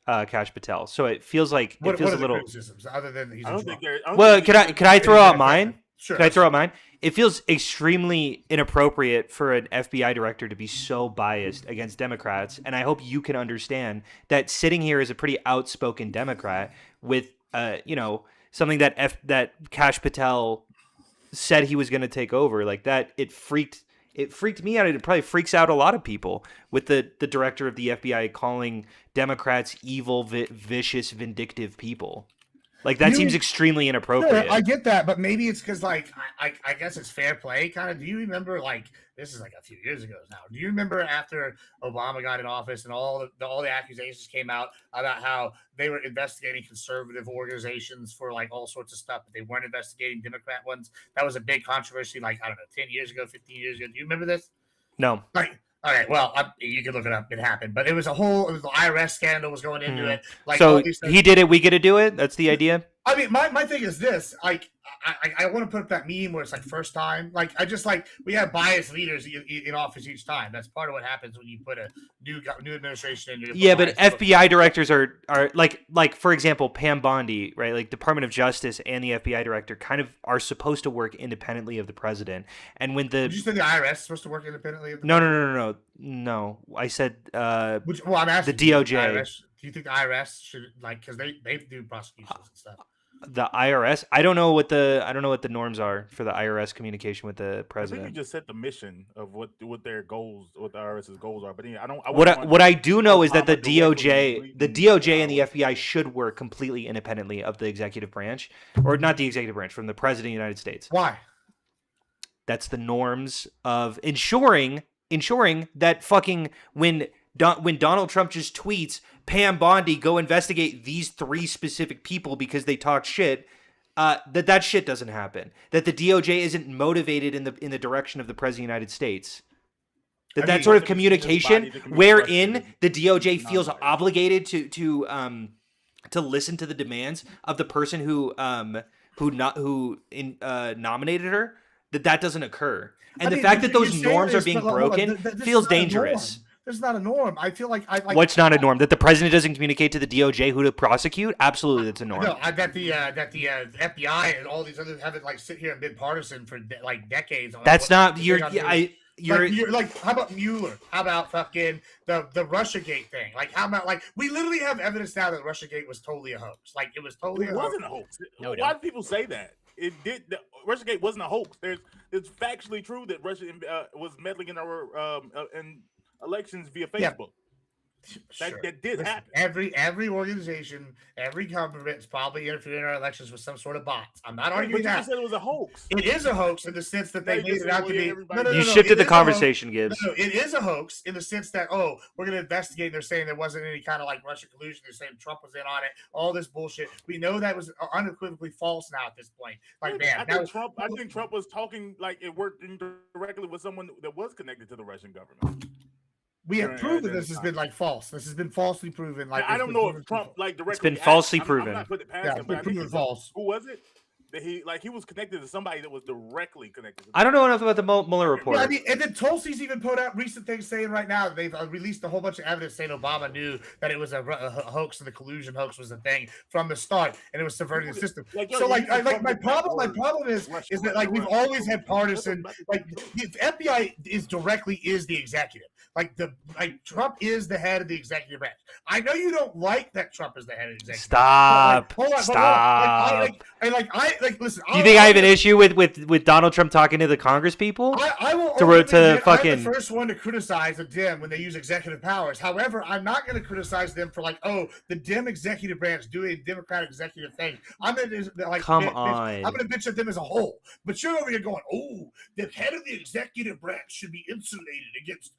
Kash Patel. So it feels like What it feels are a the little. criticisms other than he's I in don't think trouble? they're. I don't Well, think could I throw out mine? Sure. Can I throw out mine? It feels extremely inappropriate for an FBI director to be so biased against Democrats, and I hope you can understand that sitting here as a pretty outspoken Democrat with, something that Kash Patel said he was going to take over, like that, it freaked me out. It probably freaks out a lot of people with the director of the FBI calling Democrats evil, vicious, vindictive people. Like that seems extremely inappropriate. Sure, I get that, but maybe it's because, like, I guess it's fair play, kind of. Do you remember, like, this is like a few years ago now? Do you remember after Obama got in office and all the accusations came out about how they were investigating conservative organizations for like all sorts of stuff, but they weren't investigating Democrat ones? That was a big controversy, like, I don't know, 10 years ago, 15 years ago. Do you remember this? No. Like, all right, well, you can look it up. It happened, but it was the IRS scandal was going into it. Like, all So these things. he did it. We get to do it. That's the idea. I mean, my thing is this: like, I want to put up that meme where it's like first time. Like, I just like we have biased leaders in office each time. That's part of what happens when you put a new administration in. Yeah, but FBI directors are like for example, Pam Bondi, right? Like Department of Justice and the FBI director kind of are supposed to work independently of the president. And when Did you say the IRS is supposed to work independently? Of the No. I said I'm asking the DOJ. Do you think the IRS should, like, because they do prosecutions and stuff? The IRS. I don't know what the norms are for the IRS communication with the I think you president. just set the mission of what their goals, what the IRS's goals are. But anyway, What I do know is that the Obama DOJ and the FBI should work completely independently of the executive branch, or not the executive branch, from the president of the United States. Why? That's the norms of ensuring that fucking when Donald Trump just tweets, Pam Bondi, go investigate these 3 specific people because they talked shit, that shit doesn't happen. That the DOJ isn't motivated in the direction of the president of the United States. That sort of communication wherein the DOJ feels obligated to listen to the demands of the person who nominated her, that doesn't occur. And the fact that those norms are being broken feels dangerous. There's not a norm. I feel like What's not a norm? That the president doesn't communicate to the DOJ who to prosecute? Absolutely, that's a norm. No, I bet the FBI and all these others haven't like sit here and been partisan for like decades. That's not you're like how about Mueller? How about fucking the RussiaGate thing? Like, how about like we literally have evidence now that RussiaGate was totally a hoax. Like, it was totally It wasn't a hoax. No, Why do people say that? It did. RussiaGate wasn't a hoax. It's factually true that Russia was meddling in our in elections via Facebook. That did happen. Every organization, every government is probably interfering in our elections with some sort of bots. I'm not arguing But you that. just said it was a hoax. It is a hoax in the sense that they Now you made just it out to said, be. everybody- No, you it shifted the is a hoax. conversation, Gibbs. No, it is a hoax in the sense that, we're going to investigate. They're saying there wasn't any kind of like Russian collusion. They're saying Trump was in on it. All this bullshit. We know that was unequivocally false now at this point. Like, man, I think Trump was talking like it worked indirectly with someone that was connected to the Russian government. we have during proven that this has time. been like false. This has been falsely proven. Like, I don't know if Trump like directly. been falsely I'm proven. not putting it past Yeah, him, it's but been I think proven false. Who was it? That he was connected to somebody that was directly connected. To I don't know enough about the Mueller report. Yeah, I mean, and then Tulsi's even put out recent things saying right now they've released a whole bunch of evidence saying Obama knew that it was a hoax and the collusion hoax was a thing from the start, and it was subverting the system. So my problem is that like we've always had partisan, like the FBI is the executive. Trump is the head of the executive branch. I know you don't like that Trump is the head of the executive. Stop. Hold on. Stop. Listen. Do you think I have an issue with Donald Trump talking to the Congress people? I will To only to admit fucking- I'm the first one to criticize the Dem when they use executive powers. However, I'm not going to criticize them for the Dem executive branch doing Democratic executive thing. I'm going to Come I'm on. going to bitch at them as a whole. But you're over here going, the head of the executive branch should be insulated against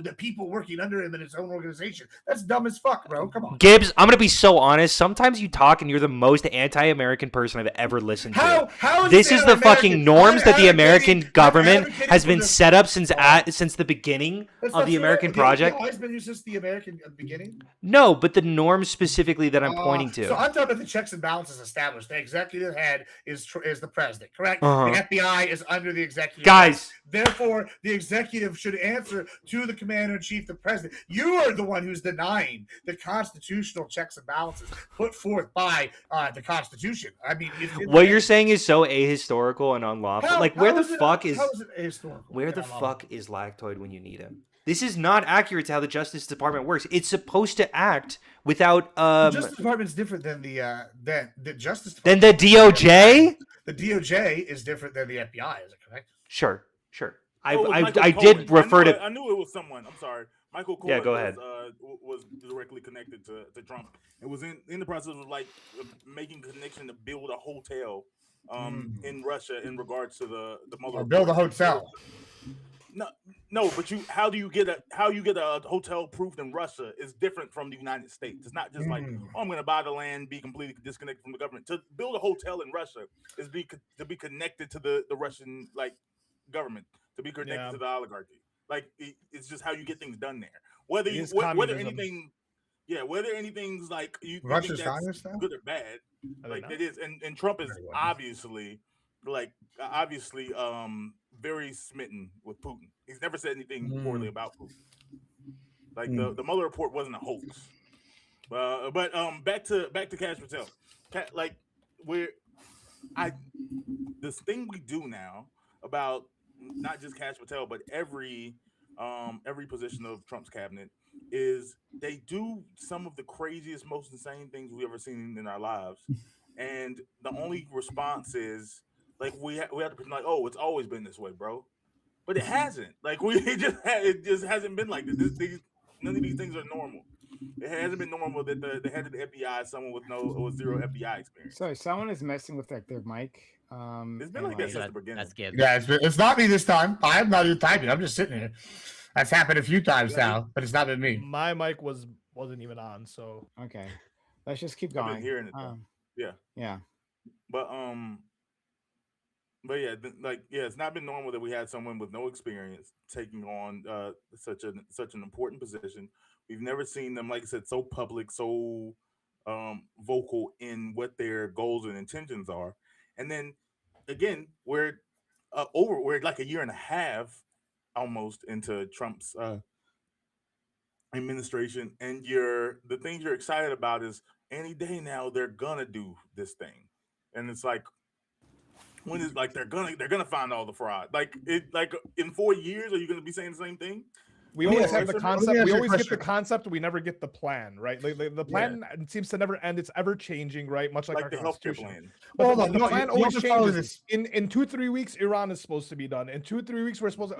the people working under him in his own organization. That's dumb as fuck, bro. Come on. Gibbs, I'm gonna be so honest. Sometimes you talk and you're the most anti-American person I've ever listened to. How is This it is the fucking anti-American? norms that the I'm American advocating- government I'm advocating has for been the- set up since the beginning That's of not the true. American The project. FBI has been used since the American beginning. No, but the norms specifically that I'm pointing to. So I'm talking about the checks and balances established. The executive head is the president, correct? Uh-huh. The FBI is under the executive. Guys, Therefore, the executive should answer to the commander in chief, the president. You are the one who's denying the constitutional checks and balances put forth by the Constitution. I mean, what you're saying is so ahistorical and unlawful. How- Like, where how the it- fuck is how is it ahistorical? where and the unlawful? fuck is Lactoid when you need him? This is not accurate to how the Justice Department works. It's supposed to act without The Justice Department is different than the Justice than Department. the DOJ. The DOJ is different than the FBI. Is it correct? Sure. Oh, it was Michael I Cohen. did refer to. I knew it was someone. I'm sorry. Michael Cohen Yeah, go ahead. was directly connected to Trump. It was in the process of like making connection to build a hotel in Russia in regards to the Mueller Or build a report. hotel. No, but how do you get a hotel approved in Russia is different from the United States. It's not just like, oh, I'm going to buy the land, be completely disconnected from the government. To build a hotel in Russia is to be connected to the Russian like government, to be connected Yeah. to the oligarchy. Like it's just how you get things done there. Whether It you is whether communism. whether anything's like you Russia's think that's communist now? good or bad, Are they like not? it is, and Trump is Very well. obviously very smitten with Putin. He's never said anything poorly about Putin. Like the Mueller report wasn't a hoax. But back to Kash Patel. This thing we do now about not just Kash Patel but every position of Trump's cabinet is they do some of the craziest, most insane things we've ever seen in our lives, and the only response is like we have to pretend like, oh, it's always been this way, bro. But it hasn't. Like it just hasn't been like this. None of these things are normal. It hasn't been normal that the head of the FBI is someone with zero FBI experience. Sorry, someone is messing with their mic. It's been and, like that since the That's beginning. Gibbs. Yeah, it's not me this time. I'm not even typing. I'm just sitting here. That's happened a few times now, but it's not been me. My mic wasn't even on, so Okay, let's just keep I've been going. hearing it though. Yeah. Yeah. But yeah, it's not been normal that we had someone with no experience taking on such an important position. We've never seen them, like I said, so public, so vocal in what their goals and intentions are. And then again, we're like a year and a half almost into Trump's administration, and the things you're excited about is any day now they're gonna do this thing, and it's like when it's like they're gonna find all the fraud. Like in 4 years, are you gonna be saying the same thing? we Let me always ask have the you- let me concept. ask We you a always get the question. concept. We never get the plan, right? The plan seems to never end. It's ever changing, right? Much like Like our the healthcare constitution. plan. But Hold the, on, the no, plan you always have to follow changes. this. In 2-3 weeks, Iran is supposed to be done. In 2-3 weeks, we're supposed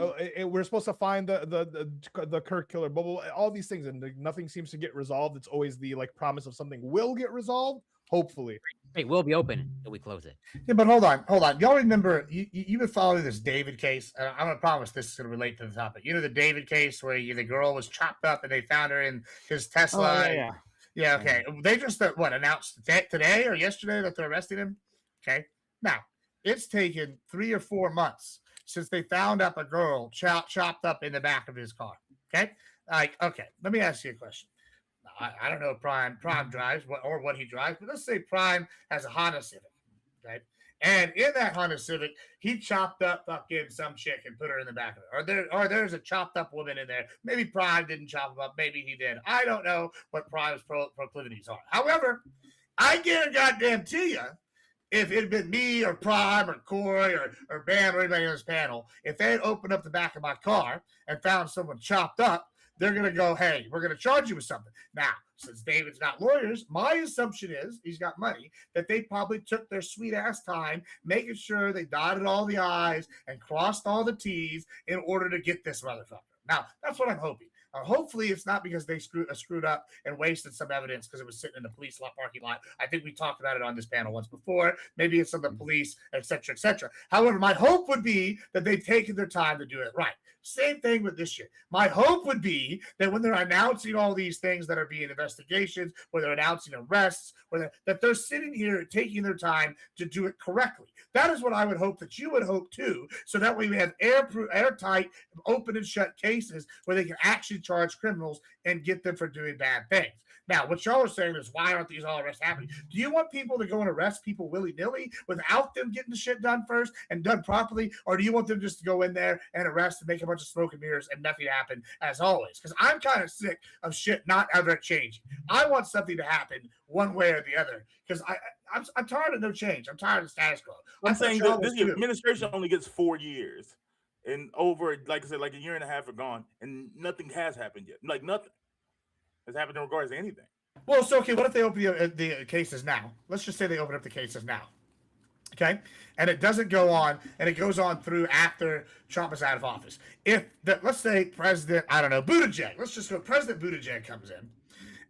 to find the Kirk killer. Blah, blah, blah, all these things, and nothing seems to get resolved. It's always the like promise of something will get resolved. Hopefully, Wait, we'll be open until we close it. Yeah, but hold on. Y'all remember you've been following this David case? I'm gonna promise this is gonna relate to the topic. You know the David case where the girl was chopped up and they found her in his Oh, Tesla. yeah. Yeah, okay. They just announced today or yesterday that they're arresting him. Okay. Now it's taken 3 or 4 months since they found up a girl chopped up in the back of his car. Okay. Like, okay, let me ask you a question. I don't know if Prime drives what he drives, but let's say Prime has a Honda Civic, right? And in that Honda Civic, he chopped up fucking some chick and put her in the back of it. Or there's a chopped up woman in there. Maybe Prime didn't chop him up. Maybe he did. I don't know what Prime's proclivities are. However, I get a goddamn to you, if it had been me or Prime or Corey or Bam or anybody on this panel, if they had opened up the back of my car and found someone chopped up, they're going to go, hey, we're going to charge you with something. Now, since David's got lawyers, my assumption is he's got money, that they probably took their sweet ass time making sure they dotted all the I's and crossed all the T's in order to get this motherfucker. Now, that's what I'm hoping. Hopefully, it's not because they screwed up and wasted some evidence because it was sitting in the police parking lot. I think we talked about it on this panel once before. Maybe it's on the police, et cetera, et cetera. However, my hope would be that they've taken their time to do it right. Same thing with this shit. My hope would be that when they're announcing all these things that are being investigations, where they're announcing arrests, that they're sitting here taking their time to do it correctly. That is what I would hope that you would hope too. So that way we have airtight, open and shut cases where they can actually charge criminals and get them for doing bad things. Now, what y'all are saying is, why aren't these all arrests happening? Do you want people to go and arrest people willy-nilly without them getting the shit done first and done properly? Or do you want them just to go in there and arrest and make a bunch of smoke and mirrors and nothing happen as always? Because I'm kind of sick of shit not ever changing. I want something to happen one way or the other because I'm tired of no change. I'm tired of status quo. I'm saying that this administration only gets 4 years. And over, like I said, like a year and a half are gone, and nothing has happened yet. Like nothing has happened in regards to anything. Well, so okay, what if they open the cases now? Let's just say they open up the cases now. Okay, and it doesn't go on, and it goes on through after Trump is out of office. Let's say President, Buttigieg. Let's just go. President Buttigieg comes in,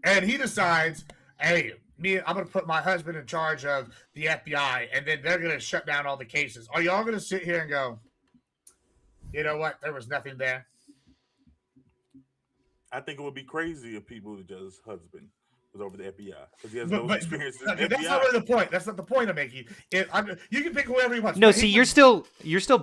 and he decides, hey, I'm going to put my husband in charge of the FBI, and then they're going to shut down all the cases. Are y'all going to sit here and go, you know what? There was nothing there. I think it would be crazy if people just husband was over the FBI because he has no experience. Okay, that's not really the point. That's not the point I'm making. You can pick whoever you want. No, see, you're still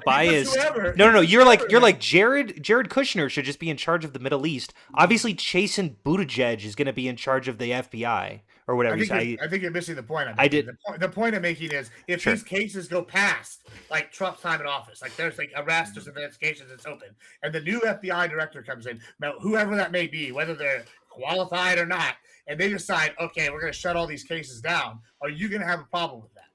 biased. No. You're like Jared Kushner should just be in charge of the Middle East. Obviously, Chasten Buttigieg is going to be in charge of the FBI or whatever. I think you're missing the point. The point I'm making is if these cases go past like Trump's time in office, like there's like arrests, there's investigations, it's open, and the new FBI director comes in, now whoever that may be, whether they're qualified or not, and they decide, okay, we're going to shut all these cases down. Are you going to have a problem with that?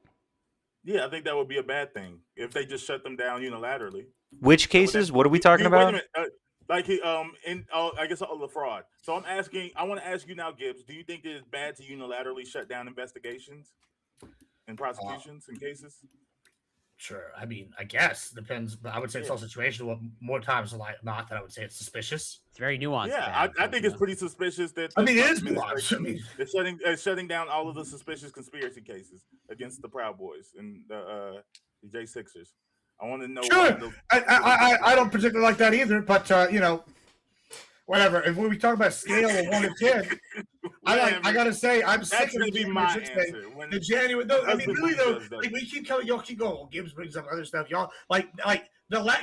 Yeah, I think that would be a bad thing if they just shut them down unilaterally. Which cases? What are we talking about? Wait a minute. I guess all the fraud. So I want to ask you now, Gibbs. Do you think it's bad to unilaterally shut down investigations and prosecutions and cases? Sure. I mean, I guess depends. But I would say it's all situational. More times than not that I would say it's suspicious. It's very nuanced. Yeah, I think it's pretty suspicious that it is nuanced. I mean, it's shutting down all of the suspicious conspiracy cases against the Proud Boys and the J6ers. I want to know. Sure. I don't particularly like that either, but whatever. If we talk about scale of 1 to 10, I gotta say I'm sick of the January. No, I mean really though, like we keep coming. Y'all keep going. Well, Gibbs brings up other stuff. Y'all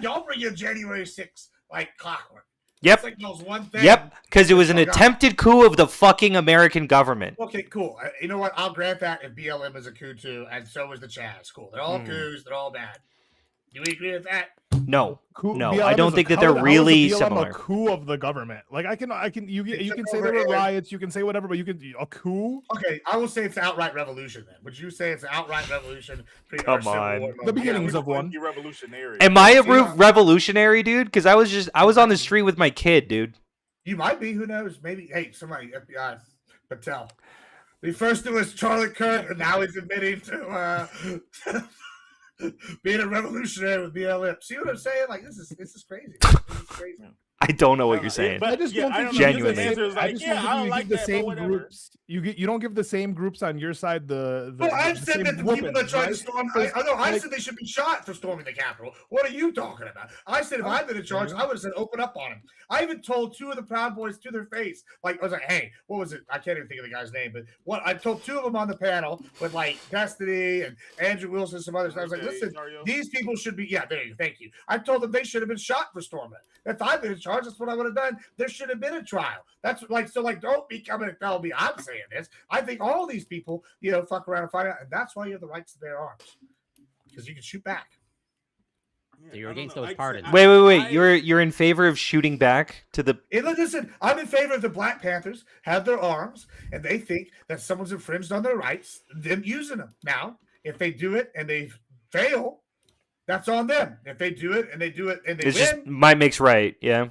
y'all bring in January 6th like clockwork. Yep. Signals one thing. Yep. Because it was an attempted coup of the fucking American government. Okay, cool. You know what? I'll grant that if BLM is a coup too, and so is the Chaz. Cool. They're all coups. They're all bad. Do we agree with that? No, BLM I don't think that they're really similar. A coup of the government. Like you can say there were riots, you can say whatever, but a coup. Okay, I will say it's an outright revolution. Then would you say it's an outright revolution? Come on, the beginnings of one. Revolutionary. Am I a revolutionary, dude? Because I was on the street with my kid, dude. You might be. Who knows? Maybe. Hey, somebody FBI, Patel. The first it was Charlie Kirk, and now he's admitting to being a revolutionary with BLM. See what I'm saying? Like this is crazy. This is crazy. I don't know what you're saying. But I just don't think genuinely. I just don't think you give the same groups. You don't give the same groups on your side the well, I've the said that the people that tried to storm. I said they should be shot for storming the Capitol. What are you talking about? I said if I'd been in charge, I would have said open up on them. I even told 2 of the Proud Boys to their face. Like I was like, hey, what was it? I can't even think of the guy's name, but I told 2 of them on the panel with like Destiny and Andrew Wilson, some others. I was like, listen, these people should be. Yeah, there you. Thank you. I told them they should have been shot for storming. If I'd been in charge, that's what I would have done. There should have been a trial. That's like so. Like, don't be coming and tell me I'm saying this. I think all these people, fuck around and find out, and that's why you have the right to bear arms because you can shoot back. So you're against those pardons. Wait. You're in favor of shooting back to the. Listen, I'm in favor of the Black Panthers have their arms, and they think that someone's infringed on their rights. Them using them now. If they do it and they fail, that's on them. If they do it and they win, just might makes right. Yeah.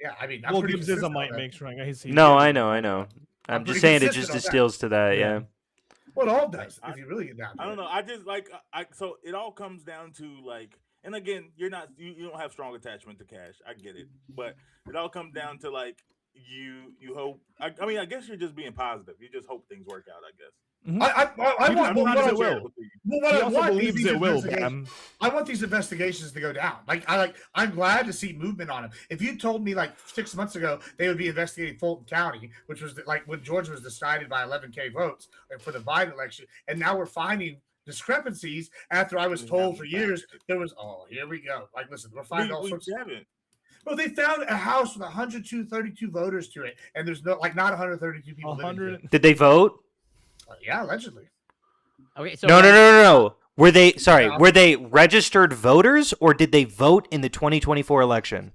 Yeah, I mean, Gibbs is a might makes right. No, I know. I'm just pretty saying it consistent just on that. distills to that. Yeah. Yeah. Well, it all does if you really get down to I don't it. know. I just like so it all comes down to like, and again, you don't have strong attachment to cash. I get it, but it all comes down to like you hope. I mean, I guess you're just being positive. You just hope things work out. I guess. I want believes what it I- will. well, what He I also want is believes these it will, investigations- Bam. I want these investigations to go down. I'm glad to see movement on them. If you told me like 6 months ago they would be investigating Fulton County, which was like when Georgia was decided by 11K votes for the Biden election, and now we're finding discrepancies after I was told for years there was, here we go. Like, listen, we're finding all sorts. Haven't. Well, they found a house with 132 voters to it, and there's not 132 people living in it. 100. Did they vote? Yeah, allegedly. Okay, so No. Were they Yeah. were they registered voters or did they vote in the 2024 election?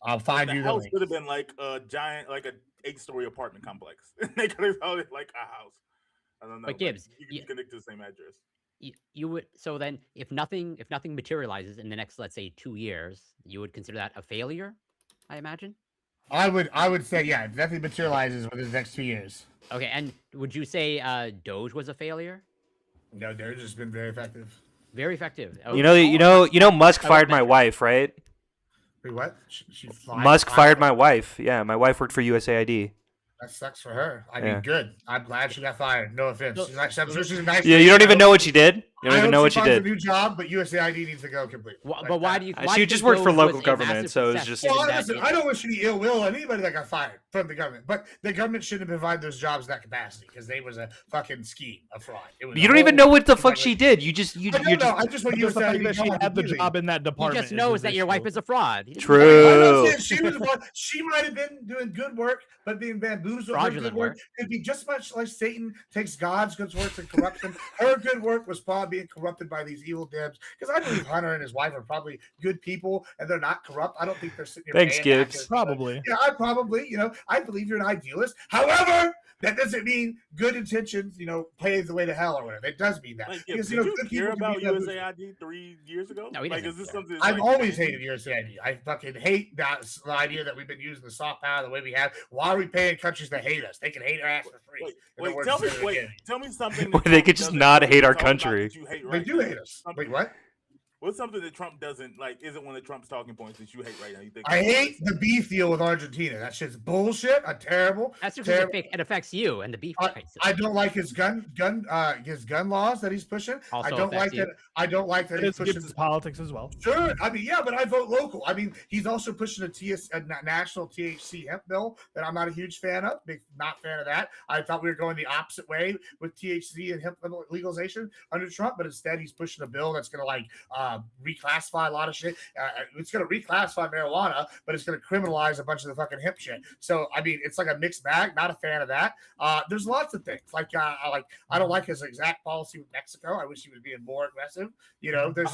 I'll find The you the house link. could have been like a giant, like a 8-story apartment complex. They could have called it like a house. I don't know. But Gibbs, you can connect to the same address. you would, so then if nothing materializes in the next, let's say, 2 years, you would consider that a failure, I imagine. I would say, yeah, if nothing materializes within the next 2 years. Okay, and would you say Doge was a failure? No, they're just been very effective. Very effective. You know Musk I fired love my that. wife, right? Wait, what? She Musk fired my wife. Yeah, my wife worked for USAID. That sucks for her. I Yeah. mean, good. I'm glad she got fired. No offense. So- I'm sure she's a nice. Yeah, lady. you don't I even hope- know what she did. You don't I even hope know what she finds did. A new job, but USAID needs to go completely. Like But why that. do you? She why do you just think worked for Doge local was a government, massive so it's success, just- given Well, that listen, it- I don't wish any ill will on anybody that got fired from the government, but the government shouldn't have provided those jobs in that capacity because they was a fucking scheme, a fraud. It was You a don't even whole- know what the fuck she did. You just I don't know. I just want Just the fact USAID that she to had the completely. job in that He department. just is knows his that your issue. wife is a fraud. He doesn't True. know I that. know she was one. She might have been doing good work, but being bamboozled. Her Fraudulent good work work. could be just much like Satan takes God's good work and corrupts them. Her good work was probably being corrupted by these evil dibs. Because I believe Hunter and his wife are probably good people, and they're not corrupt. I don't think they're sitting here. Thanks, paying Gibbs. taxes. Probably. Yeah, I probably. I believe you're an idealist. However, that doesn't mean good intentions, pave the way to hell or whatever. It does mean that. Like, Because, did you good care people can about be bamboozled. USAID 3 years ago? No, he like, doesn't is this care. something? I've like, always hated USAID. I fucking hate the idea that we've been using the soft power the way we have. Why are we paying countries that hate us? They can hate our ass for free. And then we're just doing it again. Tell me something. Well, that they Trump could just doesn't not do hate our that's all about country. that you hate They right do now. hate us. Something- Wait, what? What's something that Trump doesn't like? Isn't one of Trump's talking points that you hate right now? You think I hate the beef deal with Argentina. That shit's bullshit. Terrible. That's just terrible. because it affects you and the beef. I don't like his gun laws that he's pushing. Also I don't like affects you. that. I don't like that It he's gives pushing. his politics as well. Sure. I mean, yeah, but I vote local. I mean, he's also pushing a national THC hemp bill that I'm not a huge fan of. Not fan of that. I thought we were going the opposite way with THC and hemp legalization under Trump, but instead he's pushing a bill that's going to reclassify a lot of shit. It's going to reclassify marijuana, but it's going to criminalize a bunch of the fucking hemp shit. So, I mean, it's like a mixed bag. Not a fan of that. There's lots of things I don't like his exact policy with Mexico. I wish he was being more aggressive. There's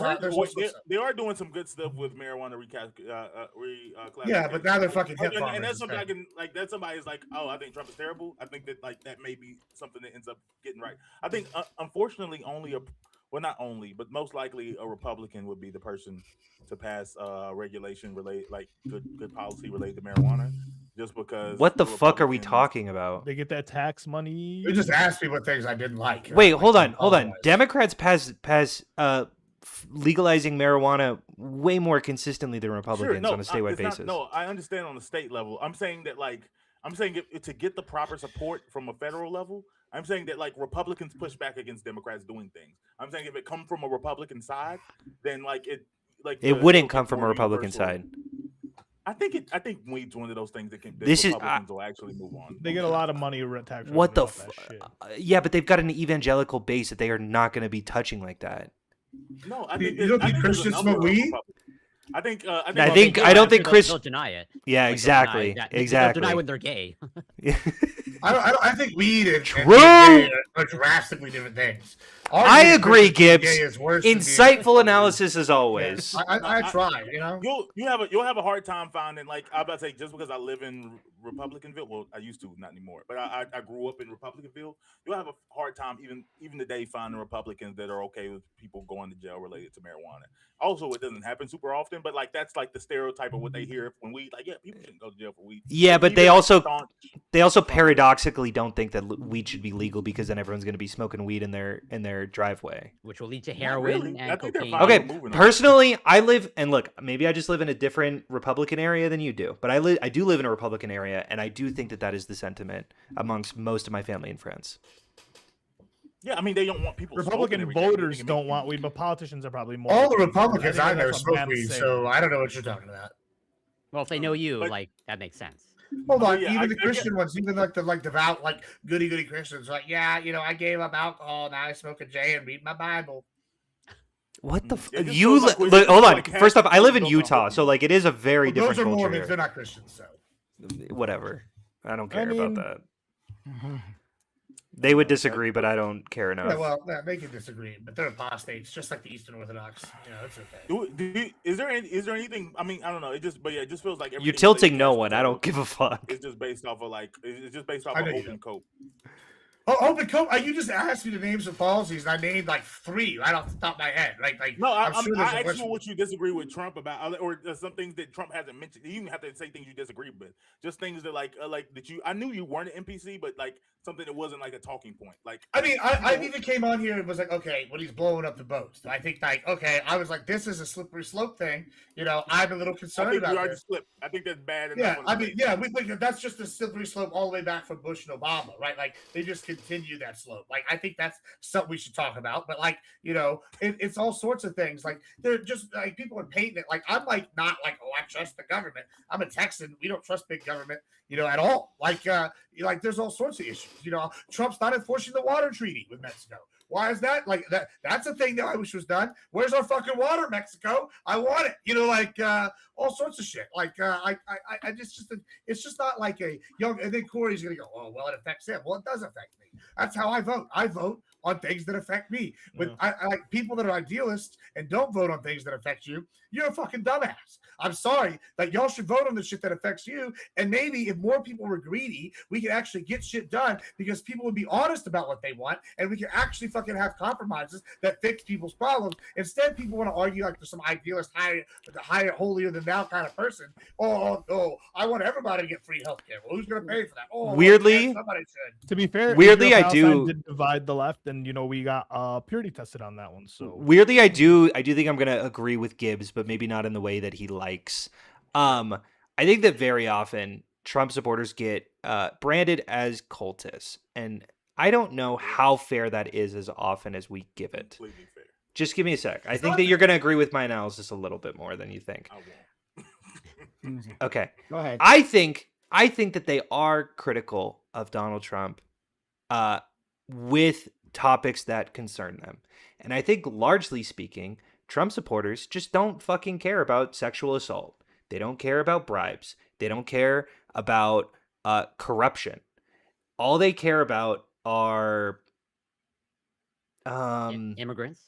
they are doing some good stuff with marijuana yeah, but now they're fucking hemp farmers. And that's something I instead. can like. That somebody's like, oh, I think Trump is terrible. I think that that may be something that ends up getting right. I think unfortunately not only, but most likely a Republican would be the person to pass regulation related, like good policy related to marijuana. Just because. What the fuck are we Republicans- talking about? They get that tax money. You just asked me what things I didn't like. Wait, hold on. Otherwise. Democrats pass legalizing marijuana way more consistently than Republicans on a statewide basis. No, I understand on the state level. I'm saying that to get the proper support from a federal level, I'm saying that Republicans push back against Democrats doing things. I'm saying if it come from a Republican side, then it wouldn't come from a Republican side. I think weed's one of those things that Republicans will actually move on. They get a lot of money tax. What the revenue off that shit. yeah, but they've got an evangelical base that they are not going to be touching like that. No, I You think don't think there's a Christians number smoke of weed? Republicans. I think I don't think Chris. They'll deny it. Yeah, Like, exactly, they'll deny exactly. They'll deny when they're gay. I think weed and True. gay are drastically different things. I agree, Gibbs. Gay is worse than being- Insightful analysis as always. I try, You'll have a hard time finding I'm about to say just because I live in Republicanville. Well, I used to, not anymore. But I grew up in Republicanville. You'll have a hard time even today finding Republicans that are okay with people going to jail related to marijuana. Also, it doesn't happen super often, but that's the stereotype of what they hear when weed. People shouldn't go to jail for weed. Yeah, but Even they also staunch- paradoxically paradoxically don't think that weed should be legal because then everyone's going to be smoking weed in their driveway. which will lead to Not heroin really. I and think they're cocaine. fine. Okay, moving on. personally, I live and look, maybe I just live in a different Republican area than you do, but I do live in a Republican area, and I do think that is the sentiment amongst most of my family and friends. Yeah, I mean they don't want people. smoking Republican every day. They voters can don't make want weed, but politicians are probably more. All the I Republicans think I know that's what smoke Bam's weed, saying. so I don't know what you're talking about. Well, if they know you, But- like that makes sense. Hold on, yeah, even I the get- Christian ones, even like the devout, like goody Christians, like, yeah, you know, I gave up alcohol, now I smoke a J and read my Bible. What the It just you feels like li- we're- hold on. like First off, I live in Catholics don't Utah, know. so like it is a very Well, different those are culture. Mormons, they're Here. not Christians, so. Whatever, I don't I care mean- about that. They would disagree, but I don't care enough. Yeah, well, yeah, they can disagree, but they're apostates, just like the Eastern Orthodox. You know, it's okay. Is there anything? I mean, I don't know. It just feels like You're everything tilting they no cast one. I is- don't give a fuck. It's just based off of it's just based off I of know you open cope. Oh, open cope. You just asked me the names of policies, and I named like 3 right off the top of my head. Like No, I'm sure there's a I bunch asked you of- what you disagree with Trump about, or some things that Trump hasn't mentioned. You even have to say things you disagree with. Just things that like that you. I knew you weren't an NPC, but like something that wasn't like a talking point. Like I mean, I even came on here and was like, okay, when he's blowing up the boats, I think like, okay, I was like, this is a slippery slope thing. You know, I'm a little I concerned think you about already this. slipped. I think that's bad. Yeah, enough. I mean, yeah, we think that's just a slippery slope all the way back from Bush and Obama, right? Like they just continue that slope. Like I think that's something we should talk about. But like, you know, it's all sorts of things. Like they're just like people are painting it. Like I'm like not like, oh, I trust the government. I'm a Texan. We don't trust big government, you know, at all. Like there's all sorts of issues. You know, Trump's not enforcing the water treaty with Mexico. Why is that? Like that's a thing that I wish was done. Where's our fucking water, Mexico? I want it. You know, like all sorts of shit. Like I just it's just not like a young. And then Corey's gonna go, oh well, it affects him. Well, it does affect me. That's how I vote. I vote on things that affect me. But Yeah. I like people that are idealists and don't vote on things that affect you. You're a fucking dumbass. I'm sorry. Like y'all should vote on the shit that affects you. And maybe if more people were greedy, we could actually get shit done because people would be honest about what they want, and we can actually fucking have compromises that fix people's problems. Instead, people want to argue like there's some idealist, higher, holier than thou kind of person. Oh, I want everybody to get free healthcare. Well, who's going to pay for that? Oh, Weirdly- yeah, somebody should. To be fair, Weirdly, Israel I Palestine do- did divide the left, and you know we got purity tested on that one. So Weirdly, I do think I'm gonna agree with Gibbs, but maybe not in the way that he likes. I think that very often Trump supporters get branded as cultists, and I don't know how fair that is as often as we give it. completely fair. Just give me a sec. I It's think not that you're gonna agree with my analysis a little bit more than you think. I won't. Okay. Go ahead. I think that they are critical of Donald Trump with topics that concern them. And I think largely speaking, Trump supporters just don't fucking care about sexual assault. They don't care about bribes. They don't care about corruption. All they care about are Immigrants.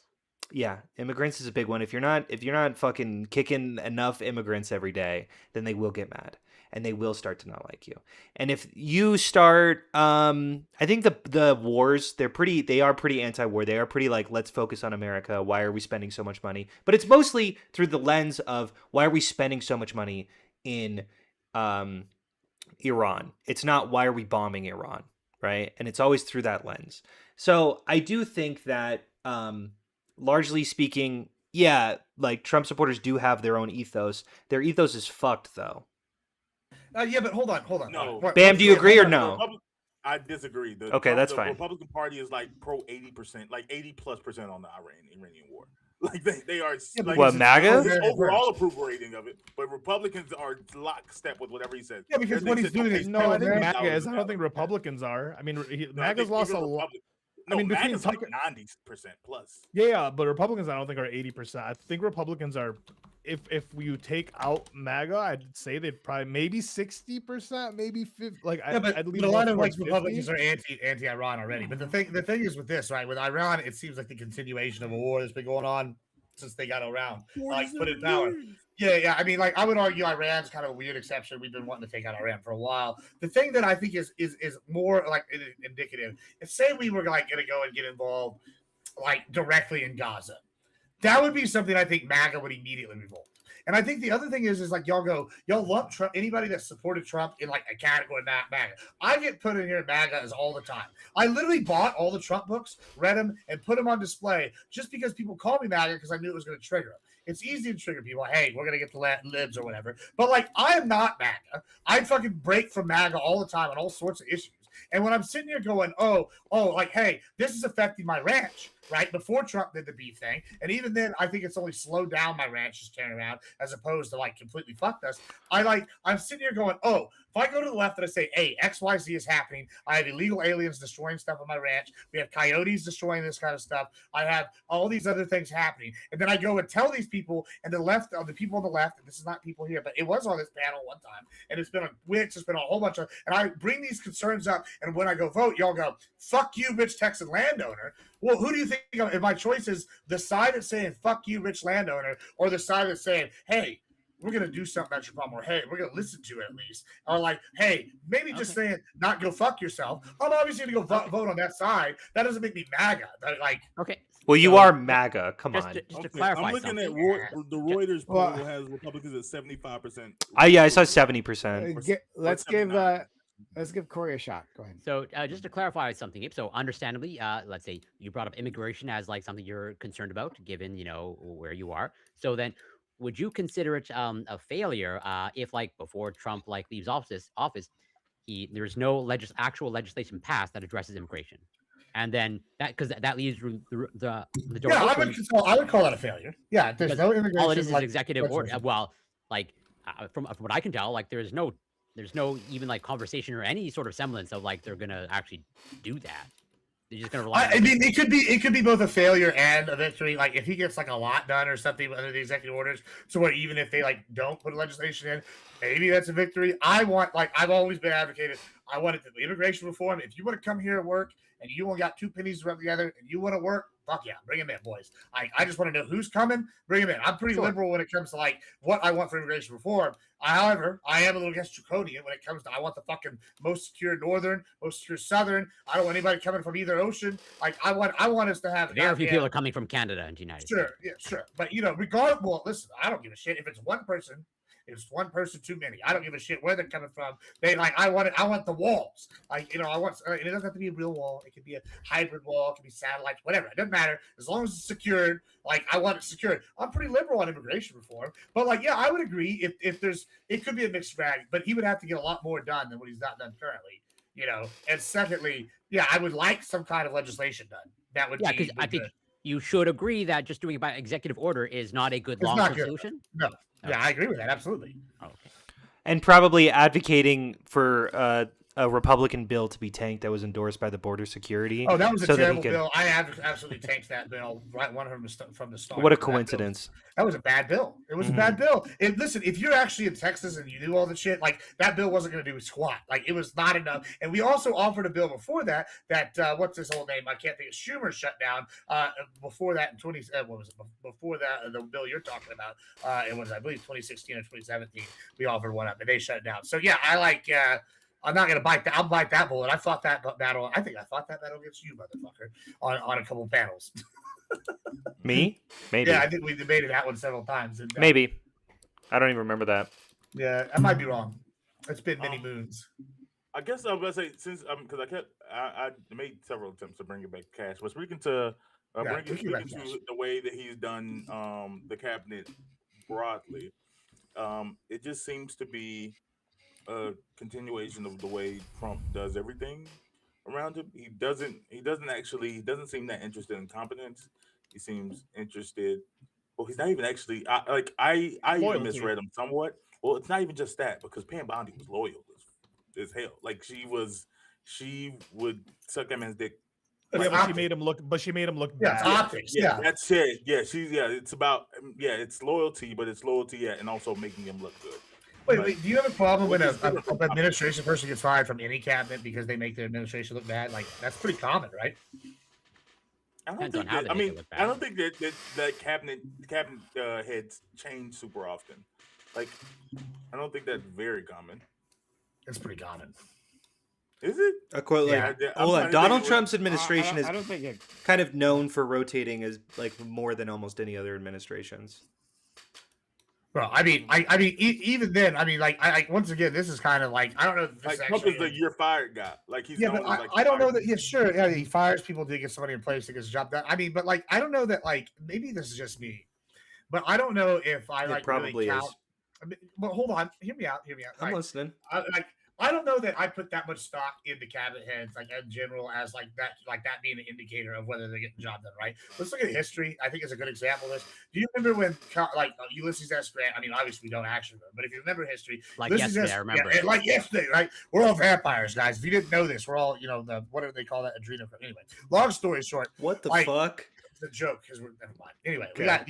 yeah, immigrants is a big one. If you're not fucking kicking enough immigrants every day, then they will get mad and they will start to not like you. And if you start, I think the wars, they are pretty anti-war. They are pretty like, let's focus on America. Why are we spending so much money? But it's mostly through the lens of why are we spending so much money in Iran? It's not why are we bombing Iran, right? And it's always through that lens. So I do think that largely speaking, yeah, like Trump supporters do have their own ethos. Their ethos is fucked though. Yeah, but hold on. No. Bam, do you agree or The no? I disagree. Okay, that's the fine. Republican Party is like pro 80%, like 80+% on the Iranian war. Like they are. Like, What, MAGA? His overall approval rating of it, but Republicans are lockstep with whatever he says. Yeah, because They what he's said, doing okay, is no, I think America MAGA is. I $10,000. don't think Republicans are. I mean, No, I think MAGA's lost a even lot. Republic- I No, mean, between MAGA's like Tucker- 90% plus. Yeah, but Republicans, I don't think are 80%. I think Republicans are. If you take out MAGA, I'd say they'd probably maybe 60%, maybe 50. Like Yeah, but, I'd lean a more lot of like towards 50. Republicans are anti-Iran already. But the thing is with this, right? With Iran, it seems like the continuation of a war that's been going on since they got around, like put in power. Yeah. I mean, like I would argue Iran's kind of a weird exception. We've been wanting to take out Iran for a while. The thing that I think is more like indicative. If say we were like going to go and get involved, like directly in Gaza, that would be something I think MAGA would immediately revolt. And I think the other thing is like y'all lump Trump, anybody that supported Trump in like a category MAGA. I get put in here MAGA as all the time. I literally bought all the Trump books, read them, and put them on display just because people call me MAGA because I knew it was going to trigger them. It's easy to trigger people. Hey, we're gonna get the libs or whatever. But like, I am not MAGA. I fucking break from MAGA all the time on all sorts of issues. And when I'm sitting here going, oh, like, hey, this is affecting my ranch, right? Before Trump did the beef thing. And even then, I think it's only slowed down my ranch's turnaround as opposed to like completely fucked us. I'm sitting here going, oh, if I go to the left and I say, hey, XYZ is happening, I have illegal aliens destroying stuff on my ranch. We have coyotes destroying this kind of stuff. I have all these other things happening. And then I go and tell these people, and the people on the left, and this is not people here, but it was on this panel one time, and it's been on Wix, it's been a whole bunch of, and I bring these concerns up, and when I go vote, y'all go, fuck you, rich Texan landowner. Well, who do you think if my choice is the side that's saying fuck you, rich landowner, or the side that's saying, hey, we're going to do something about your problem, or hey, we're going to listen to it at least, or like, hey, maybe just saying not go fuck yourself. I'm obviously going to go vote on that side. That doesn't make me MAGA. Like, okay. Well, you are MAGA. Come on. Just to clarify, I'm looking at the Reuters poll has Republicans at 75%. I saw 70%. Let's give Corey a shot. Go ahead. So just to clarify something, so understandably, let's say you brought up immigration as like something you're concerned about, given where you are. So then, would you consider it a failure if like before Trump like leaves office, there's no actual legislation passed that addresses immigration, and then because that leaves the door. Yeah, I would call that a failure. Yeah, there's no immigration. All it is executive order. Well, like from what I can tell, like there's no even like conversation or any sort of semblance of like they're gonna actually do that. They're just gonna rely. I mean, it could be both a failure and a victory. Like if he gets like a lot done or something under the executive orders, so where even if they like don't put legislation in, maybe that's a victory. I've always been advocated. I wanted the immigration reform. If you want to come here and work and you only got two pennies to rub together and you want to work, fuck yeah, bring him in, boys. I just want to know who's coming, bring him in. I'm pretty liberal when it comes to like what I want for immigration reform. However, I am a little against draconian when it comes to I want the fucking most secure northern, most secure southern. I don't want anybody coming from either ocean. Like I want us to have very few people are coming from Canada and United States. Sure. But well, listen, I don't give a shit if it's one person. It's one person too many. I don't give a shit where they're coming from. I want the walls. I want. It doesn't have to be a real wall. It could be a hybrid wall. It could be satellites. Whatever. It doesn't matter as long as it's secured. Like I want it secured. I'm pretty liberal on immigration reform, but I would agree if there's. It could be a mixed bag, but he would have to get a lot more done than what he's not done currently. And secondly, I would like some kind of legislation done. That would because I think you should agree that just doing it by executive order is not a good long-term solution. No. Yeah, I agree with that. Absolutely. Oh, okay. And probably advocating for a Republican bill to be tanked that was endorsed by the Border Security. Oh, that was a terrible bill. I absolutely tanked that bill right from the start. What a coincidence. That was a bad bill. It was a bad bill. Listen, if you're actually in Texas and you do all the shit, like that bill wasn't going to do squat. Like it was not enough. And we also offered a bill before that what's his whole name? I can't think of. Schumer shut down before that in before that the bill you're talking about. It was I believe 2016 or 2017. We offered one up and they shut it down. So yeah, I'm not going to bite that. I'll bite that bullet. I fought that battle. I think I fought that battle against you, motherfucker, on a couple of panels. Me? Maybe. Yeah, I think we debated that one several times. And, maybe. I don't even remember that. Yeah, I might be wrong. It's been many moons. I guess I was going to say, since because I made several attempts to bring it back to Cash. Was speaking to the way that he's done the cabinet broadly. It just seems to be a continuation of the way Trump does everything around him. He doesn't seem that interested in competence. He seems interested. Well, he's not even actually. I even misread him somewhat. Well, it's not even just that because Pam Bondi was loyal as hell. Like she would suck him his dick. Yeah, but she made him look. Yeah, bad. optics. Yeah, that's it. Yeah, it's about it's loyalty, but it's loyalty and also making him look good. Wait, do you have a problem when an administration person gets fired from any cabinet because they make their administration look bad? Like that's pretty common, right? I don't think that cabinet heads change super often. Like, I don't think that's very common. It's pretty common. Is it? Donald Trump's administration is I don't think kind of known for rotating as like more than almost any other administrations. Bro, I mean, even then, I mean, like, once again, this is kind of like, I don't know. If this Like is Trump actually is the "you're fired" guy. Like he's yeah, but known as, like, I don't know fired that. Yeah, people. sure. Yeah, he fires people to get somebody in place to get his job done. I mean, but like, I don't know that. Like, maybe this is just me, but I don't know if I It like probably really count. is. I mean, but hold on, hear me out. Hear me out. I'm Like, listening. I don't know that I put that much stock into cabinet heads, like in general, as like that being an indicator of whether they're getting the job done right. Let's look at history. I think it's a good example of this. Do you remember when Ulysses S. Grant? I mean, obviously we don't actually remember, but if you remember history, Like Ulysses yesterday, S. I remember. Yeah, like yesterday, right? We're all vampires, guys. If you didn't know this, we're all what do they call that? Adrenochrome. Anyway, long story short, What the like, fuck? it's a joke because we're never mind. Anyway, Okay.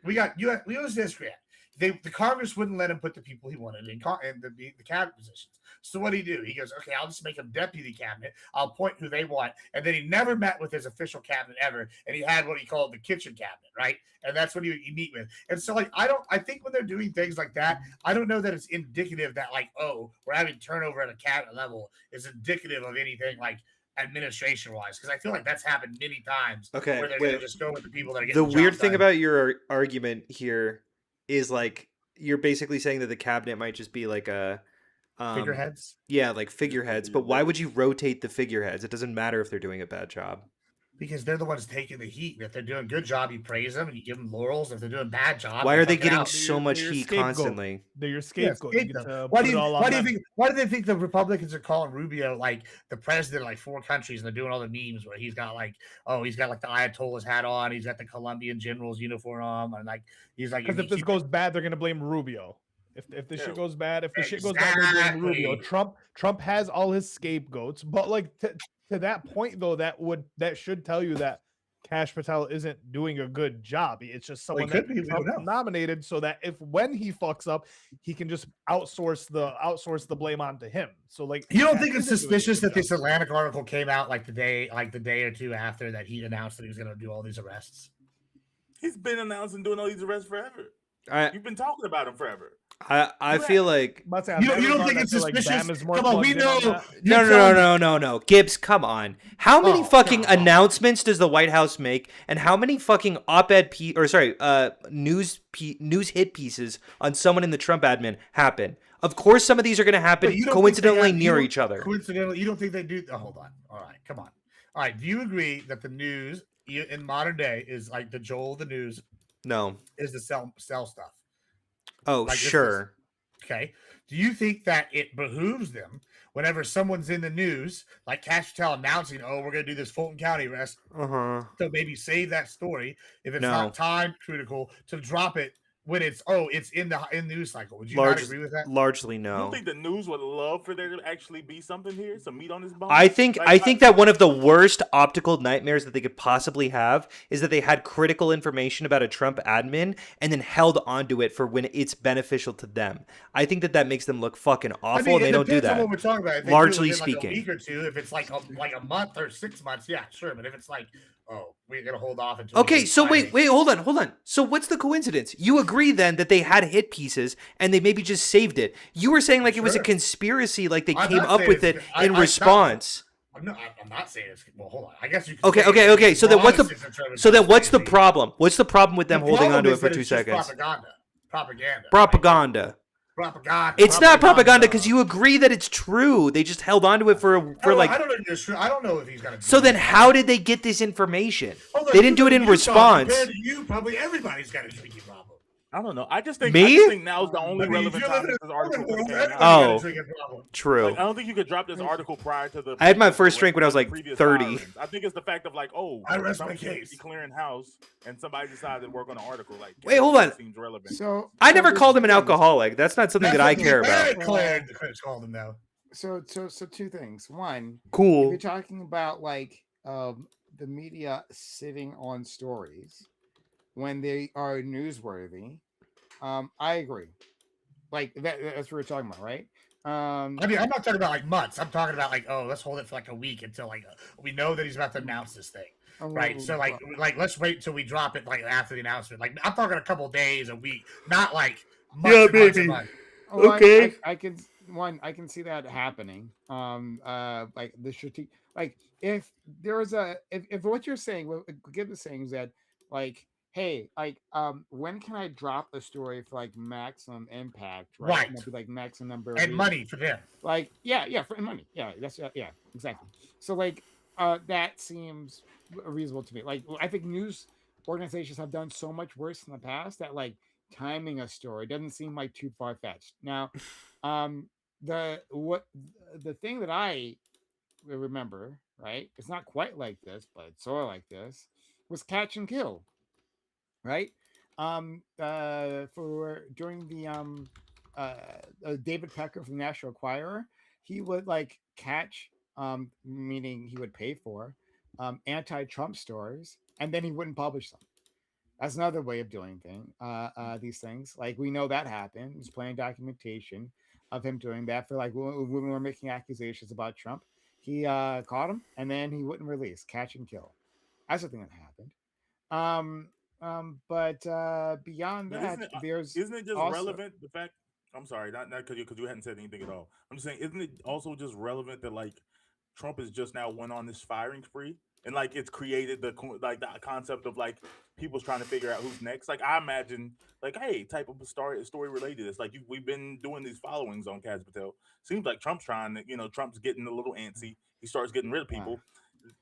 we got Ulysses S. Grant. The Congress wouldn't let him put the people he wanted in the cabinet positions. So what did he do? He goes, okay, I'll just make him deputy cabinet. I'll appoint who they want. And then he never met with his official cabinet ever. And he had what he called the kitchen cabinet, right? And that's what he meet with. And so, like, I think when they're doing things like that, I don't know that it's indicative that, like, oh, we're having turnover at a cabinet level is indicative of anything like administration wise. Because I feel like that's happened many times. Okay, Where they're wait. going to just go with the people that are The getting weird job thing done. about your argument here is like you're basically saying that the cabinet might just be like a figureheads. Yeah, like figureheads. But why would you rotate the figureheads? It doesn't matter if they're doing a bad job. Because they're the ones taking the heat. And if they're doing a good job, you praise them and you give them laurels. If they're doing a bad job, Why you are they fuck it getting out. so They're much your heat scapegoat. constantly? They're your Yeah, scapegoat. You get scapegoat. to Why put do it you all on why do you them. think why do they think the Republicans are calling Rubio like the president of like 4 countries and they're doing all the memes where he's got like the Ayatollah's hat on, he's got the Colombian general's uniform on, and like he's like Because if this goes bad, they're gonna blame Rubio. If this Yeah. shit goes bad, if the shit goes bad, they blame Rubio. Exactly. Trump has all his scapegoats, but like to that point though, that should tell you that Kash Patel isn't doing a good job. It's just Well, he someone that could be, we don't Trump know. nominated so that when he fucks up, he can just outsource the blame onto him. So like, You don't Kash think it's isn't doing a suspicious good that this job. Atlantic article came out like the day or two after that he announced that he was going to do all these arrests? He's been announcing doing all these arrests forever. I You've been talking about him forever. I feel like I'm about to say, You on don't that think regard, it's I feel like suspicious? Bam is more Come on, we plugged in on know. that. you're telling me- no. Gibbs, come on. How many Oh, fucking God. announcements does the White House make, and how many fucking news hit pieces on someone in the Trump admin happen? Of course, some of these are going to happen But you don't think they coincidentally have- you near don't- each other. Coincidentally, you don't think they do? Oh, hold on. All right, come on. All right, do you agree that the news in modern day is like the Joel of the news No. is to sell stuff? Oh, Like, this is- sure. Okay. Do you think that it behooves them whenever someone's in the news, like Kash Patel announcing, "Oh, we're going to do this Fulton County arrest," Uh-huh. to maybe save that story if it's No. not time critical to drop it when it's in the news cycle? Would you not Large, agree with that? largely You no. don't think the news would love for there to actually be something here, some meat on this bone? I think Like, that one of the worst optical nightmares that they could possibly have is that they had critical information about a Trump admin and then held onto it for when it's beneficial to them. I think that makes them look fucking awful, and it they don't do depends on that. what we're talking about. If they do it Largely within, like, speaking. a week or two. If it's like a month or 6 months, yeah, sure. But if it's like, oh, we're gonna hold off until Okay, so wait, hold on. So what's the coincidence? You agree then that they had hit pieces and they maybe just saved it. You were saying like it was a Sure. conspiracy, like they I'm came not up saying with it it's- in I- response. I'm not saying it's well. Hold on. I guess you. Can Okay, say okay, it's okay. So then what's the response so then what's the conspiracy. problem? What's the problem with them The holding problem onto it is for that 2 it's just seconds? Propaganda. Propaganda. Propaganda. It's not propaganda because you agree that it's true. They just held onto it for like. I don't know if it's true. I don't know if he's gonna. So then, how did they get this information? Hold on, They didn't do you it in Utah, response. compared to you, probably everybody's got a drinking problem. I don't know. I just think now's the only I mean, relevant if you time live in this a article world, could have everybody's came got out. a Oh. drinking problem. True. Like, I don't think you could drop this article prior to the. I had my first drink when I was, like, previous 30. firings. I think it's the fact of like, oh, I rest Trump my seems to case. be clearing house, and somebody decided to work on an article. Like, Wait, hold on. Seems relevant. So I so never there's called him an two things. alcoholic. That's not something that I care about. Claire called him though. So two things. One, if Cool. you're talking about like the media sitting on stories when they are newsworthy, I agree. Like that's what we're talking about, right? I mean, I'm not talking about like months. I'm talking about like, oh, let's hold it for like a week until like we know that he's about to announce this thing, right? So like let's wait until we drop it like after the announcement. Like I'm talking a couple days, a week, not like months Yeah, and months baby. and months. Well, Okay. I can see that happening. Like the strategic, like if there is if what you're saying, what Gibb is saying is that like hey, like, when can I drop a story for like maximum impact, right? Right. And that'd be like maximum number of And readers. money for them. Like, yeah, for money. Yeah, that's yeah, exactly. So like, that seems reasonable to me. Like, I think news organizations have done so much worse in the past that like timing a story doesn't seem like too far fetched. Now, um, the thing that I remember, right? It's not quite like this, but it's sort of like this. Was Catch and Kill, right? For during the David Pecker from National Enquirer, he would like catch, meaning he would pay for, anti-Trump stories, and then he wouldn't publish them. That's another way of doing these things. Like we know that happened. There's plenty of documentation of him doing that for like when we were making accusations about Trump. He caught him, and then he wouldn't release, catch and kill. That's the thing that happened. But beyond But that, there's isn't it just also relevant the fact? I'm sorry, not because you hadn't said anything at all. I'm just saying, isn't it also just relevant that like Trump has just now went on this firing spree and like it's created the concept of like people's trying to figure out who's next. Like I imagine like hey type of story related. It's like we've been doing these followings on Kaz Patel. Seems like Trump's trying to Trump's getting a little antsy. He starts getting rid of people.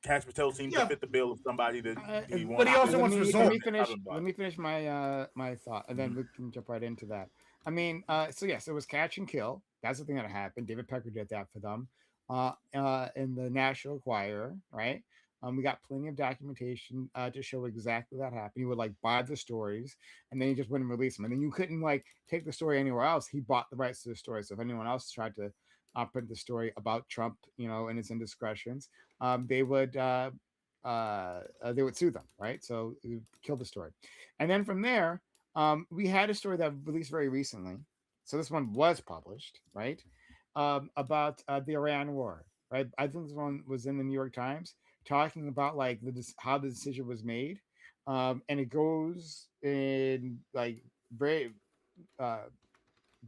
Kaz Patel seems to fit the bill of somebody that he wants. But he also wants let me results. finish. Let me finish my my thought, and then we can jump right into that. I mean, so yes, it was catch and kill. That's the thing that happened. David Pecker did that for them. In the National Enquirer, right? We got plenty of documentation to show exactly that happened. He would like buy the stories, and then he just wouldn't release them. And then you couldn't like take the story anywhere else. He bought the rights to the story. So if anyone else tried to print the story about Trump, and his indiscretions, they would sue them, right? So it would kill the story. And then from there, we had a story that released very recently. So this one was published, right? About the Iran war, right? I think this one was in the New York Times, talking about like how the decision was made, and it goes in like very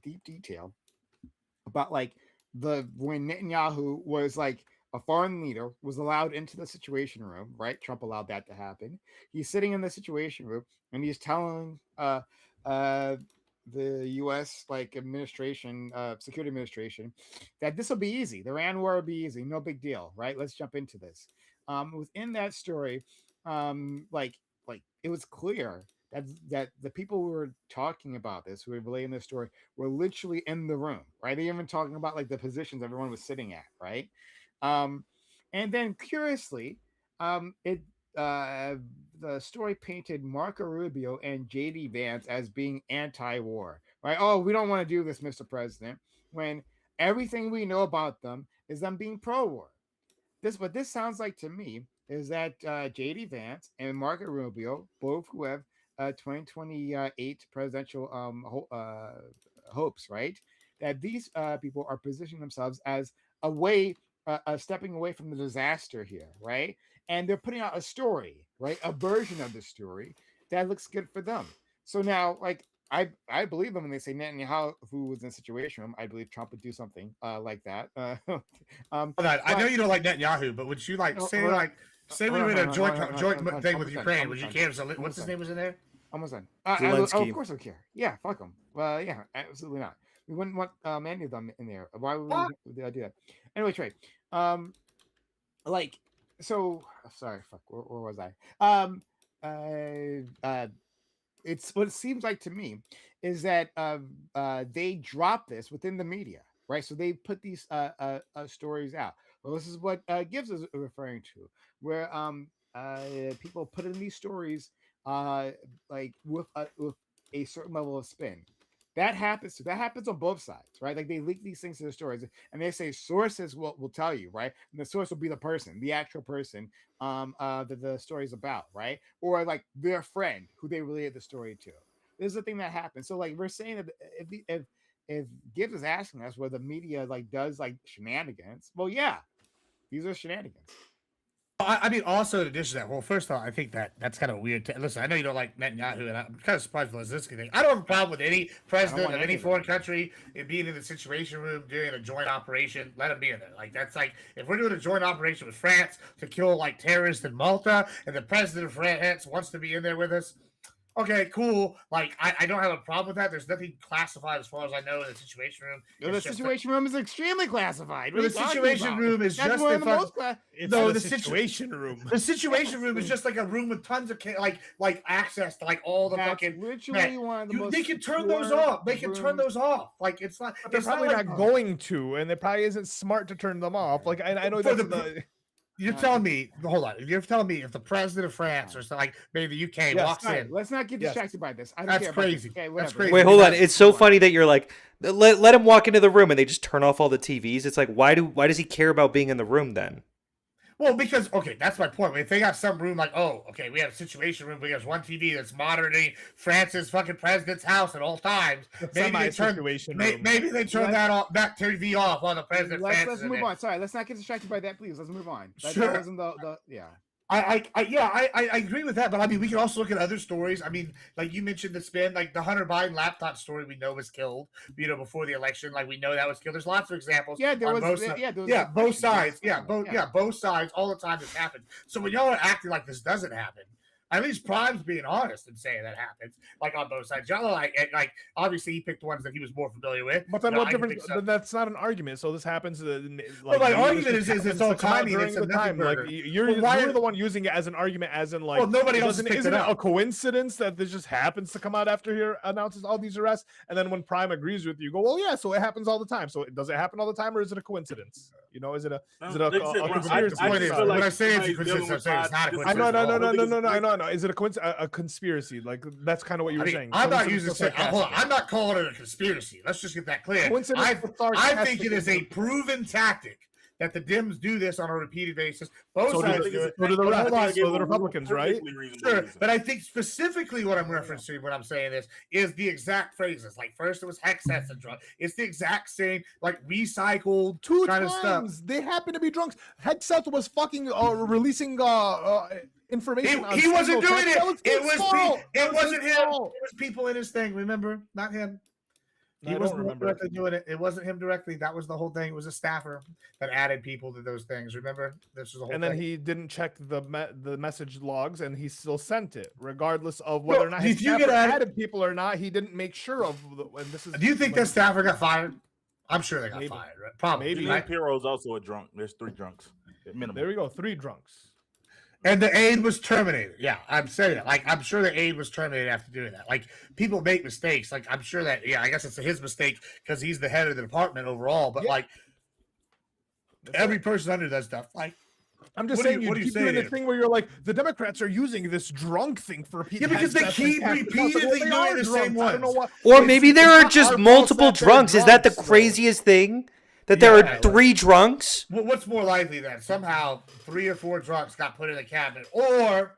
deep detail about like when Netanyahu was like a foreign leader was allowed into the Situation Room, right? Trump allowed that to happen. He's sitting in the Situation Room and he's telling the U.S. like administration, security administration, that this will be easy. The Iran war will be easy, no big deal, right? Let's jump into this. Within that story, like it was clear that the people who were talking about this, who were relaying this story, were literally in the room, right? They even talking about like the positions everyone was sitting at, right? And then curiously, it the story painted Marco Rubio and JD Vance as being anti-war, right? Oh, we don't want to do this, Mr. President, when everything we know about them is them being pro-war. What this sounds like to me is that JD Vance and Marco Rubio, both who have 2028 presidential hopes, right? That these people are positioning themselves as a way, stepping away from the disaster here, right? And they're putting out a story, right? A version of the story that looks good for them. So now, like, I believe them when they say Netanyahu, who was in a Situation Room. I believe Trump would do something like that. I know you don't like Netanyahu, but would you like say we were in a joint thing with Ukraine? Would you care? What's his name was in there? Almost done. Zelensky. Of course I care. Yeah, fuck them. Well, yeah, absolutely not. We wouldn't want any of them in there. Why would we do that? Anyway, Trey. Like, so sorry, fuck. Where was I? It's what it seems like to me is that they drop this within the media, right? So they put these stories out. Well, this is what Gibbs is referring to, where people put in these stories like with a certain level of spin. That happens on both sides, right? Like they leak these things to the stories, and they say sources will tell you, right? And the source will be the person, the actual person that the story is about, right? Or like their friend who they related the story to. This is the thing that happens. So like we're saying that if Gibbs is asking us whether the media like does like shenanigans, well, yeah, these are shenanigans. I mean, also in addition to that, well, first of all, I think that's kind of weird. Listen, I know you don't like Netanyahu, and I'm kind of surprised with the Zelensky thing. I don't have a problem with any president of any foreign country being in the Situation Room doing a joint operation. Let him be in there. Like that's like if we're doing a joint operation with France to kill like terrorists in Malta, and the president of France wants to be in there with us. Okay, cool. Like I don't have a problem with that. There's nothing classified as far as I know in the situation room. No, the It's just situation room is extremely classified. Well, What the are you talking situation about? room is That's just one a of the fuck- most It's No, the the situation room. The situation room is just like a room with tons of like access to like all the That's fucking. literally man, one of the most. They can turn those secure off. They can turn rooms. those off. Like it's not. But they're It's probably like, not going to, and it probably isn't smart to turn them off. Like I know For that's the- the You're telling me. Hold on. You're telling me if the president of France or something like maybe the UK Yes, walks Alright, in. let's not get Yes. distracted by this. I don't That's care about this. crazy. Okay, That's whatever. crazy. Wait, hold on. That's It's so fine. funny that you're like, let him walk into the room and they just turn off all the TVs. It's like, why does he care about being in the room then? Well, because okay, that's my point. If they got some room like, oh, okay, we have a situation room. We have one TV that's monitoring France's fucking president's house at all times. Maybe they turn. situation room. Maybe they turn that TV off while the president. Let's move on. Sorry, let's not get distracted by that, please. Let's move on. That Sure. wasn't the yeah. I agree with that, but I mean, we can also look at other stories. I mean, like you mentioned the spin, like the Hunter Biden laptop story, we know was killed, before the election. Like we know that was killed. There's lots of examples. Yeah, there on was. both sides. Yeah, there was Yeah, a both question. sides. Yeah, both sides. All the time this happens. So when y'all are acting like this doesn't happen, at least Prime's being honest and saying that happens, like on both sides. Y'all are like obviously he picked the ones that he was more familiar with. But then You know, what I can difference? pick some- Then that's not an argument. So this happens. Well, my argument is it's all to come out timing, during it's a the time. nothing Like burger. you're Well, why- you're the one using it as an argument, as in like. Well, nobody else has picked isn't it it up. a coincidence that this just happens to come out after he announces all these arrests, and then when Prime agrees with you, go, well, yeah, so it happens all the time. So does it happen all the time, or is it a coincidence? You know, is it a conspiracy? When I say it's a coincidence, I'm saying it's not a I know, coincidence. no. Is it a conspiracy? Like that's kind of what you I were mean, saying. I'm not Coincidence using. is Hold on, sarcastic. I'm not calling it a conspiracy. Let's just get that clear. Coincidence I is think sarcastic. it is a proven tactic that the Dems do this on a repeated basis. Both So sides do do it. the But hold rest, on. so the Republicans, right? Sure, but I think specifically what I'm referencing when I'm saying this is the exact phrases. Like first it was Hexeth and drug. It's the exact same, like recycled Two kind of times stuff. they happen to be drunks. Hexeth was fucking releasing information. on He wasn't singles. doing it. That It his was fault. it That was wasn't his him. fault. It was people in his thing. Remember, not him. I He don't wasn't remember. directly doing it. It wasn't him directly. That was the whole thing. It was a staffer that added people to those things. Remember, this was the whole And thing. then he didn't check the message logs, and he still sent it, regardless of whether or not his did you staffer get added people or not. He didn't make sure of. And this is. Do you think that staffer got fired? I'm sure they got Maybe. fired. Right? Probably. Maybe. Julian Right? Piro's also a drunk. There's 3 drunks at minimum. There we go. 3 drunks. And the aide was terminated. Yeah, I'm saying that. Like, I'm sure the aide was terminated after doing that. Like, people make mistakes. Like, I'm sure that. Yeah, I guess it's his mistake because he's the head of the department overall. But Yeah. like, every person under that stuff. Like, I'm just What are saying, you- what are you you keep doing saying the here? thing where you're like, the Democrats are using this drunk thing for people. Yeah, because they keep repeatedly doing the same I don't know ones. what. Or maybe there are just multiple drunks. Is that the craziest thing? That there Yeah. are 3 drunks? Well, what's more likely then? Somehow 3 or 4 drunks got put in the cabinet, or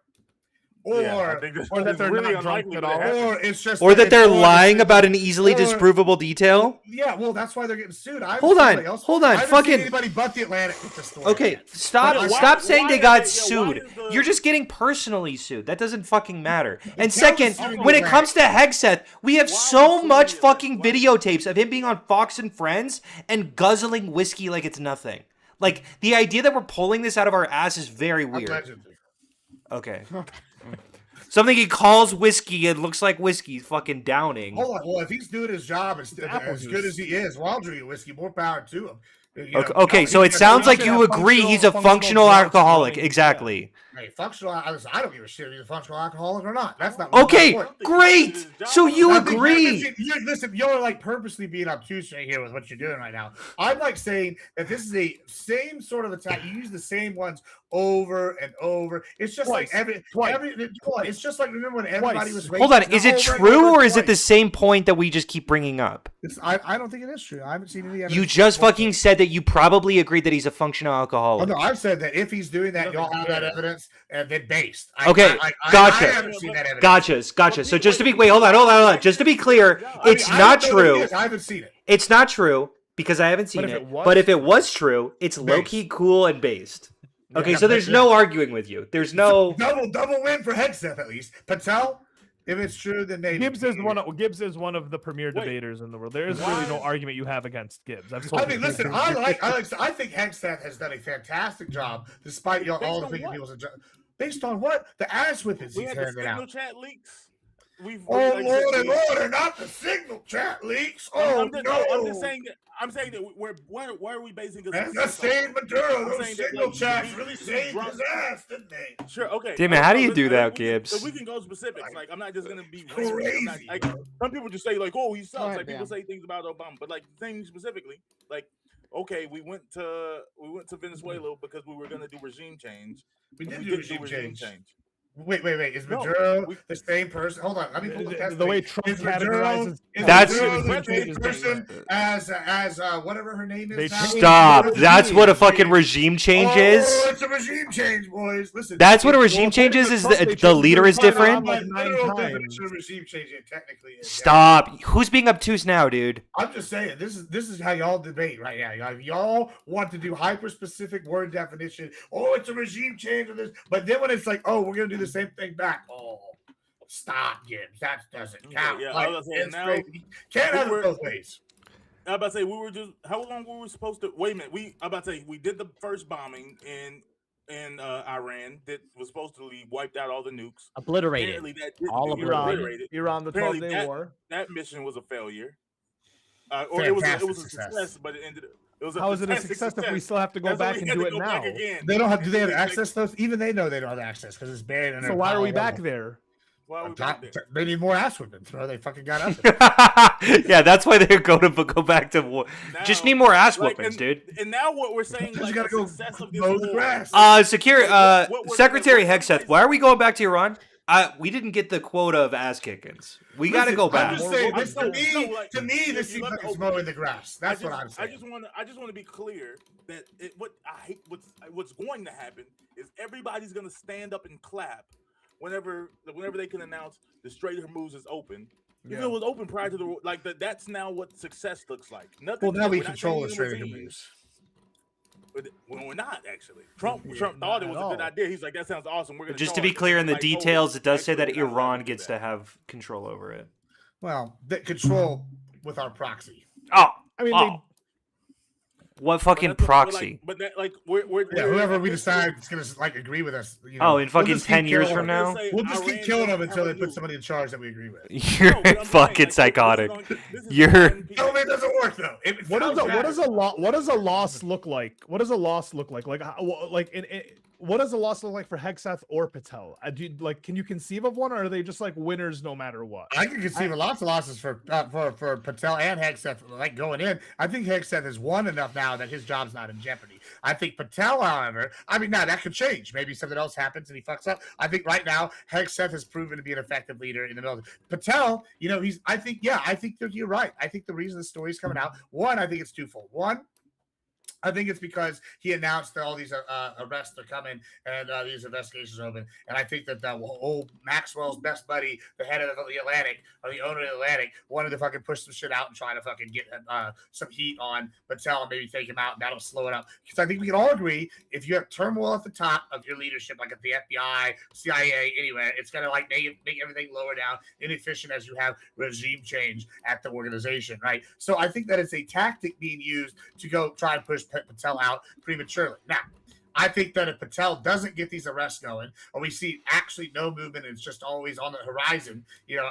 Yeah, I think that's or that they're really not drunk unlikely at that all. happened. or it's just Or that it's they're all lying just- about an easily or- disprovable detail? Yeah, well, that's why they're getting sued. I haven't Hold seen on, anybody else- hold on, I haven't seen fucking- anybody but the Atlantic with this story. Okay, yet. stop Why- stop saying why they is got it- yeah, why sued. is the- You're just getting personally sued. That doesn't fucking matter. And Tell second, us when it why. comes to Hexeth, we have Why so is it much suing? fucking Why- videotapes of him being on Fox and Friends and guzzling whiskey like it's nothing. Like, the idea that we're pulling this out of our ass is very weird. Allegedly. Okay. Something he calls whiskey and looks like whiskey fucking downing. Hold on. Well, if he's doing his job as apple good juice. as he is, well, I'll drink whiskey. More power to him. You know, Okay, so it he's- sounds like should you have agree he's a functional functional drugs alcoholic. running, Exactly. Hey, functional. I don't give a shit if he's a functional alcoholic or not. That's not. Okay, my point. great. So you I think agree. listen, you're like purposely being obtuse right here with what you're doing right now. I'm like saying that this is the same sort of attack. You use the same ones over and over. It's just Twice. like it's just like remember when everybody was Hold on, racist? is it Over and true over or is it the twice. same point that we just keep bringing up? I don't think it is true. I haven't seen any evidence. You just fucking said that you probably agreed that he's a functional Oh, alcoholic. no, I've said that if he's doing that, y'all have that evidence and then based. Okay, gotcha. I haven't seen that evidence. Gotcha. So just to be hold on. Just to be clear, I mean, it's I not don't know what it true. is. I haven't seen it. It's not true because I haven't seen if it. it was But if it was true, it's low key cool and based. Okay, so there's no arguing with you. There's no. Double win for Hexeth at least. Patel, if it's true, then maybe Gibbs is one of the premier debaters in the world. There is really no argument you have against Gibbs. I've told I mean, you. listen, I think Hexeth has done a fantastic job, despite y'all all the Based on thinking what? people's based on what the ass whippings We he's had the handing signal out. chat leaks. we've Oh, like I said, Lord and order, not the signal chat leaks. Oh, I'm just saying that. I'm saying that why are we basing a Man, that success on? saved Maduro. I'm Those saying that, signal like, chats he- really he saved dropped- his ass, didn't they? Sure, okay. Damn it, how do you do that, we can- Gibbs? We can go specifics. Like, I'm not just gonna be Crazy, random. I'm not, like, bro. some people just say like, "Oh, he sucks." ahead, Like people Bam. say things about Obama, but like saying specifically, like, okay, we went to Venezuela because we were gonna do regime change. We and did we do didn't regime change. change. Wait. Is No, Maduro we- the same person? Hold on. Let me pull the test. The way thing. Trump Is Maduro, categorizes is That's- Maduro the President same is person as whatever her name They is. now? changed Stop. Regime. That's what a fucking regime change is. Oh, it's a regime change, boys. Listen. That's what a it's- regime change is Trump, they the changed leader is the title different. like My 9 literal times. definition of regime change it technically is. yeah. Stop. Who's being obtuse now, dude? I'm just saying this is how y'all debate right now. Y'all want to do hyper specific word definition. Oh, it's a regime change of this, but then when it's like, oh, we're gonna do the same thing back. Oh, stop, Gibbs. That doesn't Okay, count. yeah, I Like, was gonna say, it's now crazy. Can't have it we're- both ways. I'm about to say we were just how long were we supposed to wait a minute? I'm about to say we did the first bombing in Iran that was supposed to leave, wiped out all the nukes. Obliterated. Apparently that didn't All do- Iran, obliterated. Iran, the Apparently 12-day war. That mission was a failure. Or it was a Fantastic success, success. but it ended. It was a How is it a fantastic success if we still have to go That's why back we and had do to it go now? back again. They don't have. Do they have Like, access to those? Even they know they don't have access because it's buried in So their why are pile we of back rubble. there? Why we back there? They need more ass whipping, bro. They fucking got us. Yeah, that's why they go back to war. Just Now, need more ass like, whoopings, and, dude. And now what we're saying, You like gotta the go success of this mow the war. grass. Secretary what we're Hegseth, why are we going back to Iran? We didn't get the quota of ass kickings. We got to Listen, go I'm back. just saying, I'm this, so- to me, no, like, to me, if this you seems left like it it's open- mowing the grass. That's what I'm I saying. just want to be clear that what's going to happen is everybody's going to stand up and clap whenever they can announce the Strait of Hormuz is open. Even Yeah. though it was open prior to the like that's now what success looks like. Nothing. Well, now we we're not control the changing Strait of regime, Hormuz. but we're not actually. Trump not thought it was at a good all. idea. He's like, that sounds awesome. We're gonna Just to charge be it." clear in the Like, oh, details, it does say that actually, we're not allowed Iran to do gets that. to have control over it. Well, that control with our proxy. Oh, I mean, oh. What But fucking that's what- proxy? But that, like, we're Yeah, we're- whoever at we this decide point, is gonna like agree with us. You know, Oh, in fucking just keep 10 years killing from them. now? say We'll just keep Iran killing them doesn't until they have a put nuke. somebody in charge that we agree with. You're No, but I'm saying, fucking like, psychotic. this is You're- when people- No, it doesn't work though. what does a loss look like? What does a loss look like? Like, what does a loss look like for Hegseth or Patel? Can you conceive of one, or are they just like winners no matter what? I can conceive of lots of losses for Patel and Hegseth, like going in. I think Hegseth has won enough now that his job's not in jeopardy. I think Patel, however, now that could change. Maybe something else happens and he fucks up. I think right now Hegseth has proven to be an effective leader in the middle. Patel, I think that you're right. I think the reason the story's coming out, one, I think it's twofold. One, I think it's because he announced that all these arrests are coming and these investigations are open. And I think that old Maxwell's best buddy, the head of the Atlantic, or the owner of the Atlantic, wanted to fucking push some shit out and try to fucking get some heat on Patel and maybe take him out, and that'll slow it up. Because I think we can all agree, if you have turmoil at the top of your leadership, like at the FBI, CIA, anywhere, it's going to like make everything lower down, inefficient as you have regime change at the organization, right? So I think that it's a tactic being used to go try and push Patel out prematurely. Now, I think that if Patel doesn't get these arrests going, or we see actually no movement, and it's just always on the horizon,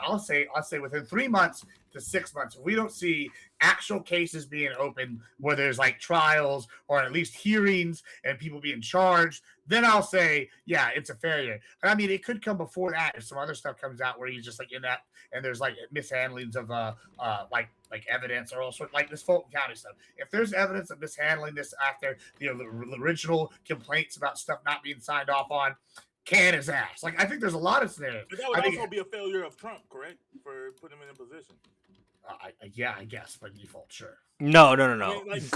I'll say within 3 months to 6 months, if we don't see actual cases being open where there's like trials or at least hearings and people being charged, then I'll say, yeah, it's a failure. And I mean, it could come before that if some other stuff comes out where he's just like in that, and there's like mishandlings of like evidence or all sorts, like this Fulton County stuff. If there's evidence of mishandling this after the original complaints about stuff not being signed off on, can his ass. Like, I think there's a lot of scenarios. But that would I think- also be a failure of Trump, correct? For putting him in a position. I guess by default, sure. No. I mean, like-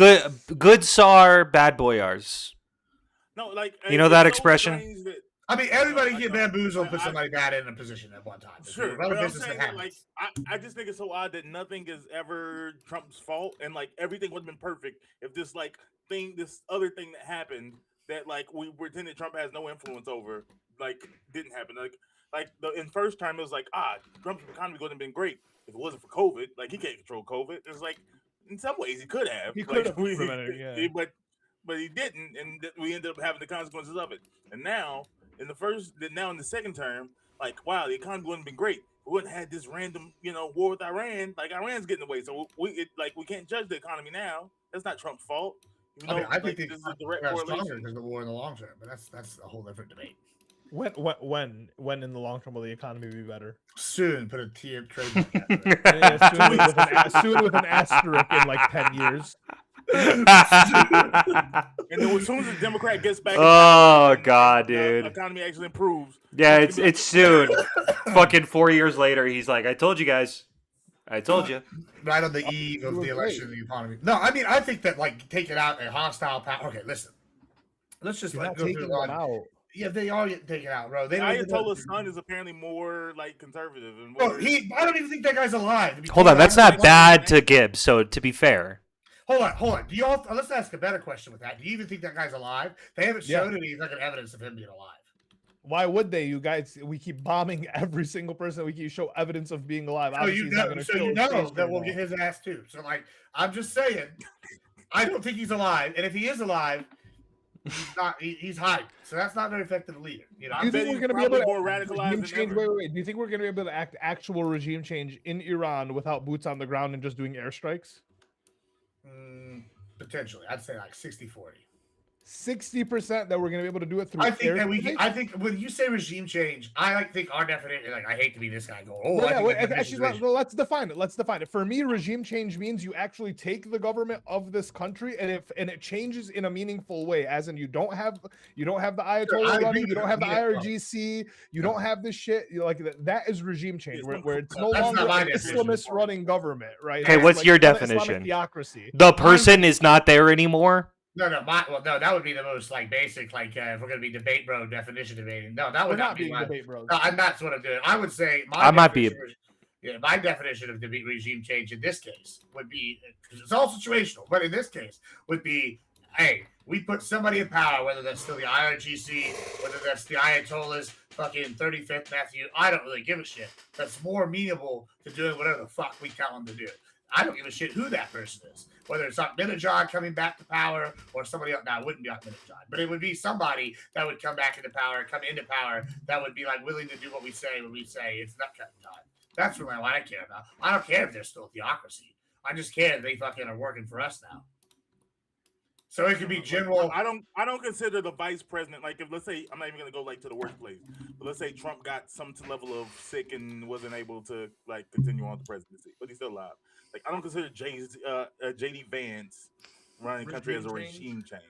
Good SAR, bad boyars. No, like You know it's that so expression? strange that- I mean, everybody I get know. bamboozled, put I- somebody bad in a position at one time. It's Sure, a but I'm business saying that that, like, happens. I just think it's so odd that nothing is ever Trump's fault, and like everything would have been perfect if this other thing that happened that like we pretended Trump has no influence over, like didn't happen. Like in first term it was like Trump's economy would have been great if it wasn't for COVID. Like he can't control COVID. It's like in some ways he could have. He Like, could have prevented it, yeah. but he didn't, and we ended up having the consequences of it. And now in the second term, like wow, the economy wouldn't have been great we wouldn't have this random, war with Iran. Like Iran's getting away, so we can't judge the economy now. That's not Trump's fault. I mean, I think this is a direct stronger correlation. because of the war in the long term, but that's a whole different debate. When in the long term will the economy be better? Soon, put a trade. Yeah, soon with an asterisk in like 10 years. And then as soon as the Democrat gets back, Oh God, the dude. economy actually improves. Yeah, it's soon. Fucking 4 years later, he's like, I told you guys. I told you. Right on the eve of the election of the economy. No, I mean, I think that taking out a hostile power. Okay, listen. Let's just You're not go through taking the them out. Yeah, they all get taken out, bro. The Ayatollah's son is apparently more conservative and Bro, more. I don't even think that guy's alive. Hold on, that's not bad to Gibbs. So to be fair, Hold on. Do y'all? Let's ask a better question with that. Do you even think that guy's alive? They haven't shown any fucking evidence of him being alive. Why would they? You guys, we keep bombing every single person. We keep show evidence of being alive. Obviously, he's not gonna kill his face that we'll right get now. his ass too. So I'm just saying, I don't think he's alive. And if he is alive, he's not. He's hiding. So that's not very effective leader. Do you think we're he's going to be able to probably more radicalized regime than change? ever. Wait. Do you think we're going to be able to act actual regime change in Iran without boots on the ground and just doing airstrikes? Potentially, I'd say like 60-40. 60% that we're going to be able to do it through. I think that airstrikes? I think when you say regime change, I think our definition. I hate to be this guy going. Oh, No, I yeah, think wait, the definition actually, is let's define it. Let's define it. For me, regime change means you actually take the government of this country and it changes in a meaningful way. As in, you don't have the Ayatollah running, you don't have the IRGC, you don't have this shit. That is regime change, where it's no That's longer not my an definition. Islamist running government, right? Okay, It's what's your not an definition? Islamic theocracy. the person is not there anymore. No, that would be the most basic, if we're gonna be debate bro definition debating. No, that We're would not not be being my. debate bros. No, that's what I'm doing. I would say I might be my definition of debate regime change in this case would be, because it's all situational, but in this case would be, hey, we put somebody in power, whether that's still the IRGC, whether that's the Ayatollah's fucking 35th nephew, I don't really give a shit. That's more amenable to doing whatever the fuck we tell them to do. I don't give a shit who that person is. Whether it's Ahmadinejad coming back to power or somebody else. Now, it wouldn't be Ahmadinejad, but it would be somebody that would come into power, that would be willing to do what we say when we say it's nut cutting time. That's really what I care about. I don't care if they're still a theocracy. I just care that they fucking are working for us now. So it could be general. I don't consider the vice president, if let's say, I'm not even gonna go to the worst place, but let's say Trump got some level of sick and wasn't able to continue on the presidency, but he's still alive. I don't consider JD Vance running the country as a regime change.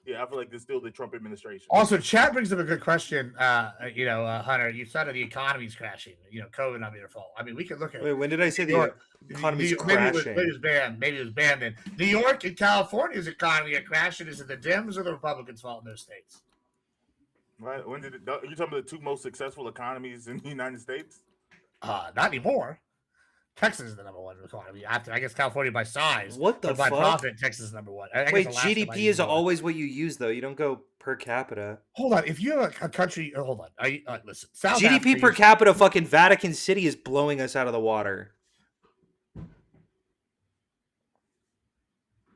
Yeah, I feel like it's still the Trump administration. Also, Chad brings up a good question. Hunter, you said the economy's crashing. COVID not be your fault. I mean, we could look at. Wait, when did I say New York, the economy's maybe it crashing? was banned. Maybe it was banned then. New York and California's economy are crashing. Is it the Dems or the Republicans' fault in those states? Right? When did you're talking about the two most successful economies in the United States? Not anymore. Texas is the number one economy. After, I guess, California by size. What the but by fuck? profit, Texas is number one. I guess Wait, Alaska might GDP be is more. always what you use, though. You don't go per capita. Hold on. If you have a country, hold on. Listen. South GDP Africa per used- capita, fucking Vatican City is blowing us out of the water.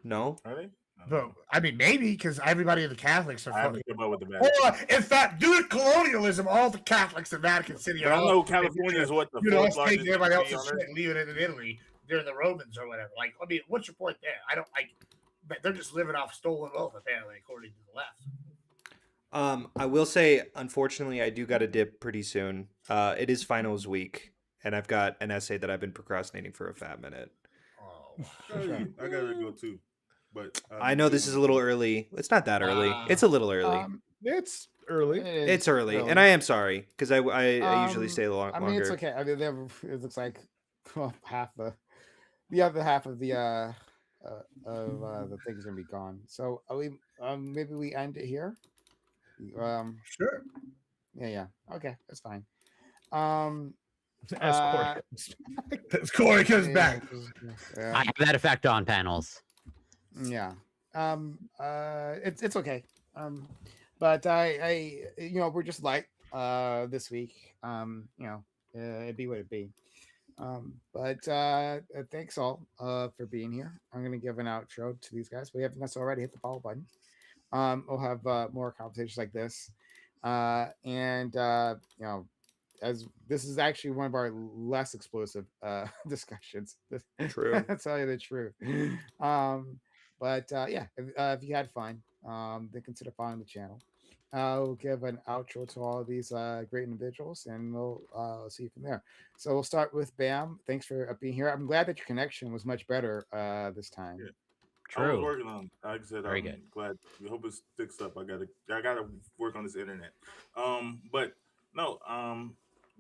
No? Are they? But, I mean, maybe because everybody in the Catholics are I haven't fucking. kept up with the Hold Vatican. on. In fact, due to colonialism, all the Catholics in Vatican City But are I all. know California is what the fourth us largest taking everybody economy else's on shit Earth. and leaving it in Italy during the Romans or whatever. What's your point there? I don't like. But they're just living off stolen wealth, apparently, according to the left. I will say, unfortunately, I do got to dip pretty soon. It is finals week, and I've got an essay that I've been procrastinating for a fat minute. Oh, I gotta go too. But I know this is a little early. It's not that early. It's a little early. It's early. It's early, and I am sorry because I usually stay longer. I mean, it's okay. I mean, it looks like the other half of the thing's gonna be gone. So are we maybe we end it here. Sure. Yeah. Okay, that's fine. As Uh, As Corey comes yeah, back. yeah. I have that effect on panels. Yeah. It's okay. But I we're just light this week. It'd be what it be. But thanks all for being here. I'm gonna give an outro to these guys. We haven't that's already hit the follow button. We'll have more conversations like this. as this is actually one of our less explosive discussions. True. I'll tell you the truth. But yeah, if you had fun, then consider following the channel. I'll give an outro to all of these great individuals, and we'll see you from there. So we'll start with Bam. Thanks for being here. I'm glad that your connection was much better this time. Yeah. I was True. working on. Like I said, Very I'm good. glad. I hope it sticks up. I gotta work on this internet. But no,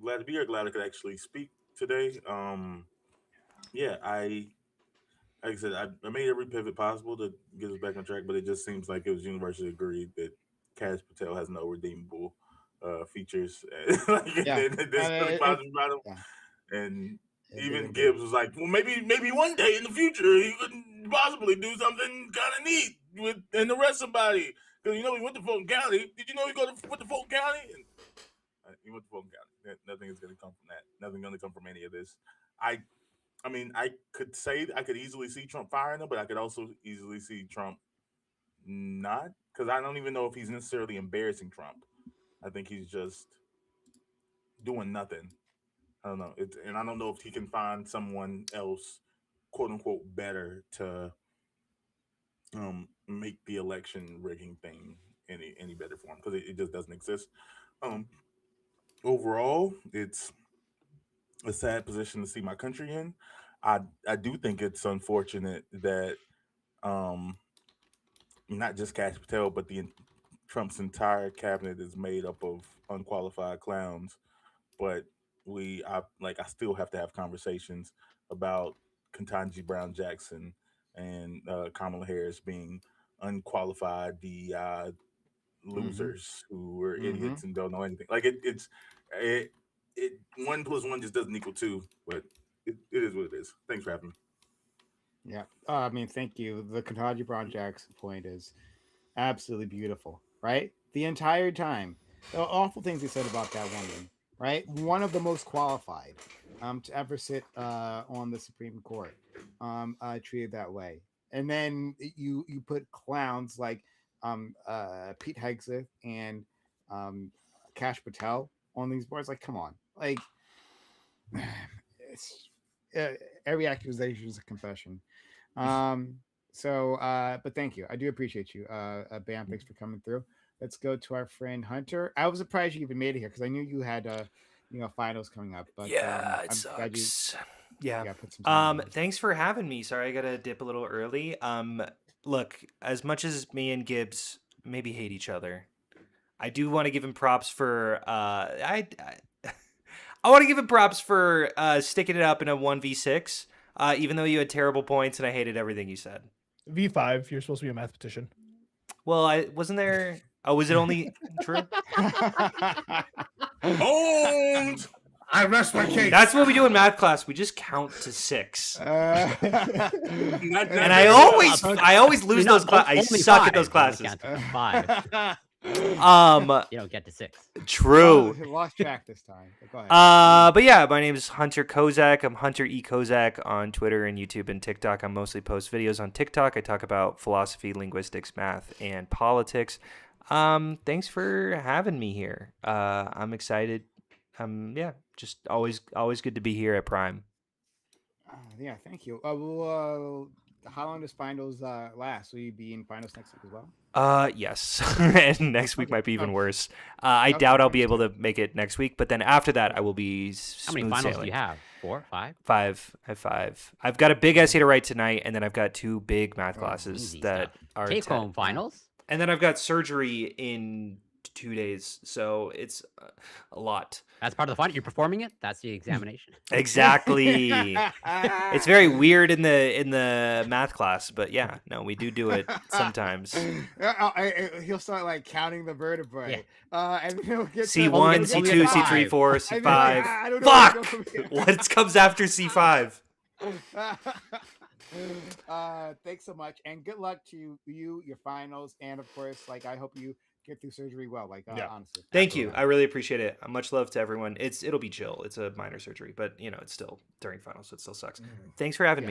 glad to be here. Glad I could actually speak today. Yeah, like I said, I made every pivot possible to get us back on track, but it just seems like it was universally agreed that Cash Patel has no redeemable features. Like, Yeah. there's really positive about him, Yeah. and It even did Gibbs was like, well, maybe one day in the future he could possibly do something kind of neat with and arrest somebody because he went to Fulton County. Did you know he went to Fulton County? And he went to Fulton County. Nothing is going to come from that. Nothing going to come from any of this. I mean, I could easily see Trump firing him, but I could also easily see Trump not, because I don't even know if he's necessarily embarrassing Trump. I think he's just doing nothing. I don't know. And I don't know if he can find someone else, quote unquote, better to make the election rigging thing any better for him, because it just doesn't exist. Overall, it's a sad position to see my country in. I do think it's unfortunate that not just Kash Patel, but Trump's entire cabinet is made up of unqualified clowns. But I still have to have conversations about Ketanji Brown Jackson and Kamala Harris being unqualified DEI losers who are idiots and don't know anything. Like it's 1 + 1 just doesn't equal 2, but it is what it is. Thanks for having me. Yeah. I mean, thank you. The Ketanji Brown Jackson point is absolutely beautiful, right? The entire time, the awful things he said about that woman, right? One of the most qualified to ever sit on the Supreme Court, treated that way. And then you put clowns like Pete Hegseth and Kash Patel on these boards. Like, come on, like it's every accusation is a confession. But thank you. I do appreciate you. Bam, thanks for coming through. Let's go to our friend Hunter. I was surprised you even made it here because I knew you had finals coming up. But Yeah, it I'm glad sucks. Yeah. put some time in. Thanks for having me. Sorry I gotta dip a little early. Look, as much as me and Gibbs maybe hate each other, I do want to give him props for I want to give him props for sticking it up in a 1v6. Even though you had terrible points and I hated everything you said. V5, you're supposed to be a mathematician. Well, I wasn't there. Oh, was it only true? Owned. I rest my case. That's what we do in math class. We just count to 6. Not And I always lose those classes. I suck at those classes. 5. You don't get to 6. True. Lost track this time. But go ahead. But yeah, my name is Hunter Kozak. I'm Hunter E. Kozak on Twitter and YouTube and TikTok. I mostly post videos on TikTok. I talk about philosophy, linguistics, math, and politics. Thanks for having me here. I'm excited. Yeah, just always good to be here at Prime. Yeah, thank you. How long does finals last? Will you be in finals next week as well? Yes. And next week might be even worse. I doubt I'll be able to make it next week, but then after that I will be How many smooth finals sailing. do you have? 4, 5? 5. I have 5. I've got a big essay to write tonight, and then I've got 2 big math classes Easy that are Take 10. home finals. And then I've got surgery in 2 days, so it's a lot. That's part of the final. You're performing it. That's the examination. Exactly. It's very weird in the math class, but yeah, no, we do it sometimes. He'll start like counting the vertebrae. And he'll get C1, Only C2, get C3, 5. 4, I C5. mean, I don't know Fuck! What comes after C5? Thanks so much, and good luck to you, your finals, and of course, like I hope you get through surgery well. Like honestly, Thank you. I really appreciate it. Much love to everyone. It'll be chill. It's a minor surgery, but it's still during finals, so it still sucks. Thanks for having me.